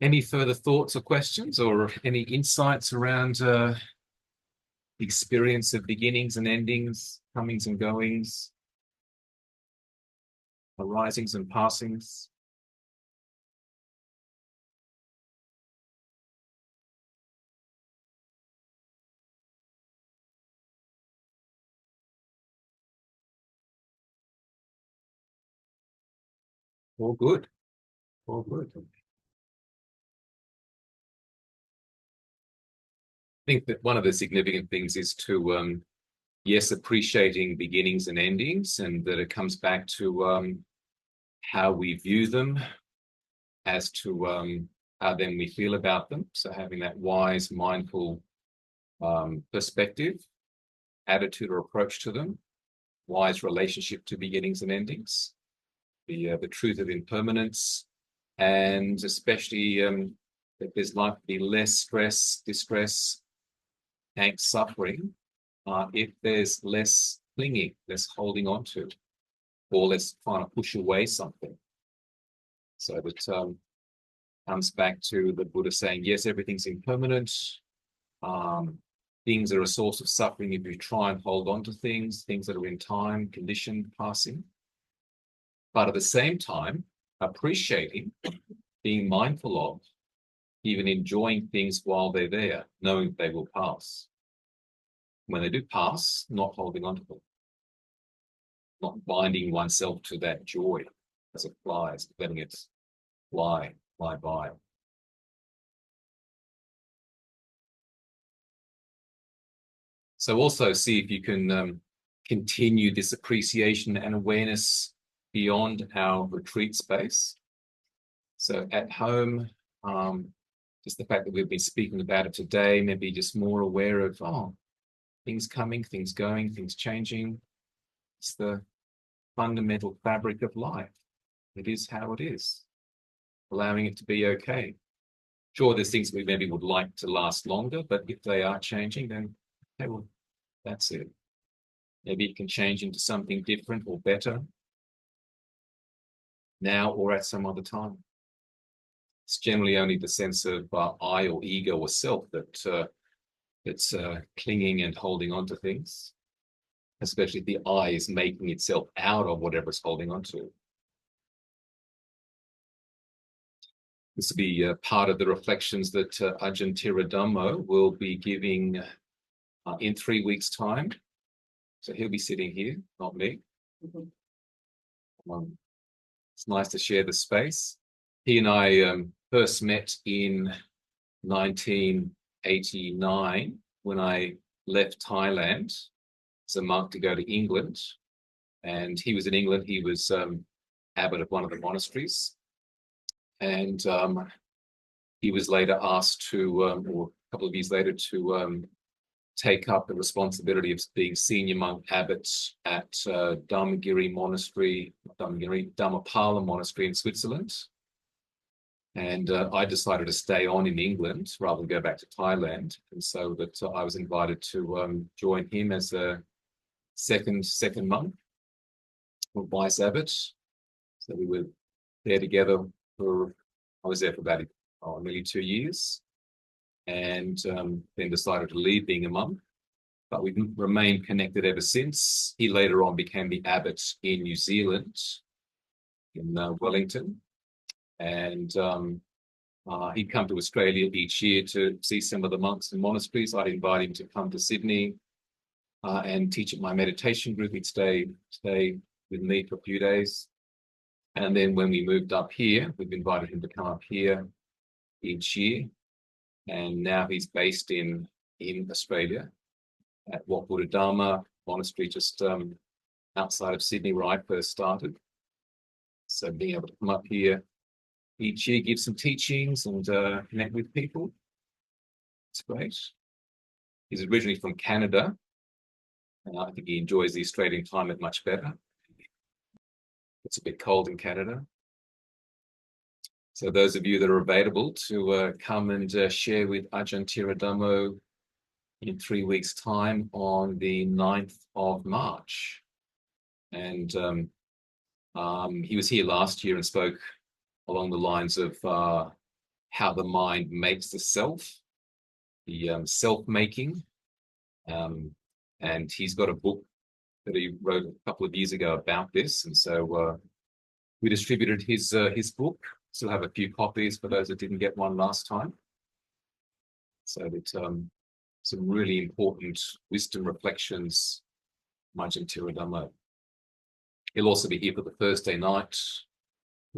Any further thoughts or questions, or any insights around the experience of beginnings and endings, comings and goings, arisings and passings? All good. All good. I think that one of the significant things is to, yes, appreciating beginnings and endings, and that it comes back to how we view them as to how then we feel about them. So having that wise, mindful perspective, attitude or approach to them, wise relationship to beginnings and endings, the truth of impermanence, and especially that there's likely to be less stress, distress, angst, suffering, if there's less clinging, less holding on to, or less trying to push away something. So that comes back to the Buddha saying, yes, everything's impermanent. Things are a source of suffering if you try and hold on to things that are in time, conditioned, passing. But at the same time, appreciating, being mindful of, even enjoying things while they're there, knowing they will pass. When they do pass, not holding on to them, not binding oneself to that joy as it flies, letting it fly by. So also see if you can continue this appreciation and awareness beyond our retreat space. So at home, just the fact that we've been speaking about it today, maybe just more aware of, things coming, things going, things changing. It's the fundamental fabric of life. It is how it is. Allowing it to be okay. Sure, there's things we maybe would like to last longer, but if they are changing, then okay, well, that's it. Maybe it can change into something different or better now or at some other time. It's generally only the sense of I or ego or self that's clinging and holding on to things, especially if the I is making itself out of whatever it's holding on to. This will be part of the reflections that Ajahn Theradhammo will be giving in 3 weeks' time. So he'll be sitting here, not me. It's nice to share the space. He and I first met in 1989 when I left Thailand as a monk to go to England. And he was in England. He was abbot of one of the monasteries. And he was later asked to, or a couple of years later, to take up the responsibility of being senior monk abbot at Dhammagiri Monastery, Dhammapala Monastery in Switzerland. And I decided to stay on in England rather than go back to Thailand. And so that I was invited to join him as a second monk, or vice abbot. So we were there together I was there for about nearly 2 years, and then decided to leave being a monk. But we've remained connected ever since. He later on became the abbot in New Zealand, in Wellington. And he'd come to Australia each year to see some of the monks and monasteries. I'd invite him to come to Sydney and teach at my meditation group. He'd stay with me for a few days. And then when we moved up here, we've invited him to come up here each year. And now he's based in Australia at Wat Buddha Dharma Monastery, just outside of Sydney, where I first started. So being able to come up here each year, give some teachings and connect with people. It's great. He's originally from Canada, and I think he enjoys the Australian climate much better. It's a bit cold in Canada. So those of you that are available to come and share with Ajahn Theradhammo in 3 weeks' time on the 9th of March. And he was here last year and spoke along the lines of how the mind makes the self, the self-making. And he's got a book that he wrote a couple of years ago about this. And so we distributed his book. Still have a few copies for those that didn't get one last time. So that some really important wisdom reflections, Ajahn Theradhammo. He'll also be here for the Thursday night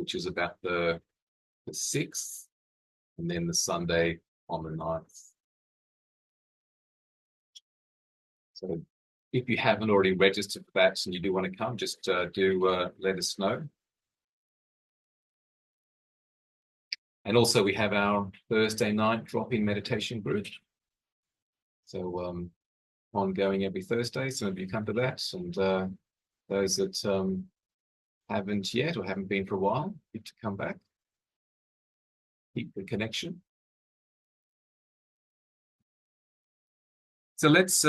which is about the 6th, and then the Sunday on the 9th. So if you haven't already registered for that and you do want to come, just let us know. And also we have our Thursday night drop-in meditation group. So ongoing every Thursday. Some of you come to that, and those that haven't yet or haven't been for a while, need to come back. Keep the connection. So let's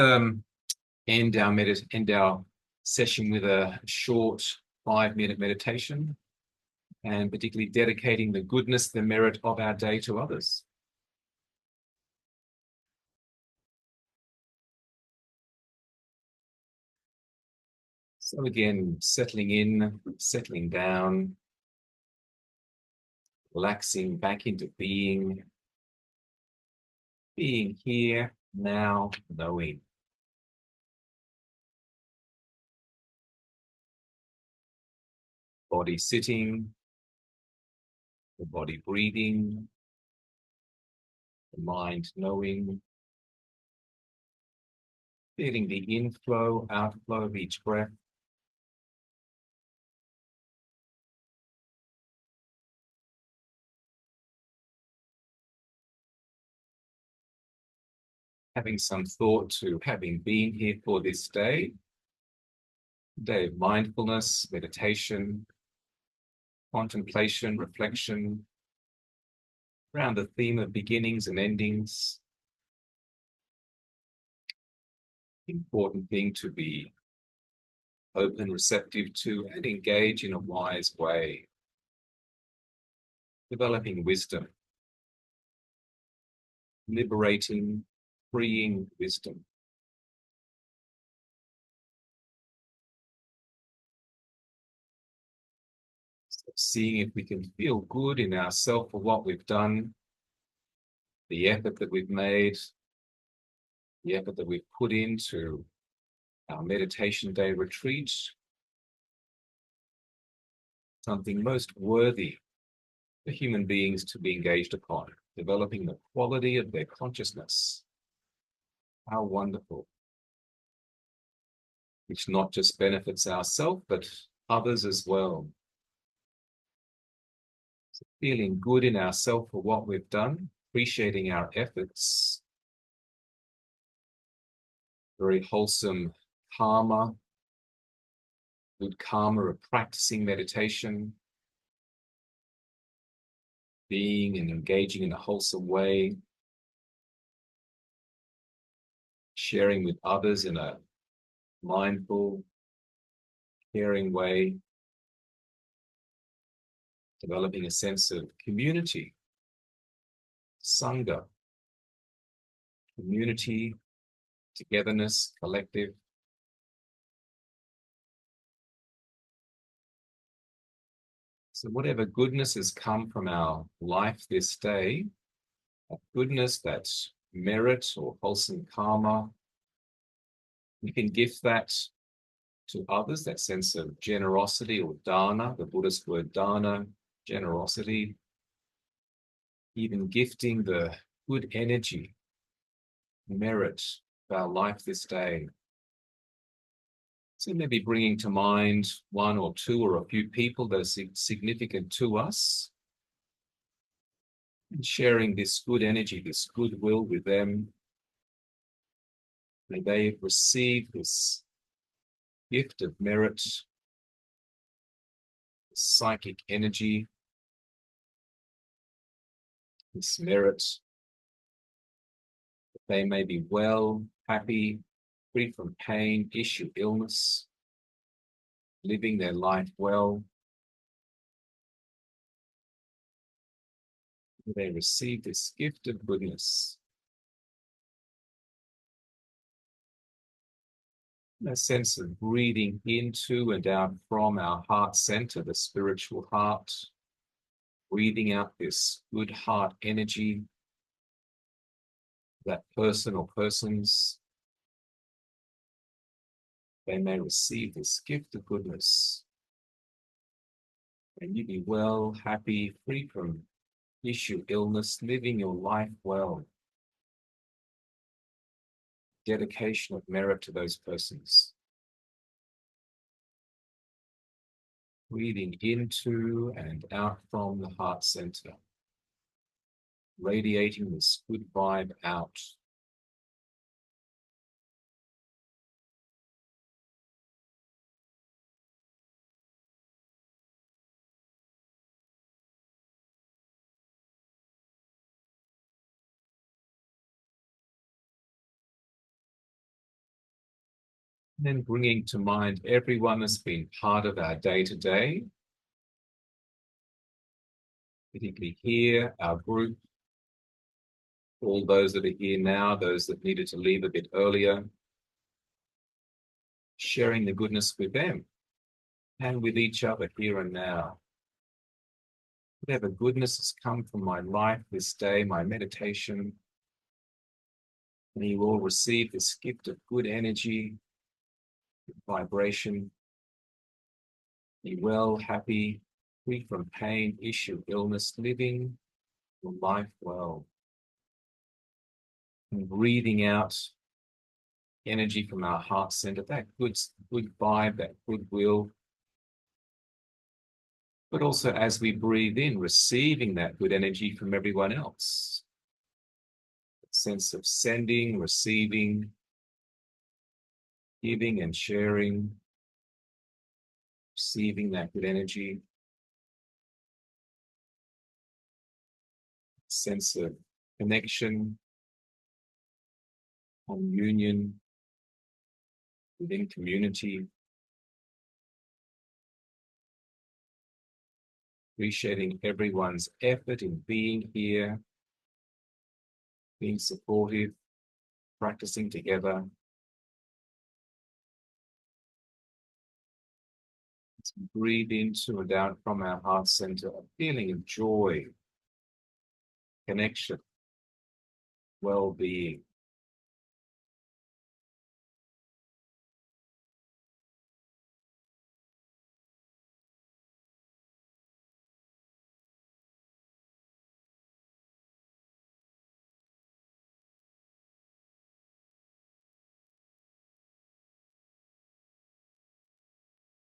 end our session with a short 5-minute meditation, and particularly dedicating the goodness, the merit of our day to others. So again, settling in, settling down, relaxing back into being here, now, knowing. Body sitting, the body breathing, the mind knowing, feeling the inflow, outflow of each breath. Having some thought to having been here for this day of mindfulness, meditation, contemplation, reflection, around the theme of beginnings and endings. Important thing to be open, receptive to, and engage in a wise way. Developing wisdom, liberating, freeing wisdom. So seeing if we can feel good in ourselves for what we've done, the effort that we've made, the effort that we've put into our meditation day retreat, something most worthy for human beings to be engaged upon, developing the quality of their consciousness. How wonderful. Which not just benefits ourselves, but others as well. So feeling good in ourselves for what we've done, appreciating our efforts. Very wholesome karma, good karma of practicing meditation, being and engaging in a wholesome way, sharing with others in a mindful, caring way, developing a sense of community, sangha, community, togetherness, collective. So whatever goodness has come from our life this day, that goodness, that merit or wholesome karma, we can gift that to others, that sense of generosity or dana, the Buddhist word dana, generosity, even gifting the good energy, merit of our life this day. So maybe bringing to mind one or two or a few people that are significant to us, and sharing this good energy, this goodwill with them. May they receive this gift of merit, this psychic energy, this merit, that they may be well, happy, free from pain, issue, illness, living their life well. May they receive this gift of goodness. A sense of breathing into and out from our heart center, the spiritual heart, breathing out this good heart energy, that person or persons, they may receive this gift of goodness. And you be well, happy, free from issue, illness, living your life well. Dedication of merit to those persons. Breathing into and out from the heart center. Radiating this good vibe out. Then bringing to mind everyone that's been part of our day-to-day, particularly here, our group, all those that are here now, those that needed to leave a bit earlier, sharing the goodness with them and with each other here and now. Whatever goodness has come from my life this day, my meditation, and you all receive this gift of good energy, good vibration. Be well, happy, free from pain, issue, illness, living your life well. And breathing out energy from our heart center, that good vibe, that goodwill. But also as we breathe in, receiving that good energy from everyone else. A sense of sending, receiving, giving and sharing, receiving that good energy. Sense of connection, union within community. Appreciating everyone's effort in being here, being supportive, practicing together. Let's breathe into and out from our heart center a feeling of joy, connection, well-being.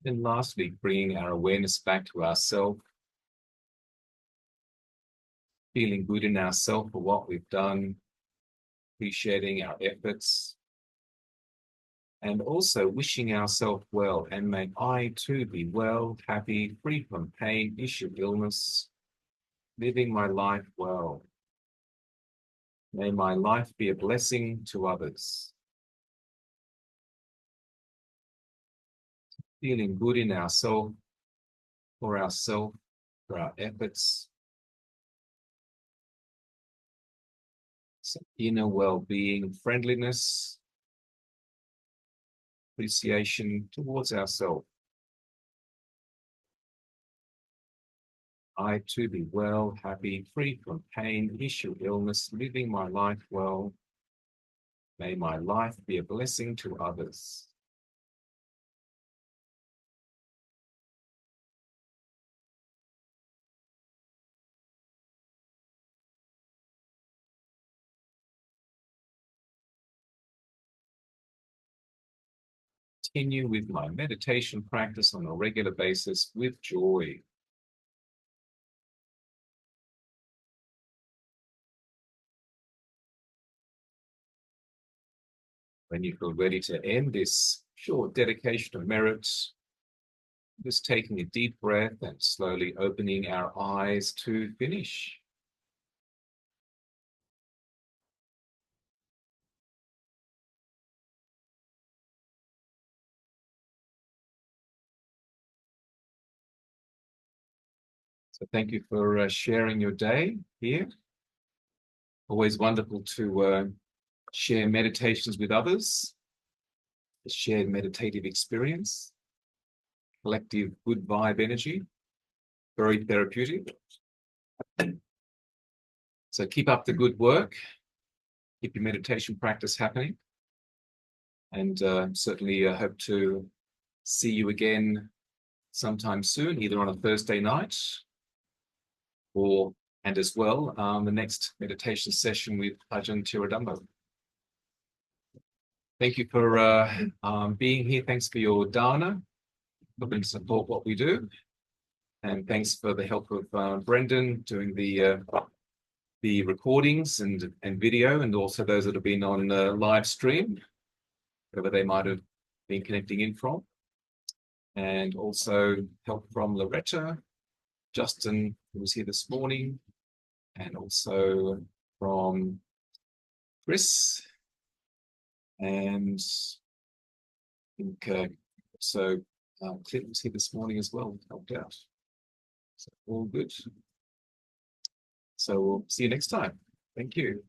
And lastly, bringing our awareness back to ourselves, feeling good in ourselves for what we've done, appreciating our efforts, and also wishing ourselves well, and may I too be well, happy, free from pain, issue, illness, living my life well. May my life be a blessing to others. Feeling good in ourselves, for our efforts. Some inner well-being, friendliness, appreciation towards ourselves. I too be well, happy, free from pain, issue, illness, living my life well. May my life be a blessing to others. Continue with my meditation practice on a regular basis with joy. When you feel ready to end this short dedication of merit, just taking a deep breath and slowly opening our eyes to finish. So thank you for sharing your day here. Always wonderful to share meditations with others, a shared meditative experience, collective good vibe energy, very therapeutic. So keep up the good work, keep your meditation practice happening, and certainly hope to see you again sometime soon, either on a Thursday night and as well, the next meditation session with Ajahn Tiradamba. Thank you for being here. Thanks for your dana, helping support what we do. And thanks for the help of Brendan doing the recordings and video, and also those that have been on live stream, wherever they might have been connecting in from. And also help from Loretta, Justin, who was here this morning, and also from Chris, and I think so Clint was here this morning as well, helped out. So all good. So we'll see you next time. Thank you.